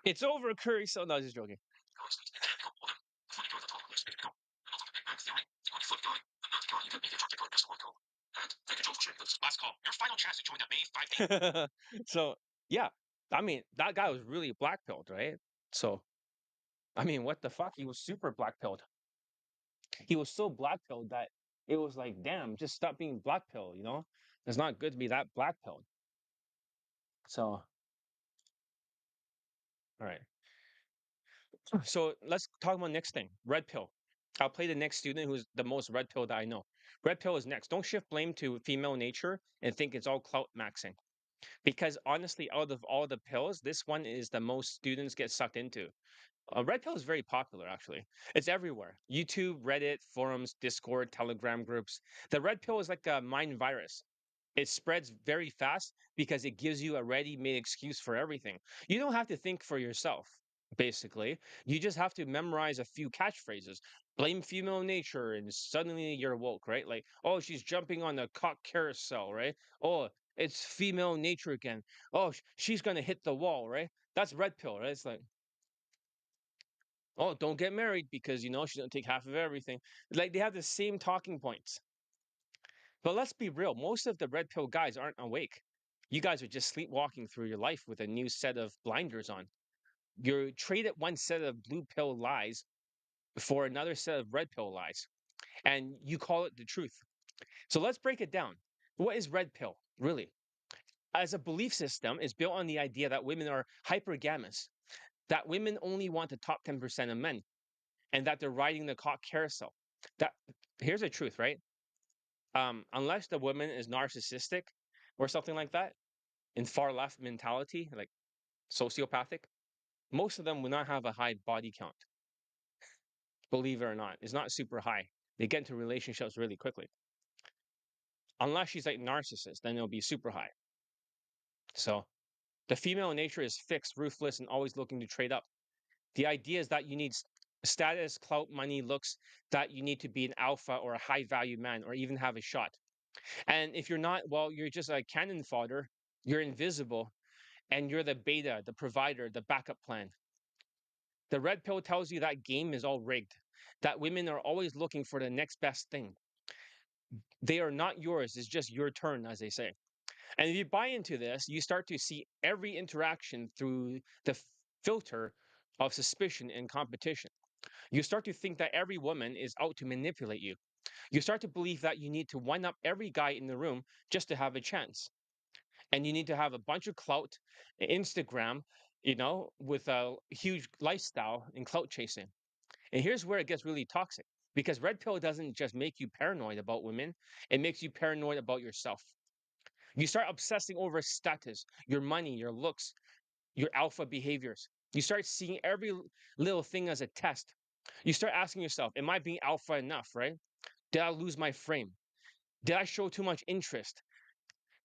It's over, Curry. So no, just joking. Last call. Your final chance to join the May 5th. So yeah, I mean that guy was really black pilled, right? So I mean, what the fuck? He was super black pilled. He was so black pilled that it was like, damn, just stop being black pilled. It's not good to be that black pilled. So all right. So let's talk about next thing. Red pill. I'll play the next student who's the most red pill that I know. Red pill is next. Don't shift blame to female nature and think it's all clout maxing. Because honestly, out of all the pills, this one is the most students get sucked into. Red pill is very popular, actually. It's everywhere. YouTube, Reddit, forums, Discord, Telegram groups. The red pill is like a mind virus. It spreads very fast because it gives you a ready-made excuse for everything. You don't have to think for yourself, basically. You just have to memorize a few catchphrases. Blame female nature, and suddenly you're woke, right? Like, oh, she's jumping on the cock carousel, right? Oh, it's female nature again. Oh, she's gonna hit the wall, right? That's red pill, right? It's like, oh, don't get married because she's gonna take half of everything. Like they have the same talking points. But let's be real, most of the red pill guys aren't awake. You guys are just sleepwalking through your life with a new set of blinders on. You're traded one set of blue pill lies for another set of red pill lies, and you call it the truth. So let's break it down. What is red pill really? As a belief system, is built on the idea that women are hypergamous, that women only want the top 10% of men, and that they're riding the cock carousel. That Here's the truth, right? Unless the woman is narcissistic or something like that, in far left mentality, like sociopathic, most of them will not have a high body count. Believe it or not, it's not super high. They get into relationships really quickly. Unless she's like narcissist, then it'll be super high. So the female nature is fixed, ruthless, and always looking to trade up. The idea is that you need status, clout, money, looks, that you need to be an alpha or a high value man or even have a shot. And if you're not, well, you're just a cannon fodder, you're invisible, and you're the beta, the provider, the backup plan. The red pill tells you that game is all rigged, that women are always looking for the next best thing. They are not yours, it's just your turn, as they say. And if you buy into this, you start to see every interaction through the filter of suspicion and competition. You start to think that every woman is out to manipulate you. You start to believe that you need to one up every guy in the room just to have a chance. And you need to have a bunch of clout, Instagram, with a huge lifestyle and clout chasing. And here's where it gets really toxic because red pill doesn't just make you paranoid about women, it makes you paranoid about yourself. You start obsessing over status, your money, your looks, your alpha behaviors. You start seeing every little thing as a test. You start asking yourself, am I being alpha enough, right? Did I lose my frame? Did I show too much interest?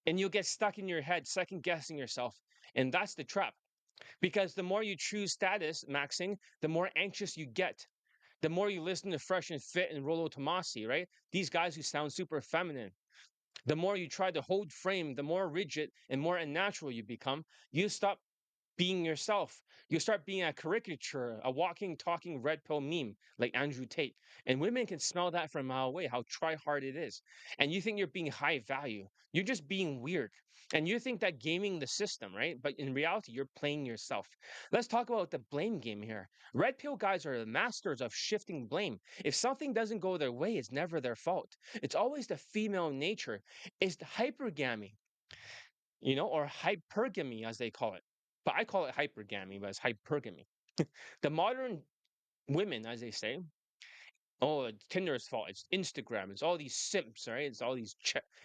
And you'll get stuck in your head, second guessing yourself. And that's the trap. Because the more you choose status maxing, the more anxious you get. The more you listen to Fresh and Fit and Rolo Tomasi, right? These guys who sound super feminine. The more you try to hold frame, the more rigid and more unnatural you become. You stop being yourself. You start being a caricature, a walking, talking red pill meme like Andrew Tate. And women can smell that from a mile away, how try hard it is. And you think you're being high value. You're just being weird. And you think that gaming the system, right? But in reality, you're playing yourself. Let's talk about the blame game here. Red pill guys are the masters of shifting blame. If something doesn't go their way, it's never their fault. It's always the female nature. It's the hypergamy, or hypergamy as they call it. But I call it hypergamy, but it's hypergamy. The modern women, as they say, oh, it's Tinder's fault. It's Instagram. It's all these simps, right? It's all these.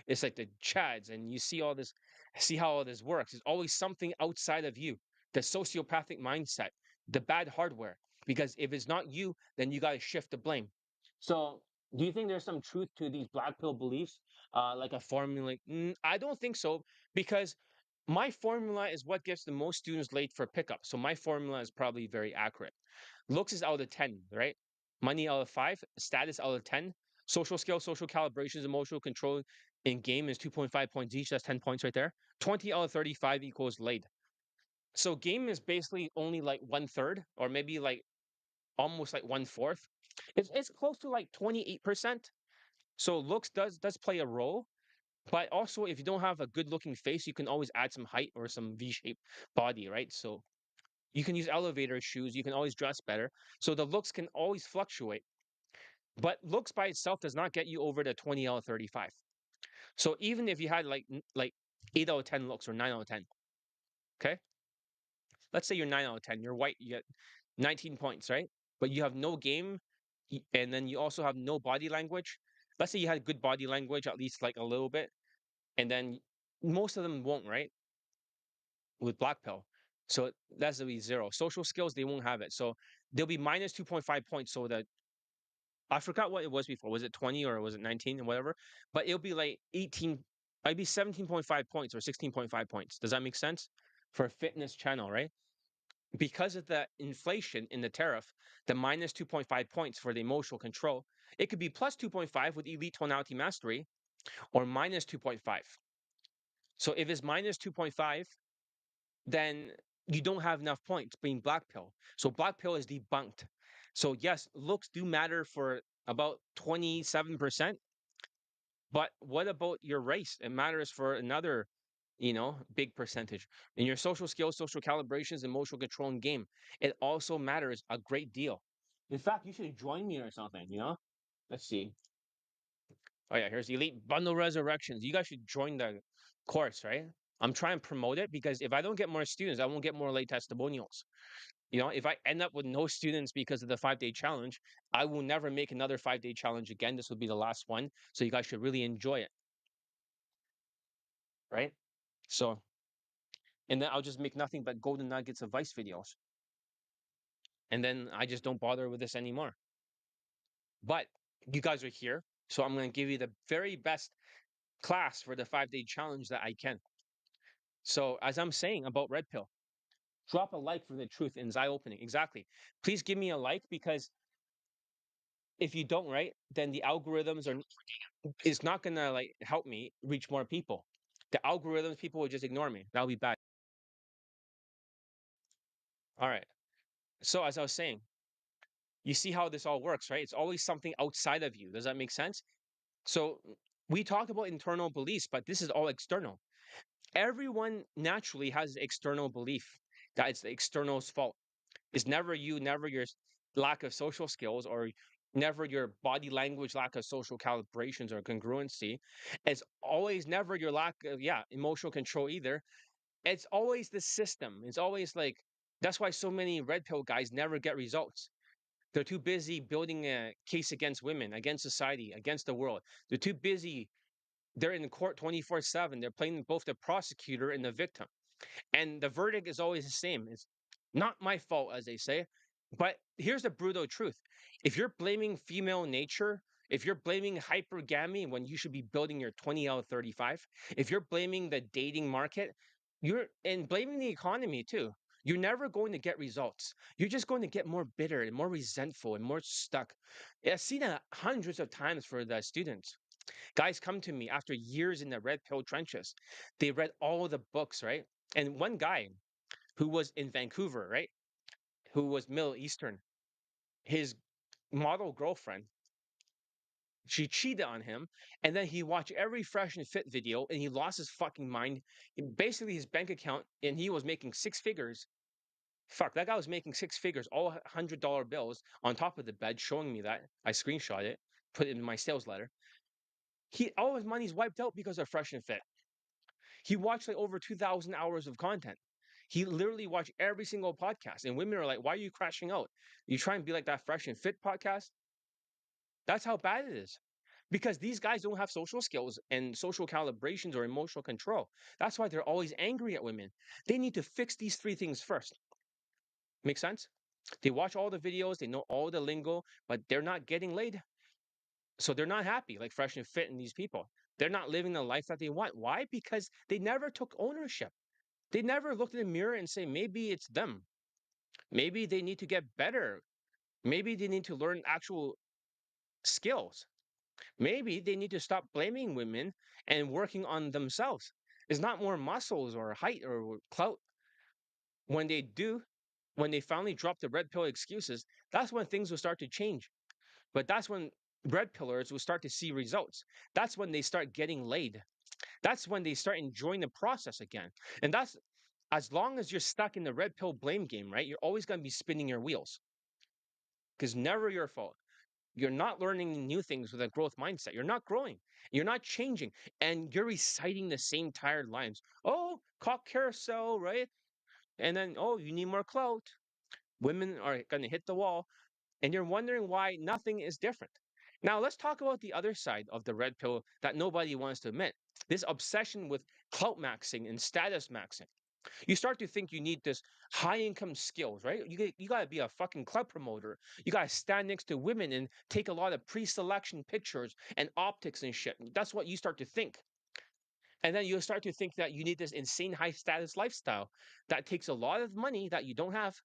It's like the chads, and you see all this. See how all this works. It's always something outside of you. The sociopathic mindset, the bad hardware. Because if it's not you, then you got to shift the blame. So, do you think there's some truth to these black pill beliefs, like a formula? I don't think so, because my formula is what gets the most students late for pickup. So my formula is probably very accurate. Looks is out of 10, right? Money out of 5, status out of 10, social skills, social calibrations, emotional control in game is 2.5 points each. That's 10 points right there. 20 out of 35 equals laid. So game is basically only like one third, or maybe like almost like one fourth. It's close to like 28%. So looks does play a role, but also if you don't have a good looking face, you can always add some height or some V-shaped body, right? So you can use elevator shoes, you can always dress better. So the looks can always fluctuate. But looks by itself does not get you over the 20 out of 35. So even if you had like 8 out of 10 looks or 9 out of 10, okay? Let's say you're 9 out of 10, you're white, you get 19 points, right? But you have no game, and then you also have no body language. Let's say you had good body language, at least like a little bit, and then most of them won't, right? With black pill. So that's gonna be 0. Social skills, they won't have it. So they'll be minus 2.5 points. So that I forgot what it was before. Was it 20 or was it 19 or whatever? But it'll be like 18, I'd be 17.5 points or 16.5 points. Does that make sense? For a fitness channel, right? Because of the inflation in the tariff, the minus 2.5 points for the emotional control, it could be plus 2.5 with elite tonality mastery or minus 2.5. So if it's minus 2.5, then you don't have enough points being black pill. So black pill is debunked. So yes, looks do matter for about 27%, but what about your race? It matters for another big percentage. In your social skills, social calibrations, emotional control and game, it also matters a great deal. In fact, you should join me or something. Let's see. Oh yeah, here's Elite Bundle Resurrections. You guys should join the course, right? I'm trying to promote it because if I don't get more students, I won't get more late testimonials. If I end up with no students because of the 5 day challenge, I will never make another 5 day challenge again. This will be the last one. So you guys should really enjoy it, right? So, and then I'll just make nothing but golden nuggets of Vice videos. And then I just don't bother with this anymore. But you guys are here. So I'm going to give you the very best class for the 5 day challenge that I can. So, as I'm saying about Red Pill, drop a like for the truth and eye opening. Exactly. Please give me a like because if you don't, right, then the algorithms are is not gonna like help me reach more people. The algorithms, people will just ignore me. That'll be bad. All right. So as I was saying, you see how this all works, right? It's always something outside of you. Does that make sense? So we talk about internal beliefs, but this is all external. Everyone naturally has external belief that it's the external's fault. It's never you, never your lack of social skills or never your body language lack of social calibrations or congruency. It's always never your lack of emotional control either. It's always the system. It's always like that's why so many red pill guys never get results. They're too busy building a case against women, against society, against the world. They're too busy. They're in court 24/7. They're playing both the prosecutor and the victim. And the verdict is always the same. It's not my fault, as they say. But here's the brutal truth. If you're blaming female nature, if you're blaming hypergamy when you should be building your 20 out of 35, if you're blaming the dating market, you're and blaming the economy too. You're never going to get results. You're just going to get more bitter and more resentful and more stuck. I've seen it hundreds of times for the students. Guys come to me after years in the red pill trenches. They read all the books, right? And one guy who was in Vancouver, right? Who was Middle Eastern, his model girlfriend, she cheated on him. And then he watched every Fresh and Fit video and he lost his fucking mind. Basically, his bank account, and he was making six figures. Fuck, that guy was making six figures, all $100 bills on top of the bed, showing me that. I screenshot it, put it in my sales letter. All his money's wiped out because of Fresh and Fit. He watched like over 2,000 hours of content. He literally watched every single podcast. And women are like, why are you crashing out? You try and be like that Fresh and Fit podcast? That's how bad it is. Because these guys don't have social skills and social calibrations or emotional control. That's why they're always angry at women. They need to fix these three things first. Make sense? They watch all the videos, they know all the lingo, but they're not getting laid. So they're not happy, like Fresh and Fit and these people. They're not living the life that they want. Why? Because they never took ownership. They never looked in the mirror and say, maybe it's them. Maybe they need to get better. Maybe they need to learn actual skills. Maybe they need to stop blaming women and working on themselves. It's not more muscles or height or clout. When they do, when they finally drop the red pill excuses, that's when things will start to change. But that's when red pillars will start to see results. That's when they start getting laid. That's when they start enjoying the process again. And that's as long as you're stuck in the red pill blame game, right? You're always going to be spinning your wheels because never your fault. You're not learning new things with a growth mindset. You're not growing. You're not changing. And you're reciting the same tired lines. Oh, cock carousel, right? And then, oh, you need more clout. Women are going to hit the wall. And you're wondering why nothing is different. Now, let's talk about the other side of the red pill that nobody wants to admit, this obsession with clout maxing and status maxing. You start to think you need this high income skills, right? You got to be a fucking club promoter. You got to stand next to women and take a lot of pre-selection pictures and optics and shit. That's what you start to think. And then you start to think that you need this insane high status lifestyle that takes a lot of money that you don't have.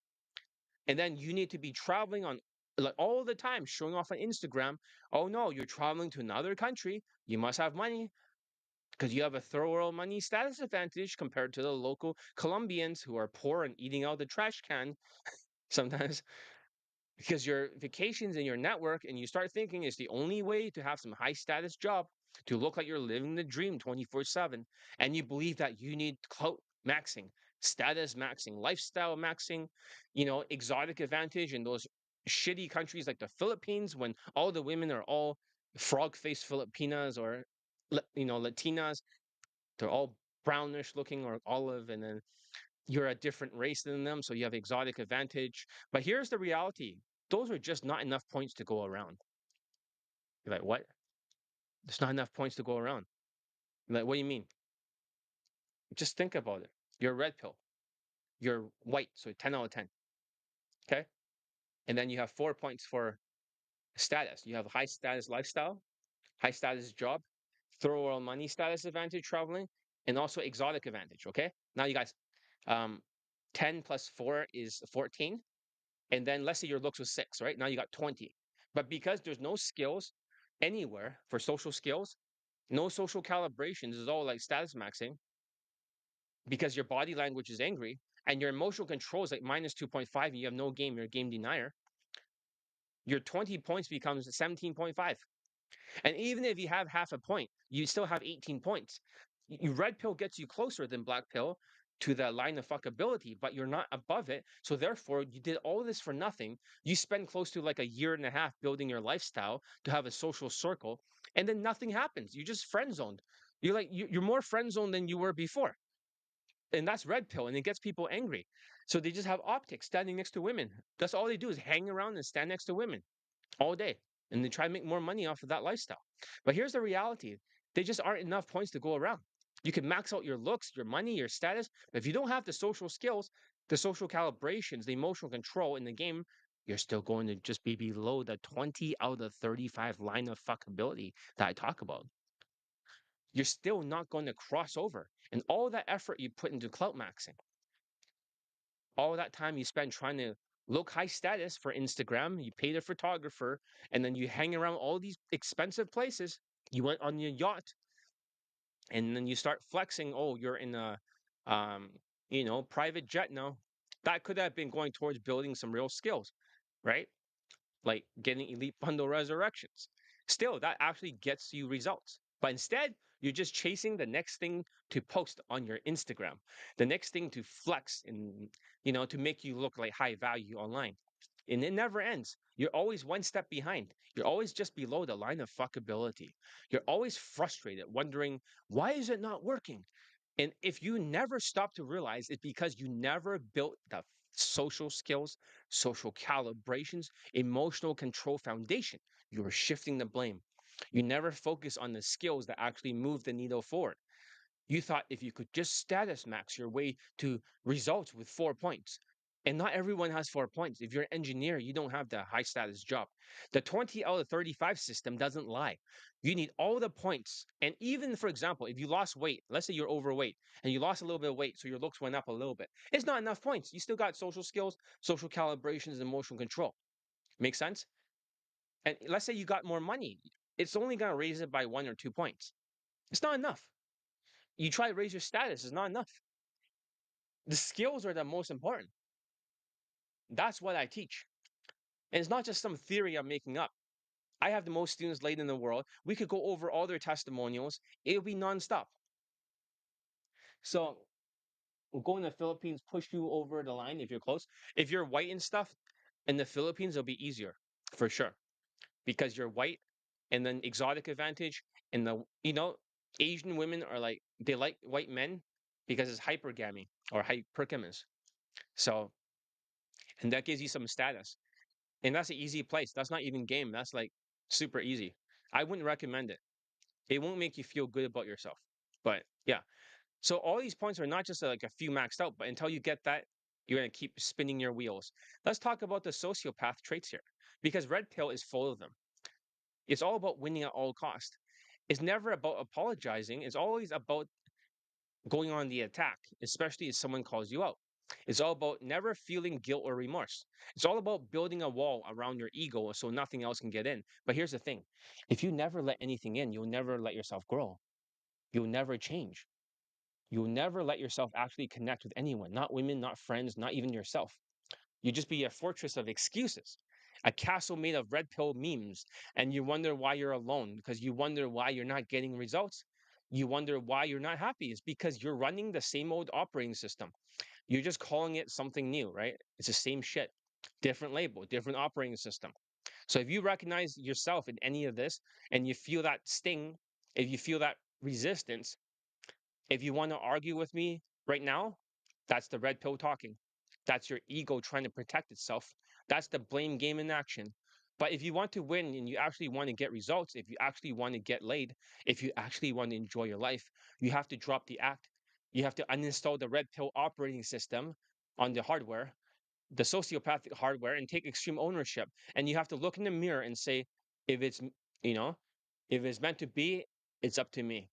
And then you need to be traveling on like all the time, showing off on Instagram. Oh no, you're traveling to another country. You must have money because you have a third world money status advantage compared to the local Colombians who are poor and eating out the trash can sometimes because your vacations and your network and you start thinking is the only way to have some high status job. to look like you're living the dream 24/7, and you believe that you need clout maxing, status maxing, lifestyle maxing, exotic advantage in those shitty countries like the Philippines when all the women are all frog-faced Filipinas or Latinas, they're all brownish looking or olive, and then you're a different race than them, so you have exotic advantage. But here's the reality: those are just not enough points to go around. You're like, what? There's not enough points to go around. You're like, what do you mean? Just think about it. You're a red pill. You're white, so 10 out of 10. Okay. And then you have 4 points for status. You have high status lifestyle, high status job, throw all money status advantage traveling, and also exotic advantage. Okay. Now you guys, um, 10 plus 4 is 14. And then let's say your looks was 6, right? Now you got 20. But because there's no skills anywhere for social skills, no social calibrations, is all like status maxing because your body language is angry and your emotional control is like minus 2.5 and you have no game, you're a game denier, your 20 points becomes 17.5. And even if you have half a point, you still have 18 points. Red pill gets you closer than black pill to the line of fuckability, but you're not above it. So therefore, you did all this for nothing. You spend close to like a year and a half building your lifestyle to have a social circle, and then nothing happens. You just friend zoned. You're more friend zoned than you were before. And that's red pill, and it gets people angry. So they just have optics standing next to women. That's all they do is hang around and stand next to women all day. And they try to make more money off of that lifestyle. But here's the reality: they just aren't enough points to go around. You can max out your looks, your money, your status. But if you don't have the social skills, the social calibrations, the emotional control in the game, you're still going to just be below the 20 out of 35 line of fuckability that I talk about. You're still not going to cross over. And all that effort you put into clout maxing, all that time you spend trying to look high status for Instagram, you pay the photographer, and then you hang around all these expensive places. You went on your yacht, and then you start flexing. Oh, you're in a, um, private jet now. That could have been going towards building some real skills, right? Like getting elite bundle resurrections. Still, that actually gets you results. But instead, you're just chasing the next thing to post on your Instagram, the next thing to flex and, to make you look like high value online. And it never ends. You're always one step behind. You're always just below the line of fuckability. You're always frustrated, wondering, why is it not working? And if you never stop to realize it's because you never built the social skills, social calibrations, emotional control foundation, you were shifting the blame. You never focus on the skills that actually move the needle forward. You thought if you could just status max your way to results with 4 points. And not everyone has 4 points. If you're an engineer, you don't have the high status job. The 20 out of 35 system doesn't lie. You need all the points. And even, for example, if you lost weight, let's say you're overweight and you lost a little bit of weight, so your looks went up a little bit, it's not enough points. You still got social skills, social calibrations, and emotional control. Make sense? And let's say you got more money, it's only going to raise it by 1 or 2 points. It's not enough. You try to raise your status, it's not enough. The skills are the most important. That's what I teach. And it's not just some theory I'm making up. I have the most students late in the world. We could go over all their testimonials. It'll be nonstop. So going to the Philippines push you over the line if you're close. If you're white and stuff in the Philippines, it'll be easier for sure because you're white and then exotic advantage. And Asian women are like, they like white men because it's hypergamy or hypergamous. So, and that gives you some status. And that's an easy place. That's not even game. That's like super easy. I wouldn't recommend it. It won't make you feel good about yourself. But yeah. So all these points are not just like a few maxed out, but until you get that, you're going to keep spinning your wheels. Let's talk about the sociopath traits here because red pill is full of them. It's all about winning at all cost. It's never about apologizing. It's always about going on the attack, especially if someone calls you out. It's all about never feeling guilt or remorse. It's all about building a wall around your ego so nothing else can get in. But here's the thing: if you never let anything in, you'll never let yourself grow. You'll never change. You'll never let yourself actually connect with anyone, not women, not friends, not even yourself. You just be a fortress of excuses. a castle made of red pill memes, and you wonder why you're alone because you wonder why you're not getting results. You wonder why you're not happy. It's because you're running the same old operating system. You're just calling it something new, right? It's the same shit, different label, different operating system. So if you recognize yourself in any of this and you feel that sting, if you feel that resistance, if you want to argue with me right now, that's the red pill talking. That's your ego trying to protect itself. That's the blame game in action. But if you want to win and you actually want to get results, if you actually want to get laid, if you actually want to enjoy your life, you have to drop the act. You have to uninstall the red pill operating system on the hardware, the sociopathic hardware, and take extreme ownership. And you have to look in the mirror and say, if it's, you know, if it's meant to be, it's up to me.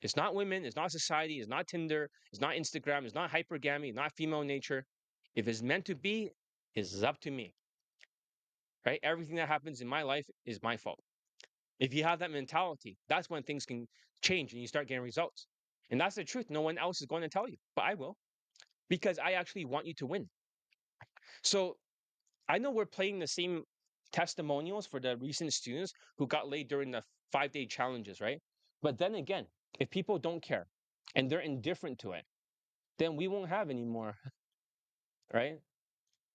It's not women, it's not society, it's not Tinder, it's not Instagram, it's not hypergamy, it's not female nature. If it's meant to be, it's up to me, right? Everything that happens in my life is my fault. If you have that mentality, that's when things can change and you start getting results. And that's the truth. No one else is going to tell you, but I will because I actually want you to win. So I know we're playing the same testimonials for the recent students who got laid during the 5 day challenges, right? But then again, if people don't care and they're indifferent to it, then we won't have any more, right?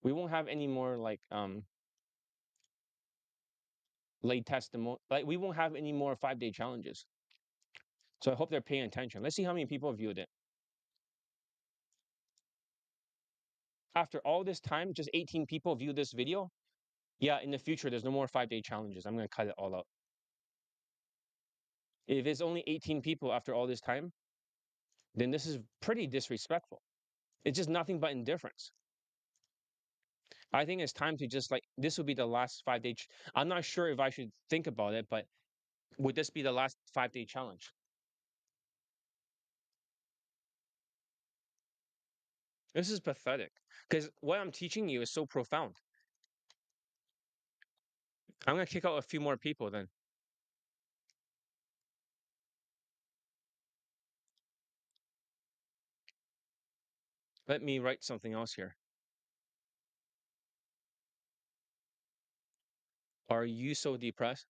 We won't have any more like late testimony. Like we won't have any more 5 day challenges. So I hope they're paying attention. Let's see how many people viewed it. After all this time, just 18 people view this video. Yeah, in the future, there's no more 5 day challenges. I'm gonna cut it all out. If it's only 18 people after all this time, then this is pretty disrespectful. It's just nothing but indifference. I think it's time to just like this would be the last 5 day. I'm not sure if I should think about it, but would this be the last 5 day challenge? This is pathetic because what I'm teaching you is so profound. I'm gonna kick out a few more people then. Let me write something else here. Are you so depressed?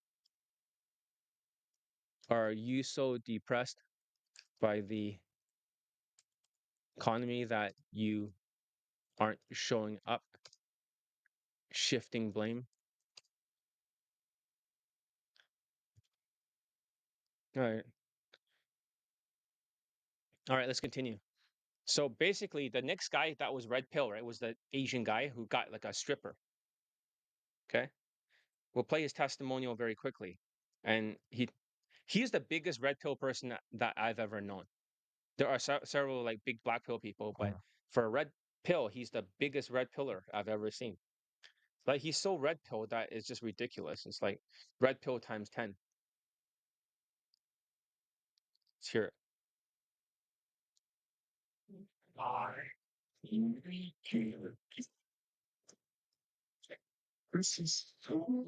Are you so depressed by the economy that you aren't showing up, shifting blame? All right. All right, let's continue. So basically, the next guy that was red pill, right, was the Asian guy who got like a stripper. Okay. We'll play his testimonial very quickly. And he's the biggest red pill person that I've ever known. There are several like big black pill people, but for a red pill, he's the biggest red pillar I've ever seen. Like he's so red pill that it's just ridiculous. It's like red pill times 10. Let's hear it. This is so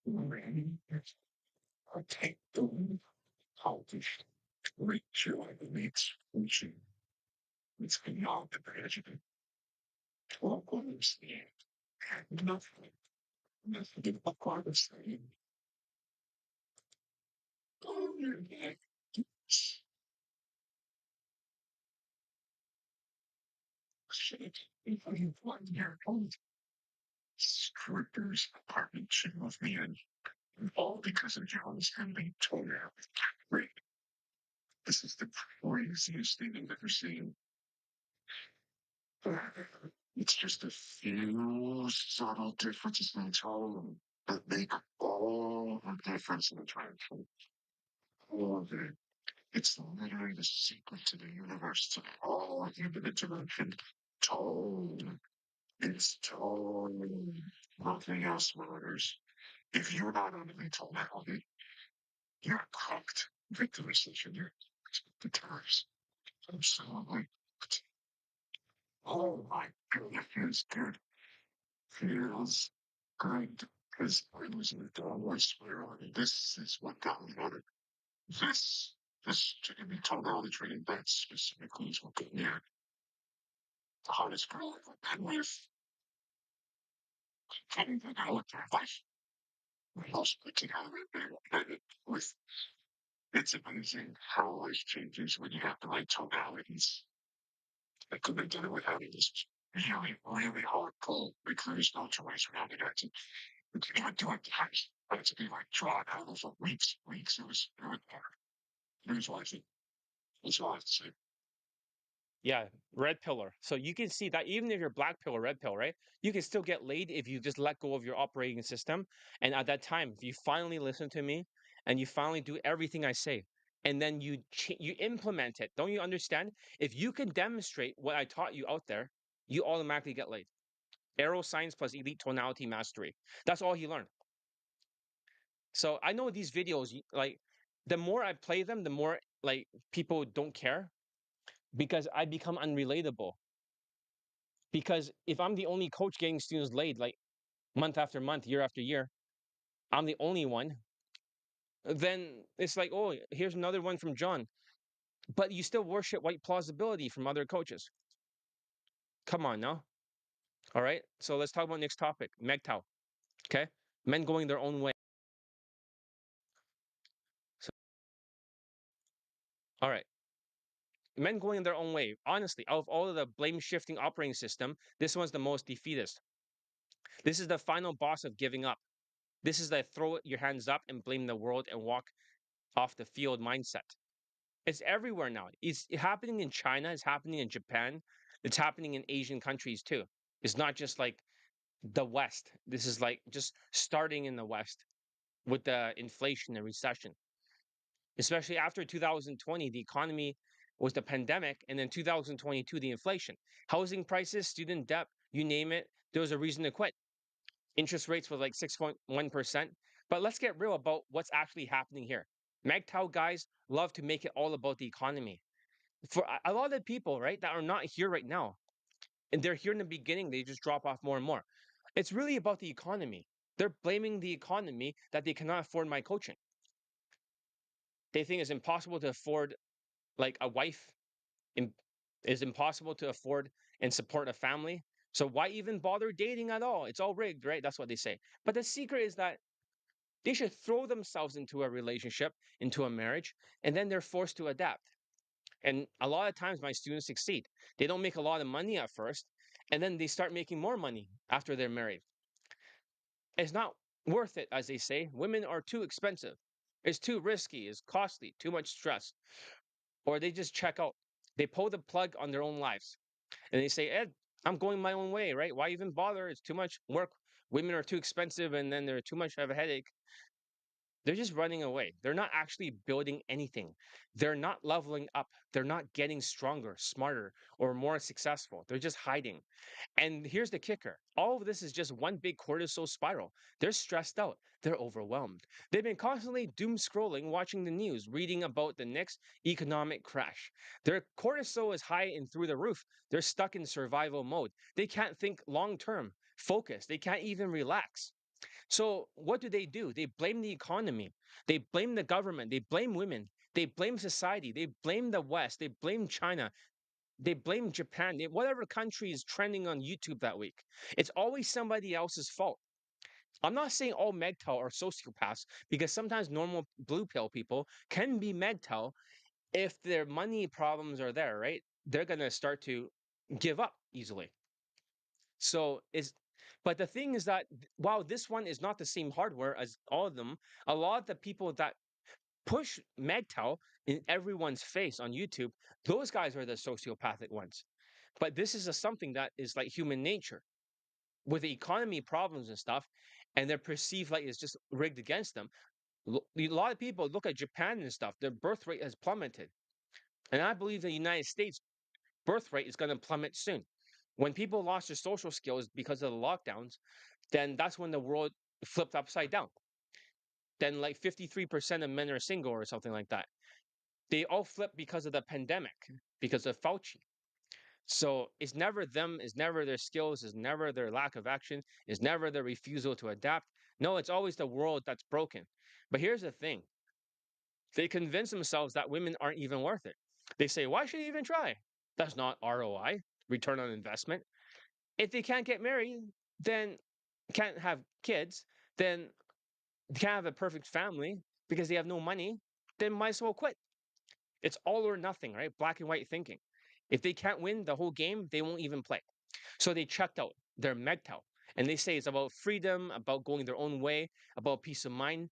many. I take the politician great joy in the exclusion. It's beyond the president. To understand nothing, nothing but understand. Shit, if you want your own strippers apartment shit with me and all because of John's handling toenail. Great. This is the craziest thing I've ever seen. It's just a few subtle differences in tone that make all the difference in the direction. All of it. It's literally the secret to the universe, to all human interaction. Tone. It's tone. Nothing else matters. If you're not under the tonality, you're cooked. Victimization, you're the tariffs. Absolutely. Oh my god, it feels good. Feels good. Because I was in the dog, I swear on it. This is what got me on it. This chicken be told all the training that specifically is what got me on it. The hottest girl I've ever been with. Coming to know their life. We also get to know that with it's amazing how life changes when you have the right tonalities. I couldn't do it without it. This really, really hard pull because there's no choice around it. You can't do it twice. I had to be like drawn out for weeks. It was really hard. Here's what I think. That's all I have to say. Yeah, red pillar. So you can see that even if you're black pill or red pill, right? You can still get laid if you just let go of your operating system. And at that time, if you finally listen to me and you finally do everything I say, and then you implement it, don't you understand? If you can demonstrate what I taught you out there, you automatically get laid. Arrow science plus elite tonality mastery. That's all he learned. So I know these videos, like the more I play them, the more like people don't care because I become unrelatable. Because if I'm the only coach getting students laid, like month after month, year after year, I'm the only one, then it's like, oh, here's another one from John. But you still worship white plausibility from other coaches. Come on now. All right. So let's talk about next topic, MGTOW. Okay. Men going their own way. So, all right. Men going their own way. Honestly, out of all of the blame shifting operating system, this one's the most defeatist. This is the final boss of giving up. This is the throw your hands up and blame the world and walk off the field mindset. It's everywhere now. It's happening in China. It's happening in Japan. It's happening in Asian countries too. It's not just like the West. This is like just starting in the West with the inflation and recession, especially after 2020, the economy was the pandemic, and then 2022, the inflation, housing prices, student debt, you name it. There was a reason to quit. Interest rates were like 6.1%. But let's get real about what's actually happening here. MGTOW guys love to make it all about the economy for a lot of people, right, that are not here right now, and they're here in the beginning, they just drop off more and more. It's really about the economy. They're blaming the economy that they cannot afford my coaching. They think it's impossible to afford like a wife, im- is impossible to afford and support a family. So why even bother dating at all? It's all rigged, right? That's what they say. But the secret is that they should throw themselves into a relationship, into a marriage, and then they're forced to adapt. And a lot of times my students succeed. They don't make a lot of money at first, and then they start making more money after they're married. It's not worth it, as they say. Women are too expensive. It's too risky, it's costly, too much stress. Or they just check out. They pull the plug on their own lives. And they say, Ed, I'm going my own way, right? Why even bother? It's too much work. Women are too expensive, and then they're too much of a headache. They're just running away. They're not actually building anything. They're not leveling up. They're not getting stronger, smarter, or more successful. They're just hiding. And here's the kicker, all of this is just one big cortisol spiral. They're stressed out. They're overwhelmed. They've been constantly doom scrolling, watching the news, reading about the next economic crash. Their cortisol is high and through the roof. They're stuck in survival mode. They can't think long term, focus. They can't even relax. So what do? They blame the economy. They blame the government. They blame women. They blame society. They blame the West. They blame China. They blame Japan. Whatever country is trending on YouTube that week. It's always somebody else's fault. I'm not saying all MGTOW are sociopaths because sometimes normal blue pill people can be MGTOW if their money problems are there, right? They're going to start to give up easily. So is but the thing is that while this one is not the same hardware as all of them, a lot of the people that push MGTOW in everyone's face on YouTube, those guys are the sociopathic ones. But this is something that is like human nature with the economy problems and stuff, and they're perceived like it's just rigged against them. A lot of people look at Japan and stuff, their birth rate has plummeted. And I believe the United States birth rate is going to plummet soon. When people lost their social skills because of the lockdowns, then that's when the world flipped upside down. Then like 53% of men are single or something like that. They all flipped because of the pandemic, because of Fauci. So it's never them, it's never their skills, it's never their lack of action, it's never their refusal to adapt. No, it's always the world that's broken. But here's the thing, they convince themselves that women aren't even worth it. They say, why should you even try? That's not ROI, return on investment. If they can't get married, then can't have kids, then they can't have a perfect family because they have no money, then might as well quit. It's all or nothing, right? Black and white thinking. If they can't win the whole game, they won't even play. So they checked out. They're megged out. And they say it's about freedom, about going their own way, about peace of mind.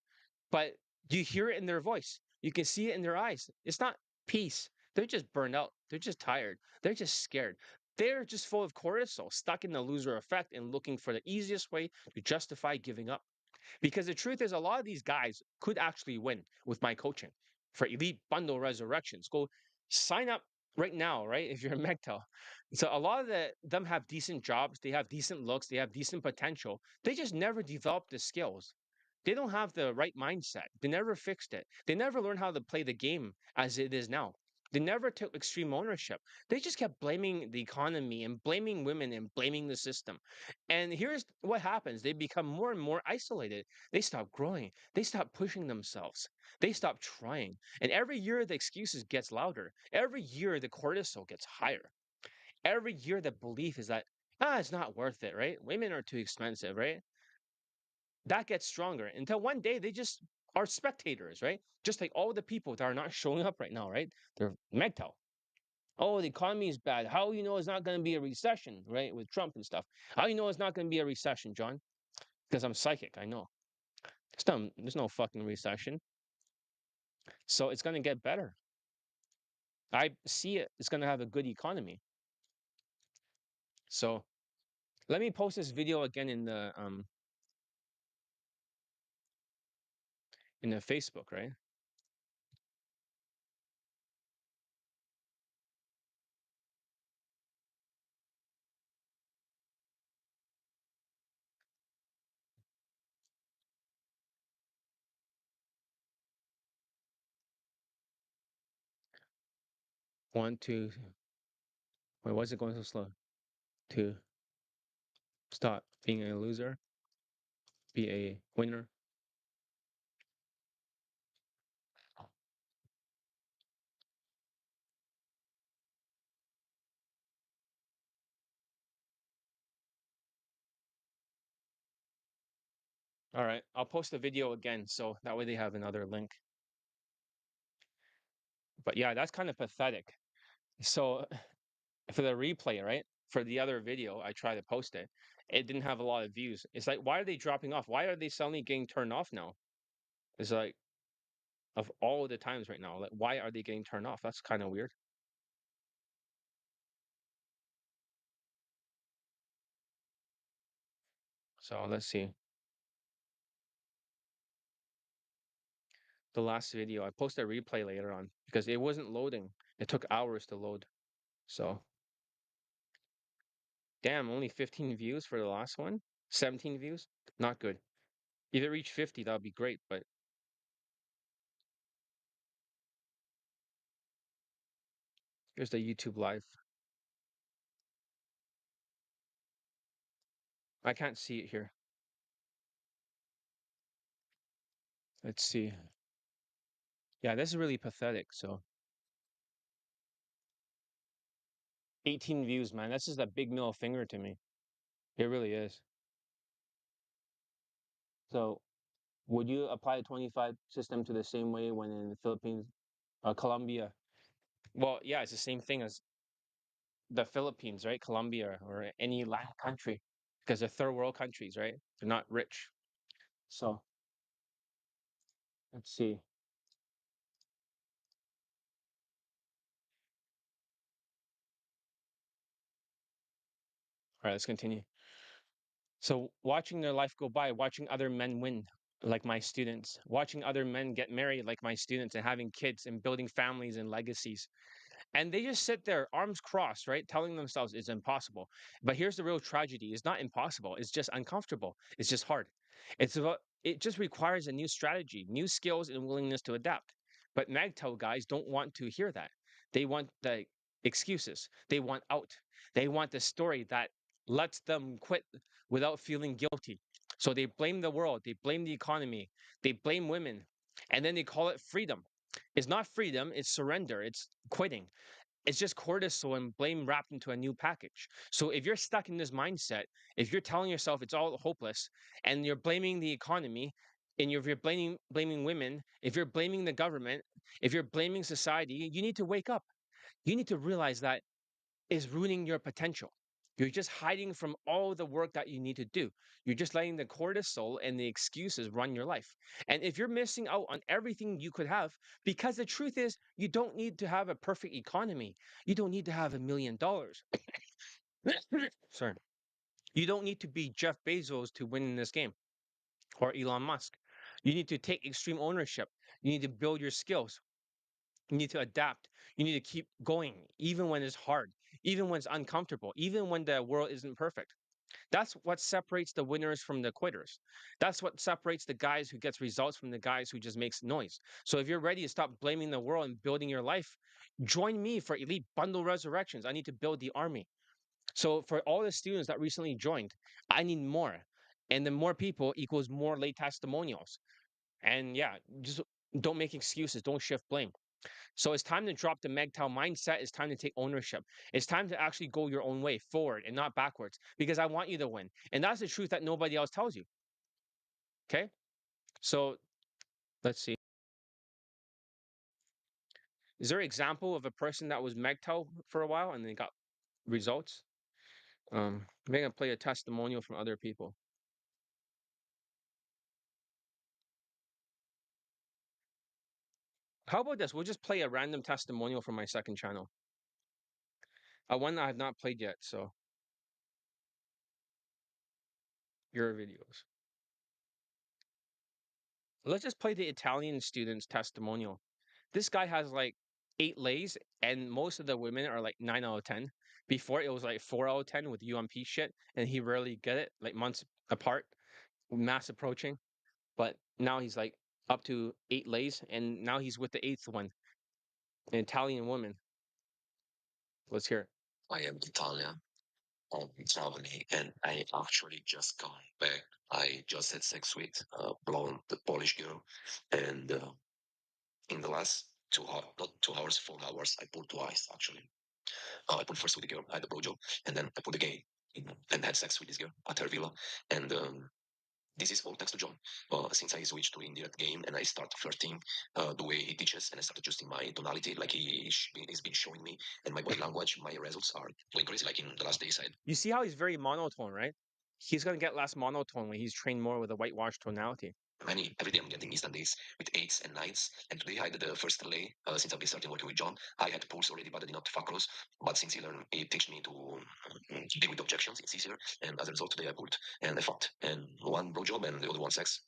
But you hear it in their voice. You can see it in their eyes. It's not peace. They're just burned out. They're just tired. They're just scared. They're just full of cortisol, stuck in the loser effect and looking for the easiest way to justify giving up. Because the truth is, a lot of these guys could actually win with my coaching for elite bundle resurrections. Go sign up right now, right? If you're a MGTOW. So a lot of them have decent jobs, they have decent looks, they have decent potential. They just never developed the skills. They don't have the right mindset. They never fixed it. They never learned how to play the game as it is now. They never took extreme ownership. They just kept blaming the economy and blaming women and blaming the system. And here's what happens: they become more and more isolated. They stop growing. They stop pushing themselves. They stop trying. And every year, the excuses gets louder. Every year, the cortisol gets higher. Every year, the belief is that, it's not worth it, right? Women are too expensive, right? That gets stronger until one day they just are spectators, right? Just like all the people that are not showing up right now, right? They're mental. Oh, the economy is bad. How you know it's not going to be a recession, right? With Trump and stuff. How you know it's not going to be a recession, John? Because I'm psychic. I know. There's no fucking recession. So it's going to get better. I see it. It's going to have a good economy. So let me post this video again in the Facebook, right? One, two. Wait, why is it going so slow? Two. Stop being a loser. Be a winner. All right, I'll post the video again so that way they have another link. But yeah, that's kind of pathetic. So for the replay, right? For the other video, I tried to post it. It didn't have a lot of views. It's like, why are they dropping off? Why are they suddenly getting turned off now? It's like, of all the times right now, like, why are they getting turned off? That's kind of weird. So let's see. The last video, I posted a replay later on because it wasn't loading. It took hours to load. So, damn, only 15 views for the last one. 17 views. Not good. If it reached 50, that would be great. But here's the YouTube live. I can't see it here. Let's see. Yeah, this is really pathetic. So 18 views, man. That's just a big middle finger to me. It really is. So would you apply a 25 system to the same way when in the Philippines, Colombia? Well, yeah, it's the same thing as the Philippines, right? Colombia or any Latin country because they're third world countries, right? They're not rich. So let's see. All right, let's continue. So watching their life go by, watching other men win, like my students, watching other men get married, like my students, and having kids and building families and legacies. And they just sit there, arms crossed, right? Telling themselves it's impossible. But here's the real tragedy: it's not impossible, it's just uncomfortable, it's just hard. It just requires a new strategy, new skills, and willingness to adapt. But MAGTOW guys don't want to hear that. They want the excuses, they want out, they want the story that lets them quit without feeling guilty. So they blame the world, they blame the economy, they blame women, and then they call it freedom. It's not freedom, it's surrender, it's quitting. It's just cortisol and blame wrapped into a new package. So if you're stuck in this mindset, if you're telling yourself it's all hopeless and you're blaming the economy, and if you're blaming women, if you're blaming the government, if you're blaming society, you need to wake up. You need to realize that is ruining your potential. You're just hiding from all the work that you need to do. You're just letting the cortisol and the excuses run your life. And if you're missing out on everything you could have, because the truth is, you don't need to have a perfect economy. You don't need to have $1 million. Sorry. You don't need to be Jeff Bezos to win in this game or Elon Musk. You need to take extreme ownership. You need to build your skills. You need to adapt. You need to keep going, even when it's hard, even when it's uncomfortable, even when the world isn't perfect. That's what separates the winners from the quitters. That's what separates the guys who gets results from the guys who just makes noise. So if you're ready to stop blaming the world and building your life, join me for Elite Bundle Resurrections. I need to build the army. So for all the students that recently joined, I need more. And the more people equals more late testimonials. And yeah, just don't make excuses. Don't shift blame. So it's time to drop the MGTOW mindset. It's time to take ownership. It's time to actually go your own way forward and not backwards because I want you to win. And that's the truth that nobody else tells you. Okay. So let's see. Is there an example of a person that was MGTOW for a while and then got results? Maybe I play a testimonial from other people. How about this? We'll just play a random testimonial from my second channel. One that I have not played yet. So your videos. Let's just play the Italian student's testimonial. This guy has like 8 lays, and most of the women are like 9 out of 10. Before it was like 4 out of 10 with UMP shit, and he rarely get it, like months apart, mass approaching. But now he's like up to 8 lays, and now he's with the eighth one, an Italian woman. Let's hear it. I am Italian. I'm traveling, and I actually just come back. I just had sex with a blonde Polish girl, and in the last 2 hours, not 2 hours, 4 hours, I pulled twice actually. I pulled first with the girl, I had a blowjob, and then I pulled again and had sex with this girl at her villa. And this is all thanks to John. Since I switched to indirect game and I started flirting the way he teaches, and I started adjusting my tonality, like he's been showing me, and my body language, my results are going crazy. Like in the last days, I You see how he's very monotone, right? He's gonna get less monotone when he's trained more with a whitewash tonality. many every day I'm getting instant days with 8s and 9s. And today I did the first lay since I've been starting working with John. I had pulse already, but I did not fuck close. But since he learned, he teach me to deal with objections. It's easier. And as a result, today I pulled and I fucked. And one blowjob and the other one sex.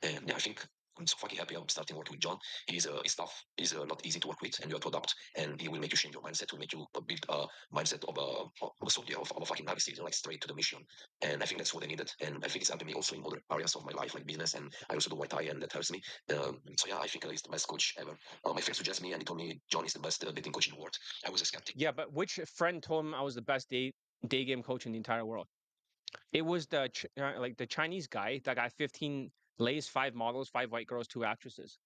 And yeah, I think I'm so fucking happy I'm starting working with John. He's tough. He's not easy to work with, and you have to adapt. And he will make you change your mindset. Will make you build a mindset of a soldier, of a fucking Navy SEAL, like straight to the mission. And I think that's what I needed. And I think it's helping me also in other areas of my life, like business. And I also do Muay Thai, and that helps me. So yeah, I think he's the best coach ever. My friend suggested me, and he told me John is the best dating coach in the world. I was a skeptic. Yeah, but which friend told him I was the best day game coach in the entire world? It was like the Chinese guy that got 15 lays, 5 models, 5 white girls, 2 actresses.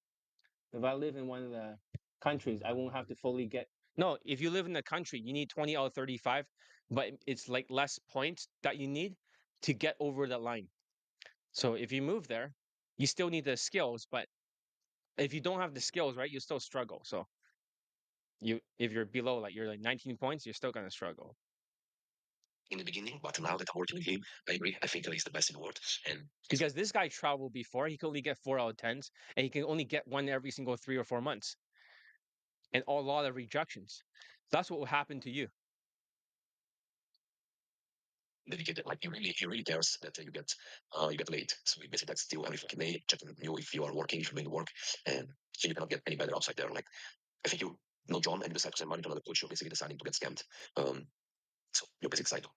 If I live in one of the countries, I won't have to fully get. No, if you live in the country, you need 20 out of 35, but it's like less points that you need to get over the line. So if you move there, you still need the skills, but if you don't have the skills, right, you still struggle. So if you're below, like you're like 19 points, you're still gonna struggle. In the beginning, but now that I'm working with him, I agree. I think he's the best in the world. And Because this guy traveled before, he could only get 4 out of 10s, and he can only get one every single 3 or 4 months, and a lot of rejections. That's what will happen to you. dedicated. Like he really cares that you get late. So he basically texts you every fucking day, checking with you if you are working, if you're doing the work, and so you cannot get any better outside there. Like I think you know John and you decide to send money to another coach, you're basically deciding to get scammed. So you're basically deciding to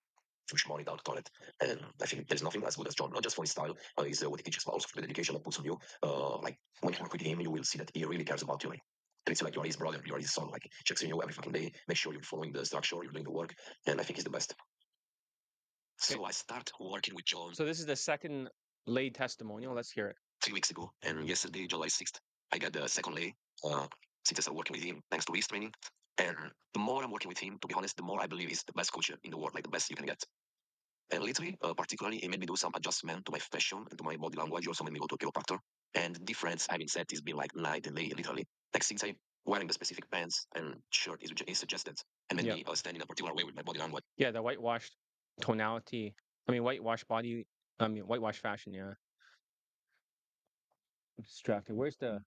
push money down the toilet. And I think there's nothing as good as John, not just for his style, is what he teaches, but also for the dedication that puts on you. Like when you work with him, you will see that he really cares about you. Like treats you like you're his brother, you're his son. Like checks on you every fucking day, make sure you're following the structure, you're doing the work, and I think he's the best. Okay. So I start working with John So this is the second laid testimonial. Let's hear it. 3 weeks ago, and yesterday, July 6th, I got the second lay. Since I started working with him, thanks to his training. And the more I'm working with him, to be honest, the more I believe he's the best coach in the world, like the best you can get. And lately, particularly, he made me do some adjustment to my fashion and to my body language. He also made me go to a chiropractor. And the difference I've been set has been like night and day, literally. Like since I'm wearing the specific pants and shirt is suggested and made Yeah. me stand in a particular way with my body language. Yeah, the whitewashed tonality. I mean, whitewashed body. I mean, whitewashed fashion. Yeah. I'm distracted. Where's the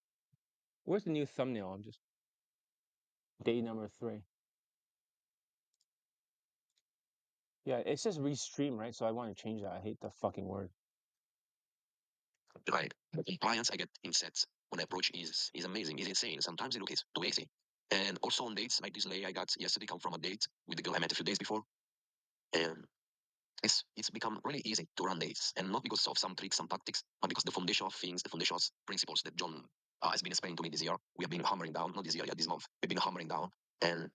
new thumbnail? I'm just day number 3. Yeah, it says restream, right? So I want to change that. I hate the fucking word. Right. The compliance I get in sets when I approach is amazing. It's insane. Sometimes it looks too easy. And also on dates like this lady I got yesterday come from a date with the girl I met a few days before. And it's become really easy to run dates. And not because of some tricks, some tactics, but because the foundation of things, the foundation of principles that John has been explaining to me this year, we have been hammering down, not this year, yeah, this month, we've been hammering down. And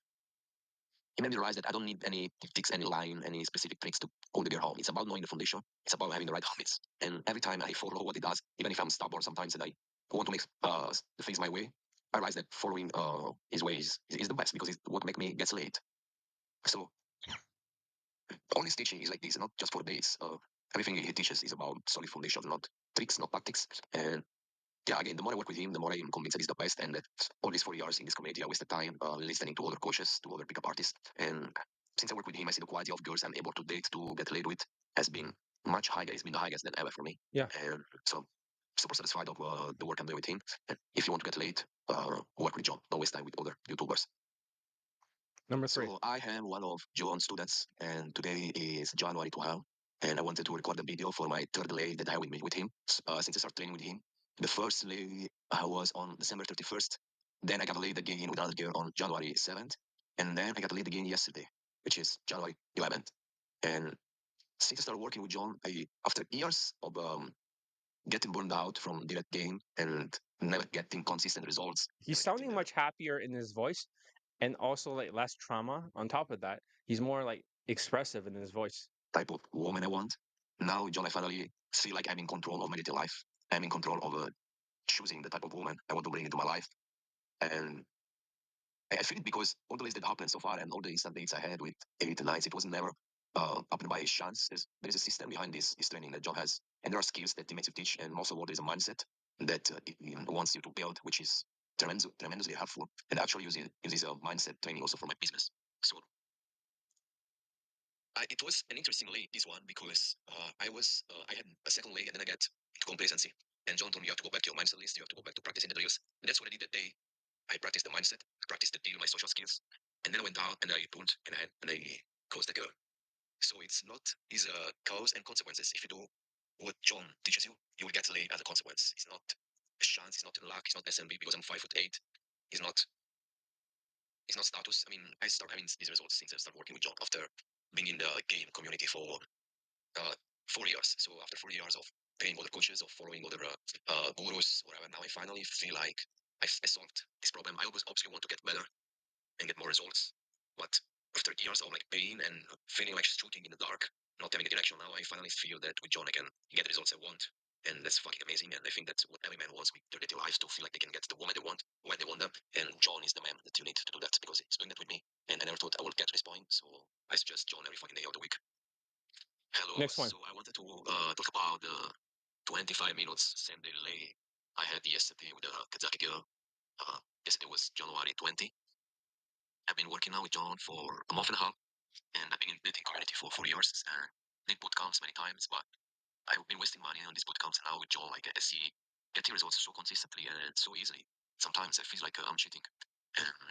it made me realize that I don't need any tactics, any line, any specific tricks to pull the girl home. It's about knowing the foundation. It's about having the right habits. And every time I follow what it does, even if I'm stubborn sometimes and I want to make the things my way, I realize that following his ways is the best because it's what make me get late. So all his teaching is like this, not just for dates. Everything he teaches is about solid foundations, not tricks, not tactics. And yeah, again, the more I work with him, the more I'm convinced that he's the best, and that all these 4 years in this community, I wasted time listening to other coaches, to other pickup artists. And since I work with him, I see the quality of girls I'm able to date, to get laid with, has been much higher. It's been the highest than ever for me. Yeah. And so, super satisfied of the work I'm doing with him. And if you want to get laid, work with John. Don't waste time with other YouTubers. Number 3. So I am one of John's students, and today is January 12th, and I wanted to record a video for my third lay that I will meet with him since I started training with him. The first lay I was on December 31st. Then I got laid again with another girl on January 7th, and then I got laid again yesterday, which is January 11th. And since I started working with John, after years of getting burned out from direct game and never getting consistent results, He's never getting sounding much happier in his voice, and also like less trauma. On top of that, he's more like expressive in his voice. type of woman I want. Now, John, I finally feel like I'm in control of my dating life. I'm in control of choosing the type of woman I want to bring into my life. And I feel it because all the days that happened so far and all the instant dates I had with 8 nights, it was never happened by chance. There's a system behind this training that John has. And there are skills that he makes you teach. And also, there's a mindset that it wants you to build, which is tremendously helpful. And actually, uses a mindset training also for my business. So it was an interesting lay, this one, because I had a second lay and then I got into complacency. And John told me you have to go back to your mindset list, you have to go back to practicing the drills. And that's what I did that day. I practiced the mindset, I practiced the deal, my social skills. And then I went out and I pulled and I caused the girl. So it's not these cause and consequences. If you do what John teaches you, you will get laid as a consequence. It's not a chance, it's not luck, it's not SMB because I'm 5'8". It's not status. I mean, I start having these results since I started working with John after being in the game community for 4 years. So after 4 years of paying other coaches, of following other gurus, whatever, now I finally feel like I solved this problem. I always obviously want to get better and get more results, but after years of like pain and feeling like shooting in the dark, not having a direction, now I finally feel that with John I can get the results I want, and that's fucking amazing. And I think that's what every man wants with their dating life, to feel like they can get the woman they want when they want them. And John is the man that you need to do that because he's doing that with me, and I never thought I would get to this point. So I suggest John every fucking day of the week. Hello. Next one. So I wanted to talk about the 25 minutes same day delay I had yesterday with a Kazaki girl. Yesterday was January 20. I've been working now with John for a month and a half, and I've been in the dating community for 4 years. And did boot camps many times, but I've been wasting money on these boot camps. And now with John, like I see getting results so consistently and so easily. Sometimes I feel like I'm cheating. And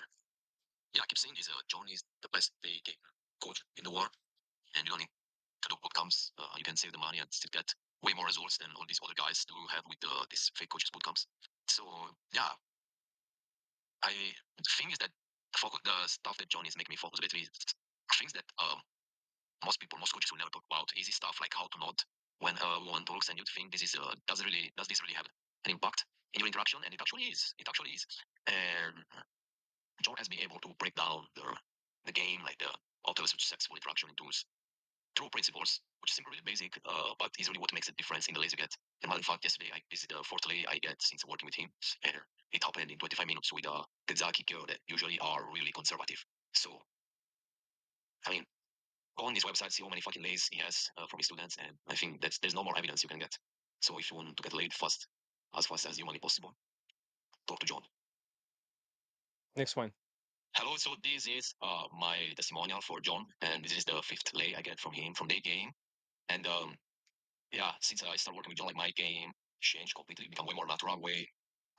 yeah, I keep saying this. John is the best dating coach in the world, and you don't need to do boot camps. You can save the money and still get way more results than all these other guys do have with these fake coaches boot camps. So yeah, the thing is that the stuff that John is making me focus basically things that most coaches will never talk about. Easy stuff like how to nod when a woman talks, and you think this is does this really have an impact in your interaction? And it actually is. And John has been able to break down the game, like the how to have a successful interaction in tools. true principles, which seem really basic, but is really what makes a difference in the lays you get. And well, in fact, yesterday, this is the fourth lay I get since working with him, and it happened in 25 minutes with a Kazaki girl that usually are really conservative. So, I mean, go on this website, see how many fucking lays he has from his students, and I think there's no more evidence you can get. So if you want to get laid fast, as fast as humanly possible, talk to John. Next one. Hello, so this is my testimonial for John, and this is the fifth lay I get from him from Daygame. And yeah, since I started working with John, like my game changed completely, become way more natural, way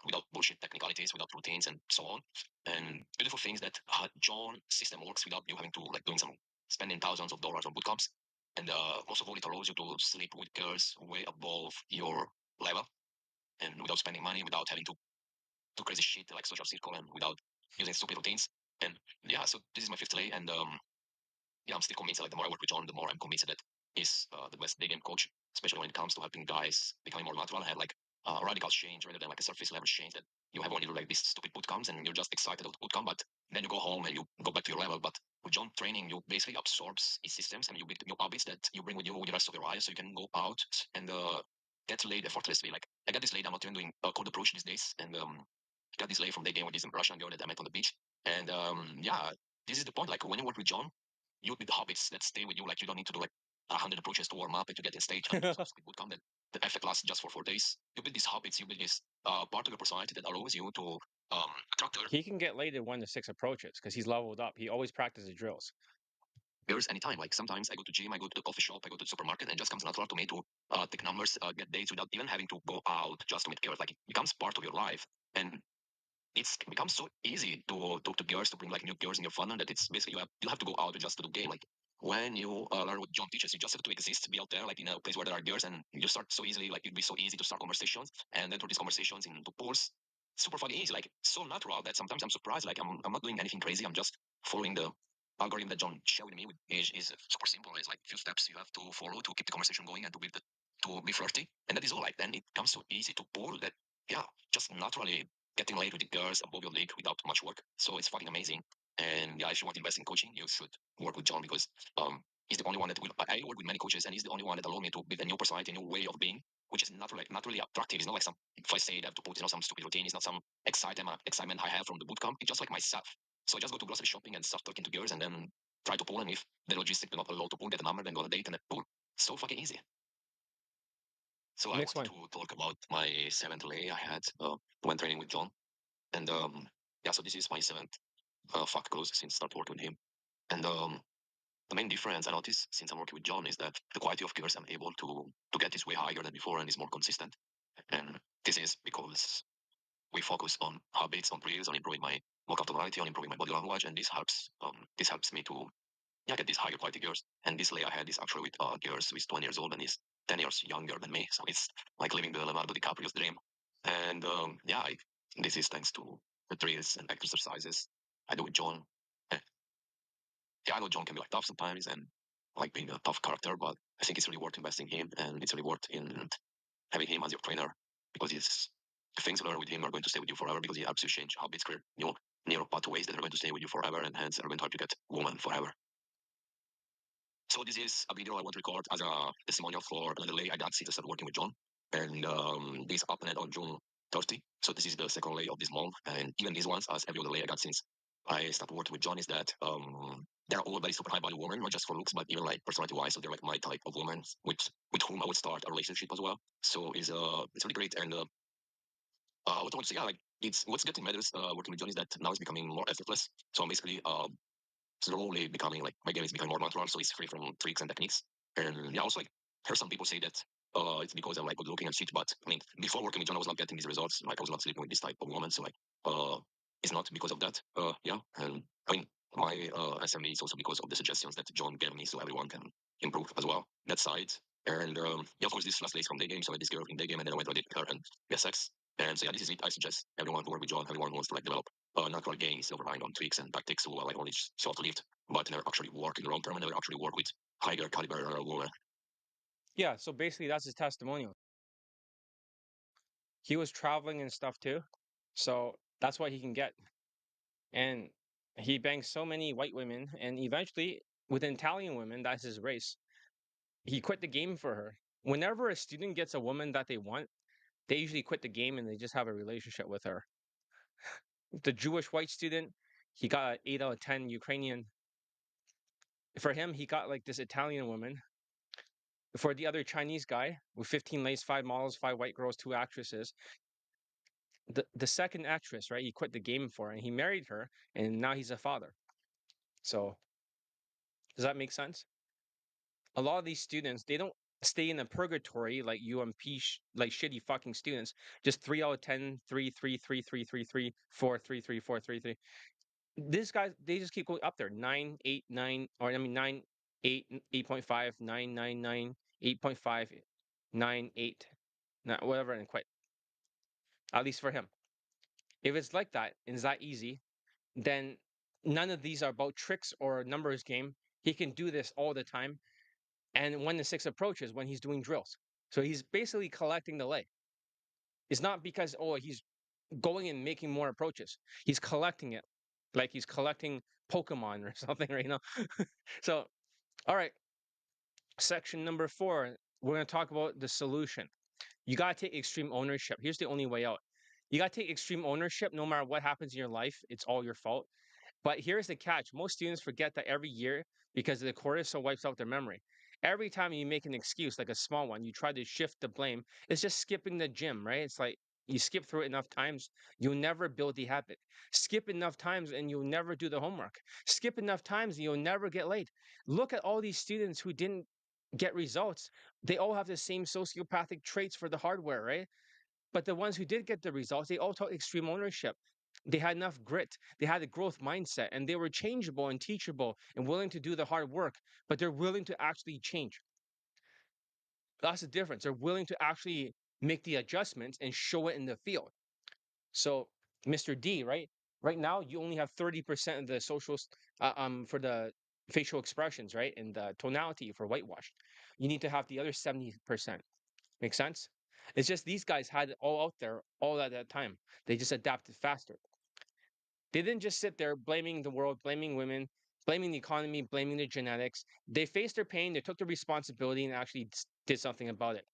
without bullshit technicalities, without routines and so on. And beautiful things that John system works without you having to like doing some spending thousands of dollars on boot camps. And most of all, it allows you to sleep with girls way above your level and without spending money, without having to do crazy shit like social circle and without using stupid routines. And yeah, so this is my fifth lay, and yeah, I'm still convinced. Like the more I work with John, the more I'm convinced that he's the best day game coach, especially when it comes to helping guys becoming more natural and have like a radical change rather than like a surface level change that you have when you do like these stupid boot camps and you're just excited of the boot camp, but then you go home and you go back to your level. But with John training, you basically absorbs his systems and you build new habits that you bring with you with the rest of your life, so you can go out and get laid effortlessly. Like I got this laid. I'm not even doing cold approach these days, and got this lay from the game with this Russian girl that I met on the beach. And yeah, this is the point. Like when you work with John, you build habits that stay with you. Like you don't need to do like 100 approaches to warm up and to get in stage and do some speed bootcamp that the effect lasts just for 4 days. You build these habits, you build this part of your personality that allows you to attract He can get laid in 1 to 6 approaches because he's leveled up. He always practices drills. girls anytime. Like sometimes I go to gym, I go to the coffee shop, I go to the supermarket, and it just comes natural to me to take numbers, get dates without even having to go out just to meet girls. Like it becomes part of your life. And it's becomes so easy to talk to girls, to bring like new girls in your funnel that it's basically you have to go out just to do game. Like when you learn what John teaches, you just have to exist, be out there, like in a place where there are girls, and you start so easily. Like it'd be so easy to start conversations, and then through these conversations into pools, super fucking easy, like so natural that sometimes I'm surprised. Like I'm not doing anything crazy. I'm just following the algorithm that John shared with me. With is super simple. It's like a few steps you have to follow to keep the conversation going and to be flirty, and that is all. Like then it comes so easy to pull that. Yeah, just naturally getting laid with the girls above your league without much work. So it's fucking amazing. And yeah, if you want to invest in coaching, you should work with John because he's the only one that will. I work with many coaches, and he's the only one that allowed me to build a new personality, a new way of being, which is not really attractive. It's not like some. If I say that I have to put some stupid routine, it's not some excitement I have from the bootcamp. It's just like myself. So I just go to grocery shopping and start talking to girls, and then try to pull. And if the logistics do not allow to pull, get a number, then go on a date and then pull. So fucking easy. So I Next wanted one. to talk about my seventh lay I had when training with John. And yeah, so this is my seventh fuck close since start working with him. And the main difference I noticed since I'm working with John is that the quality of gears I'm able to get is way higher than before and is more consistent. And this is because we focus on habits, on drills, on improving my vocabulary, on improving my body language, and this helps me to yeah get these higher quality gears. And this lay I had is actually with gears who is 20 years old and is 10 years younger than me, so it's like living the Leonardo DiCaprio's dream. And yeah, this is thanks to the drills and exercises I do with John. Eh, yeah, I know John can be like tough sometimes and like being a tough character, but I think it's really worth investing in him and it's really worth in having him as your trainer because he's the things you learn with him are going to stay with you forever because he helps you change habits, create new neural pathways that are going to stay with you forever and hence are going to help you get woman forever. So this is a video I want to record as a testimonial for another lay I got since I started working with John. And this happened on June 30. So this is the second lay of this month. And even these ones, as every other lay I got since I started working with John, is that they're all very super high value women, not just for looks, but even like personality wise. So they're like my type of women with whom I would start a relationship as well. So it's really great. And what I want to say, yeah, like it's what's getting matters working with John is that now it's becoming more effortless. So I'm basically slowly becoming like my game is becoming more natural, so it's free from tricks and techniques. And yeah, also like heard some people say that it's because I'm like good looking and shit, but I mean before working with John I was not getting these results. Like I was not sleeping with this type of woman, so like it's not because of that. Yeah, and I mean my SME is also because of the suggestions that John gave me, so everyone can improve as well that side. And yeah, of course this last day is from Daygame, so I met this girl in Daygame and then I went to date her and get sex. And so yeah, this is it. I suggest everyone to work with John, everyone who wants to like develop natural gains overlying on tricks and tactics who are like only short-lived, but never actually work in the long term and never actually work with higher caliber women. Yeah, so basically that's his testimonial. He was traveling and stuff too. So that's what he can get. And he bangs so many white women and eventually with Italian women, that's his race. He quit the game for her. Whenever a student gets a woman that they want, they usually quit the game and they just have a relationship with her. The Jewish white student, he got 8 out of 10 Ukrainian. For him, he got like this Italian woman. For the other Chinese guy with 15 lays, 5 models, 5 white girls, 2 actresses, the second actress, right? He quit the game for her and he married her, and now he's a father. So does that make sense? A lot of these students, they don't stay in a purgatory like UMP, like shitty fucking students. Just 3 out of 10, 3, 3, 3, 3, 3, 3, 4, 3, 3, 4, 3, 3. These guys, they just keep going up there. 9, 8, 9, or I mean 9, 8, 8.5, 9, 9, 9, 8.5, 9, 8, whatever, and quit. At least for him. If it's like that and it's that easy, then none of these are about tricks or a numbers game. He can do this all the time. And when the six approaches, when he's doing drills. So he's basically collecting the lay. It's not because, oh, he's going and making more approaches. He's collecting it like he's collecting Pokemon or something right now. So, all right, section number 4, we're going to talk about the solution. You got to take extreme ownership. Here's the only way out. You got to take extreme ownership no matter what happens in your life. It's all your fault. But here's the catch. Most students forget that every year because the cortisol wipes out their memory. Every time you make an excuse, like a small one, you try to shift the blame, it's just skipping the gym, right? It's like you skip through it enough times, you'll never build the habit. Skip enough times and you'll never do the homework. Skip enough times and you'll never get late. Look at all these students who didn't get results. They all have the same sociopathic traits for the hardware, right? But the ones who did get the results, they all took extreme ownership. They had enough grit. They had a growth mindset and they were changeable and teachable and willing to do the hard work, but they're willing to actually change. That's the difference. They're willing to actually make the adjustments and show it in the field. So, Mr. D, right? Right now, you only have 30% of the socials for the facial expressions, right? And the tonality for whitewash. You need to have the other 70%. Make sense? It's just these guys had it all out there all at that time. They just adapted faster. They didn't just sit there blaming the world, blaming women, blaming the economy, blaming the genetics. They faced their pain, they took the responsibility, and actually did something about it.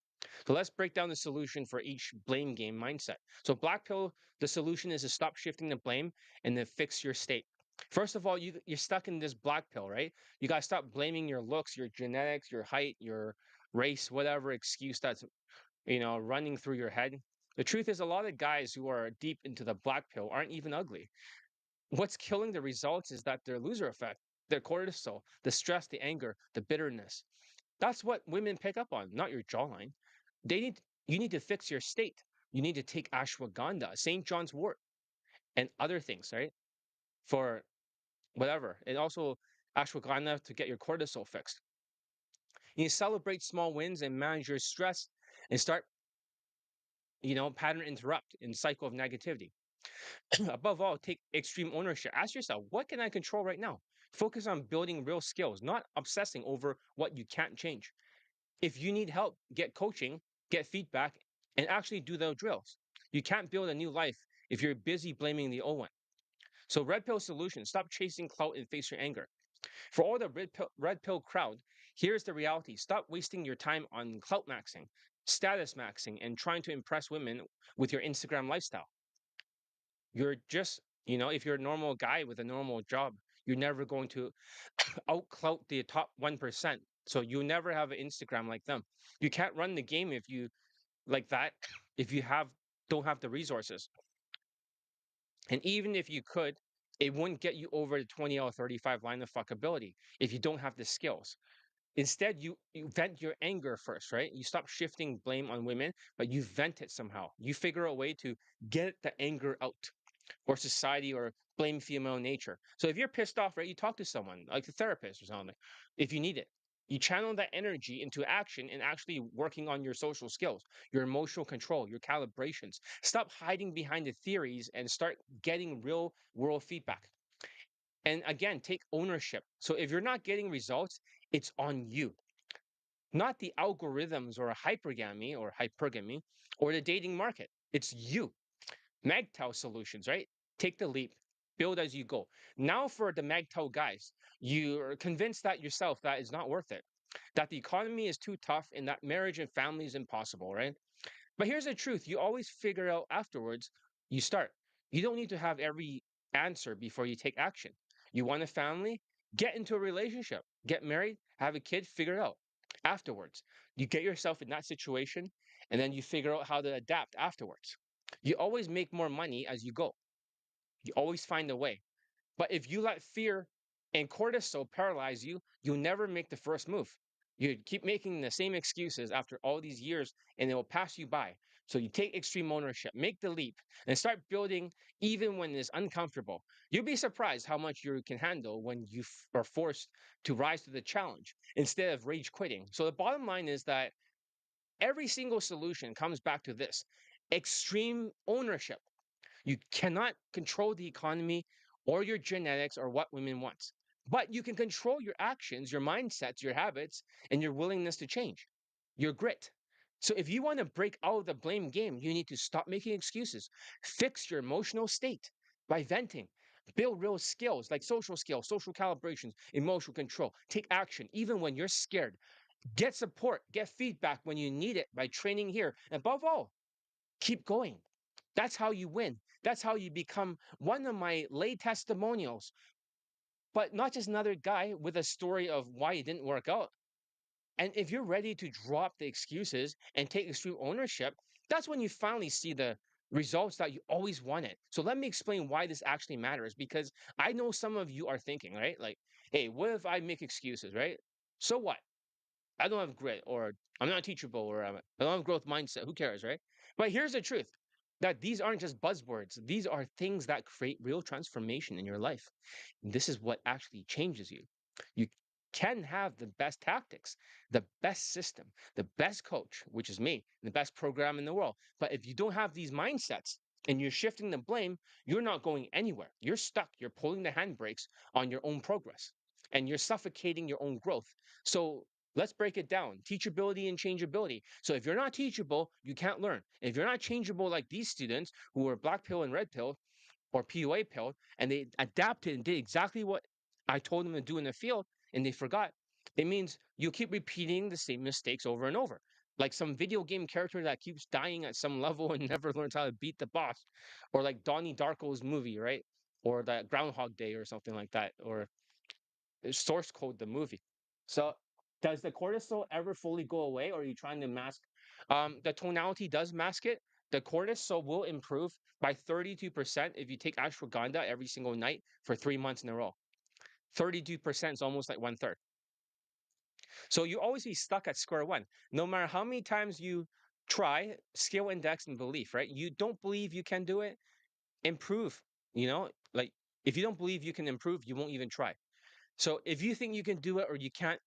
So let's break down the solution for each blame game mindset. So, black pill, the solution is to stop shifting the blame and then fix your state. First of all, you're stuck in this black pill, right? You got to stop blaming your looks, your genetics, your height, your race, whatever excuse that's running through your head. The truth is, a lot of guys who are deep into the black pill aren't even ugly. What's killing the results is that their loser effect, their cortisol, the stress, the anger, the bitterness. That's what women pick up on, not your jawline. You need to fix your state. You need to take ashwagandha, St. John's wort, and other things, right? For whatever. And also ashwagandha to get your cortisol fixed. You celebrate small wins and manage your stress and start, pattern interrupt in cycle of negativity. Above all, take extreme ownership. Ask yourself, what can I control right now? Focus on building real skills, not obsessing over what you can't change. If you need help, get coaching, get feedback, and actually do the drills. You can't build a new life if you're busy blaming the old one. So, red pill solution, stop chasing clout and face your anger. For all the red pill crowd, here's the reality. Stop wasting your time on clout maxing, status maxing, and trying to impress women with your Instagram lifestyle. You're just, if you're a normal guy with a normal job, you're never going to outclout the top 1%. So you never have an Instagram like them. You can't run the game if you like that, if you don't have the resources. And even if you could, it wouldn't get you over the 20 out of 35 line of fuckability if you don't have the skills. Instead, you vent your anger first, right? You stop shifting blame on women, but you vent it somehow. You figure a way to get the anger out or society or blame female nature. So if you're pissed off, right, you talk to someone like a therapist or something if you need it. You channel that energy into action and actually working on your social skills, your emotional control, your calibrations. Stop hiding behind the theories and start getting real world feedback. And again, take ownership. So if you're not getting results, it's on you, not the algorithms or hypergamy or the dating market. It's you. MGTOW solutions, right? Take the leap, build as you go. Now for the MGTOW guys, you're convinced that yourself that is not worth it. that the economy is too tough and that marriage and family is impossible, right? But here's the truth, you always figure out afterwards, you start. You don't need to have every answer before you take action. You want a family? Get into a relationship, get married, have a kid, figure it out afterwards. You get yourself in that situation and then you figure out how to adapt afterwards. You always make more money as you go. You always find a way. But if you let fear and cortisol paralyze you, you'll never make the first move. You keep making the same excuses after all these years and it will pass you by. So you take extreme ownership, make the leap, and start building even when it's uncomfortable. You'll be surprised how much you can handle when you are forced to rise to the challenge instead of rage quitting. So the bottom line is that every single solution comes back to this extreme ownership. You cannot control the economy or your genetics or what women want, but you can control your actions, your mindsets, your habits, and your willingness to change, your grit. So if you want to break out of the blame game, you need to stop making excuses, fix your emotional state by venting, build real skills like social skills, social calibrations, emotional control, take action even when you're scared, get support, get feedback when you need it by training here. And above all, keep going. That's how you win. That's how you become one of my lay testimonials, but not just another guy with a story of why it didn't work out. And if you're ready to drop the excuses and take extreme ownership, that's when you finally see the results that you always wanted. So let me explain why this actually matters because I know some of you are thinking, right? Like, hey, what if I make excuses, right? So what? I don't have grit, or I'm not teachable, or I don't have growth mindset. Who cares, right? But here's the truth that these aren't just buzzwords. These are things that create real transformation in your life. And this is what actually changes you. You can have the best tactics, the best system, the best coach, which is me, the best program in the world. But if you don't have these mindsets and you're shifting the blame, you're not going anywhere. You're stuck. You're pulling the handbrakes on your own progress and you're suffocating your own growth. So let's break it down teachability and changeability. So, if you're not teachable, you can't learn. If you're not changeable like these students who were black pill and red pill or PUA pill, and they adapted and did exactly what I told them to do in the field and they forgot, it means you keep repeating the same mistakes over and over. Like some video game character that keeps dying at some level and never learns how to beat the boss, or like Donnie Darko's movie, right? Or that Groundhog Day or something like that, or source code the movie. So does the cortisol ever fully go away or are you trying to mask? The tonality does mask it. The cortisol will improve by 32% if you take ashwagandha every single night for 3 months in a row. 32% is almost like one third. So you always be stuck at square one. No matter how many times you try skill index and belief, right? You don't believe you can do it, improve. Like if you don't believe you can improve, you won't even try. So if you think you can do it or you can't,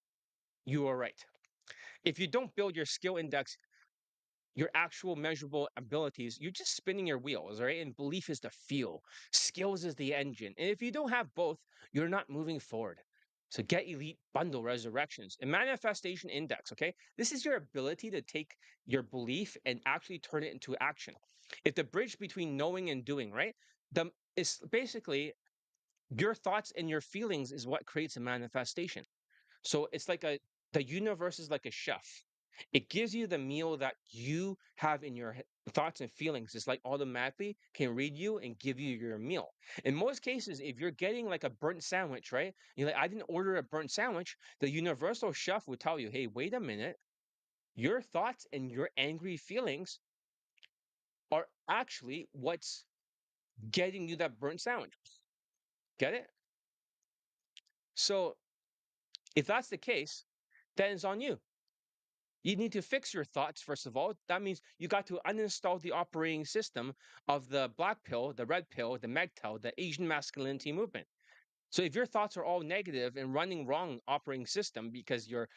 you are right. If you don't build your skill index, your actual measurable abilities, you're just spinning your wheels, right? And belief is the fuel, skills is the engine. And if you don't have both, you're not moving forward. So get elite bundle resurrections and manifestation index, okay? This is your ability to take your belief and actually turn it into action. If the bridge between knowing and doing, right? The is basically your thoughts and your feelings is what creates a manifestation. So it's like the universe is like a chef. It gives you the meal that you have in your thoughts and feelings. It's like automatically can read you and give you your meal. In most cases, if you're getting like a burnt sandwich, right? You're like, I didn't order a burnt sandwich. The universal chef would tell you, hey, wait a minute. Your thoughts and your angry feelings are actually what's getting you that burnt sandwich. Get it? So if that's the case, then it's on you. You need to fix your thoughts, first of all. That means you got to uninstall the operating system of the black pill, the red pill, the MGTOW, the Asian masculinity movement. So if your thoughts are all negative and running wrong operating system because you're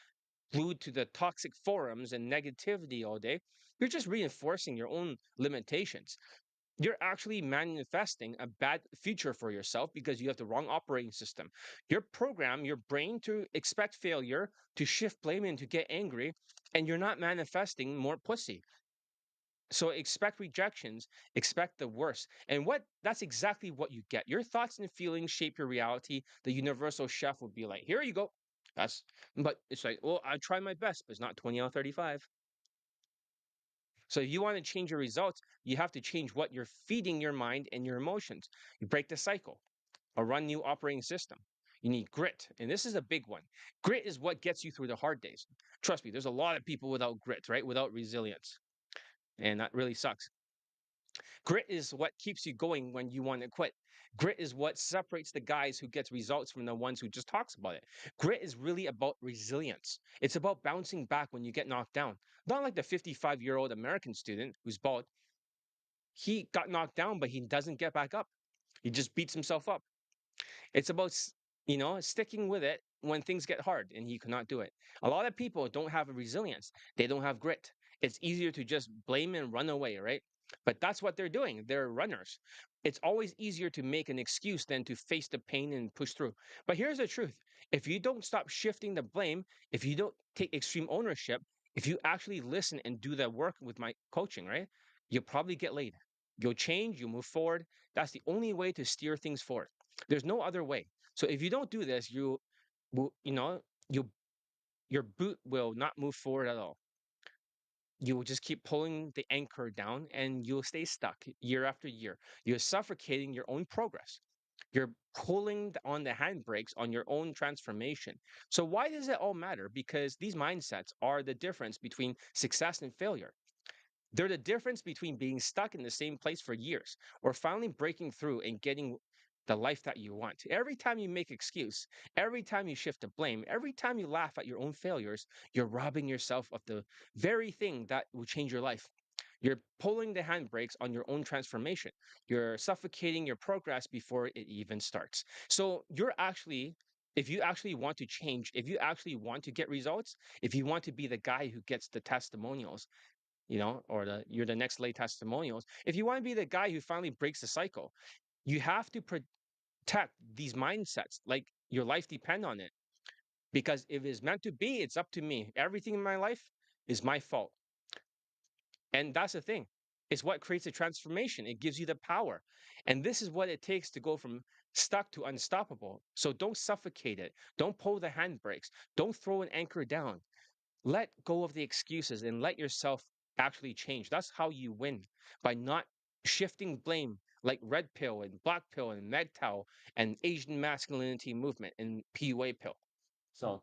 glued to the toxic forums and negativity all day, you're just reinforcing your own limitations. You're actually manifesting a bad future for yourself because you have the wrong operating system. Your program, your brain to expect failure, to shift blame and to get angry, and you're not manifesting more pussy. So expect rejections, expect the worst. And what that's exactly what you get. Your thoughts and feelings shape your reality. The universal chef would be like, here you go. That's but it's like, well, I try my best, but it's not 20 out of 35. So if you want to change your results, you have to change what you're feeding your mind and your emotions. You break the cycle or run new operating system. You need grit. And this is a big one. Grit is what gets you through the hard days. Trust me, there's a lot of people without grit, right? Without resilience. And that really sucks. Grit is what keeps you going when you want to quit. Grit is what separates the guys who gets results from the ones who just talks about it. Grit is really about resilience. It's about bouncing back when you get knocked down. Not like the 55-year-old American student who's bald. He got knocked down, but he doesn't get back up. He just beats himself up. It's about, sticking with it when things get hard and you cannot do it. A lot of people don't have a resilience. They don't have grit. It's easier to just blame and run away, right? But that's what they're doing. They're runners. It's always easier to make an excuse than to face the pain and push through. But here's the truth. If you don't stop shifting the blame, if you don't take extreme ownership, if you actually listen and do the work with my coaching, right? You'll probably get laid. You'll change, you'll move forward. That's the only way to steer things forward. There's no other way. So if you don't do this, you will, you your boot will not move forward at all. You will just keep pulling the anchor down and you'll stay stuck year after year. You're suffocating your own progress. You're pulling on the handbrakes on your own transformation. So why does it all matter? Because these mindsets are the difference between success and failure. They're the difference between being stuck in the same place for years or finally breaking through and getting the life that you want. Every time you make excuse, every time you shift to blame, every time you laugh at your own failures, you're robbing yourself of the very thing that will change your life. You're pulling the handbrakes on your own transformation. You're suffocating your progress before it even starts. So if you actually want to change, if you actually want to get results, if you want to be the guy who gets the testimonials, or you're the next late testimonials. If you want to be the guy who finally breaks the cycle, you have to protect these mindsets like your life depend on it. Because if it's meant to be, it's up to me. Everything in my life is my fault. And that's the thing. It's what creates a transformation. It gives you the power. And this is what it takes to go from stuck to unstoppable. So don't suffocate it. Don't pull the handbrakes. Don't throw an anchor down. Let go of the excuses and let yourself actually change. That's how you win, by not shifting blame like red pill and black pill and MGTOW and Asian masculinity movement and PUA pill. So,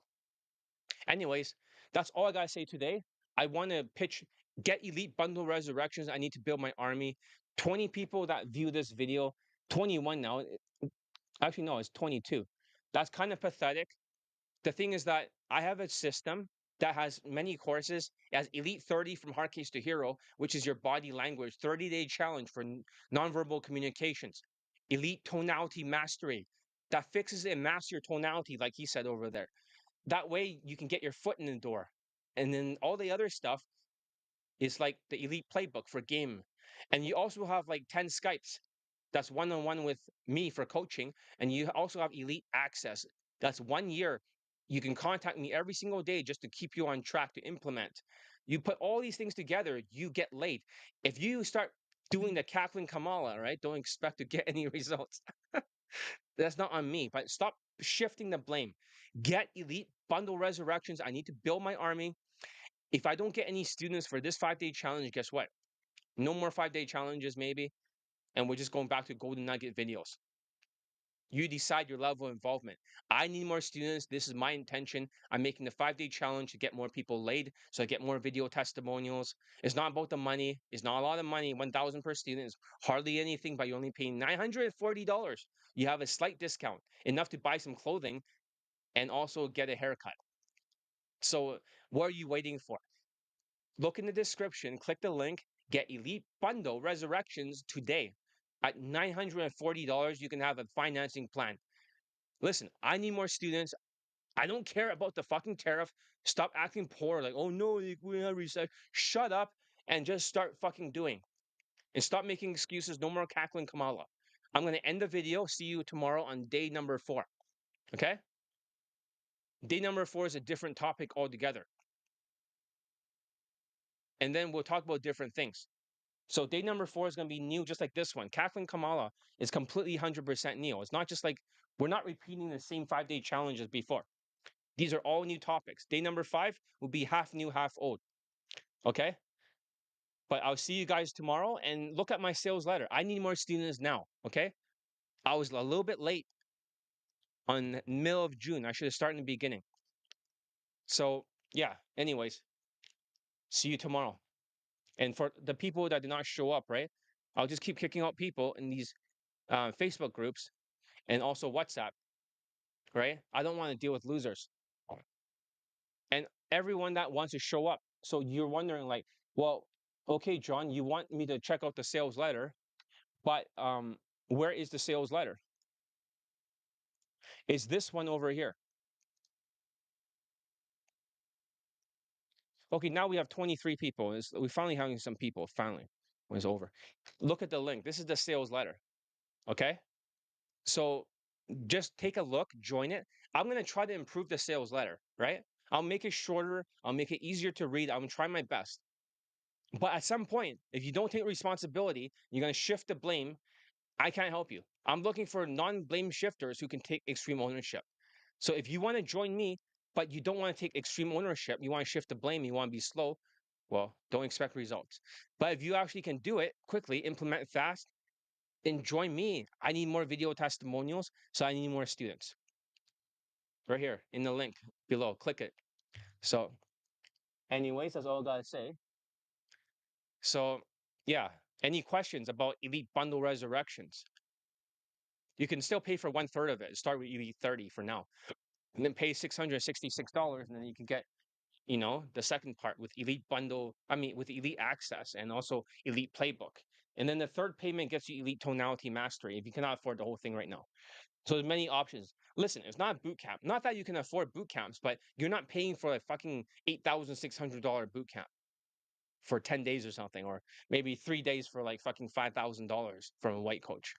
anyways, that's all I gotta say today. I want to pitch get elite bundle resurrections. I need to build my army. 20 people that view this video, 21 now. Actually, no, it's 22. That's kind of pathetic. The thing is that I have a system that has many courses. It has Elite 30 from hard case to hero, which is your body language 30-day challenge for nonverbal communications. Elite tonality mastery that fixes and masks your tonality, like he said over there. That way you can get your foot in the door. And then all the other stuff is like the elite playbook for game. And you also have like 10 Skypes. That's one-on-one with me for coaching. And you also have elite access. That's 1 year. You can contact me every single day just to keep you on track to implement. You put all these things together, you get laid. If you start doing the cackling Kamala, right? Don't expect to get any results. That's not on me, but stop shifting the blame. Get elite bundle resurrections. I need to build my army. If I don't get any students for this 5-day challenge, guess what? No more 5-day challenges, maybe. And we're just going back to golden nugget videos. You decide your level of involvement. I need more students. This is my intention. I'm making the 5-day challenge to get more people laid, so I get more video testimonials. It's not about the money. It's not a lot of money. 1,000 per student is hardly anything, but you're only paying $940. You have a slight discount, enough to buy some clothing and also get a haircut. So what are you waiting for? Look in the description, click the link, get Elite Bundle Resurrections today. At $940, you can have a financing plan. Listen, I need more students. I don't care about the fucking tariff. Stop acting poor, like, oh no, we have reset. Shut up and just start fucking doing. And stop making excuses. No more cackling Kamala. I'm going to end the video. See you tomorrow on day number 4. Okay? Day number 4 is a different topic altogether. And then we'll talk about different things. So day number 4 is going to be new, just like this one. Cackling Kamala is completely 100% new. It's not just like we're not repeating the same 5-day challenge as before. These are all new topics. Day number 5 will be half new, half old. Okay. But I'll see you guys tomorrow and look at my sales letter. I need more students now. Okay. I was a little bit late on middle of June. I should have started in the beginning. So yeah. Anyways, see you tomorrow. And for the people that did not show up, right? I'll just keep kicking out people in these Facebook groups and also WhatsApp, right? I don't want to deal with losers. And everyone that wants to show up. So you're wondering, like, well, okay, John, you want me to check out the sales letter, but where is the sales letter? Is this one over here? Okay, now we have 23 people. We finally having some people. Finally, when it's over. Look at the link. This is the sales letter. Okay, so just take a look, join it. I'm gonna try to improve the sales letter, right? I'll make it shorter. I'll make it easier to read. I'm gonna try my best. But at some point, if you don't take responsibility, you're gonna shift the blame. I can't help you. I'm looking for non-blame shifters who can take extreme ownership. So if you want to join me, but you don't want to take extreme ownership, you want to shift the blame, you want to be slow, well, don't expect results. But if you actually can do it quickly, implement fast, then join me. I need more video testimonials, so I need more students. Right here in the link below. Click it. So, anyways, that's all I gotta say. So, yeah. Any questions about Elite Bundle Resurrections? You can still pay for 1/3 of it. Start with Elite 30 for now, and then pay $666, and then you can get, the second part with Elite Bundle. I mean, with Elite Access and also Elite Playbook. And then the third payment gets you Elite Tonality Mastery if you cannot afford the whole thing right now. So there's many options. Listen, it's not a boot camp. Not that you can afford boot camps, but you're not paying for a fucking $8,600 boot camp for 10 days or something, or maybe 3 days for like fucking $5,000 from a white coach.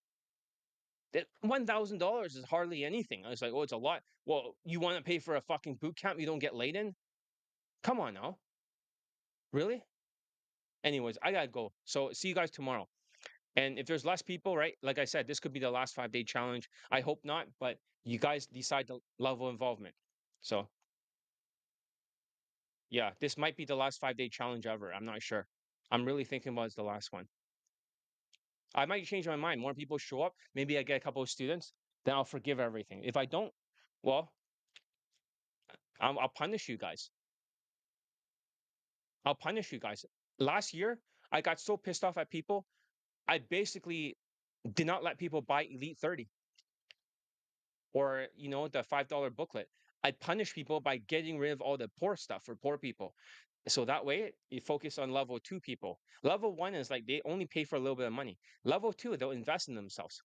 That $1,000 is hardly anything. I was like, oh, it's a lot. Well, you want to pay for a fucking boot camp you don't get laid in? Come on now. Really? Anyways, I gotta go. So see you guys tomorrow. And if there's less people, right? Like I said, this could be the last 5-day challenge. I hope not, but you guys decide the level of involvement. So yeah, this might be the last 5-day challenge ever. I'm not sure. I'm really thinking about it's the last one. I might change my mind. More people show up. Maybe I get a couple of students. Then I'll forgive everything. If I don't, well, I'll punish you guys. I'll punish you guys. Last year, I got so pissed off at people. I basically did not let people buy Elite 30 or, the $5 booklet. I punish people by getting rid of all the poor stuff for poor people. So that way you focus on level 2 people. Level 1 is like they only pay for a little bit of money. Level 2, they'll invest in themselves.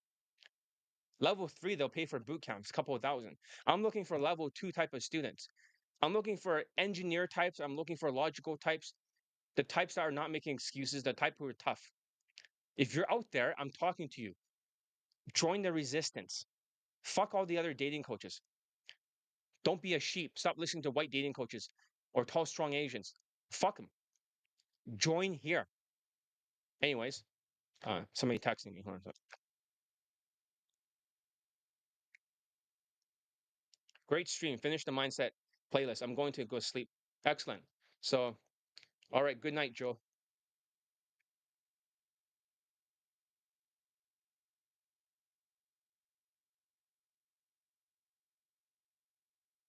Level 3, they'll pay for boot camps, a couple of thousand. I'm looking for level 2 type of students. I'm looking for engineer types. I'm looking for logical types, the types that are not making excuses, the type who are tough. If you're out there, I'm talking to you. Join the resistance. Fuck all the other dating coaches. Don't be a sheep. Stop listening to white dating coaches or tall, strong Asians. Fuck them. Join here. Anyways, somebody texting me. Hold on. Great stream. Finish the mindset playlist. I'm going to go sleep. Excellent. So, all right. Good night, Joe.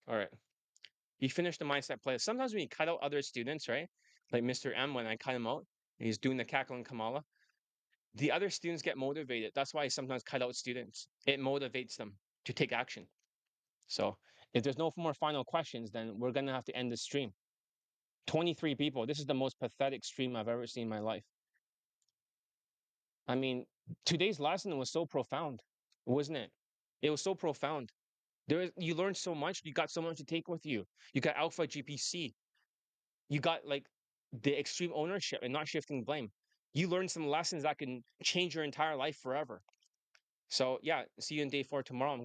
All right. You finish the mindset playlist. Sometimes when you cut out other students, right? Like Mr. M, when I cut him out, he's doing the cackling Kamala. The other students get motivated. That's why I sometimes cut out students. It motivates them to take action. So if there's no more final questions, then we're gonna have to end the stream. 23 people. This is the most pathetic stream I've ever seen in my life. I mean, today's lesson was so profound, wasn't it? It was so profound. You learned so much. You got so much to take with you. You got Alpha GPC. You got like the extreme ownership and not shifting blame. You learned some lessons that can change your entire life forever. So yeah, see you in day 4 tomorrow.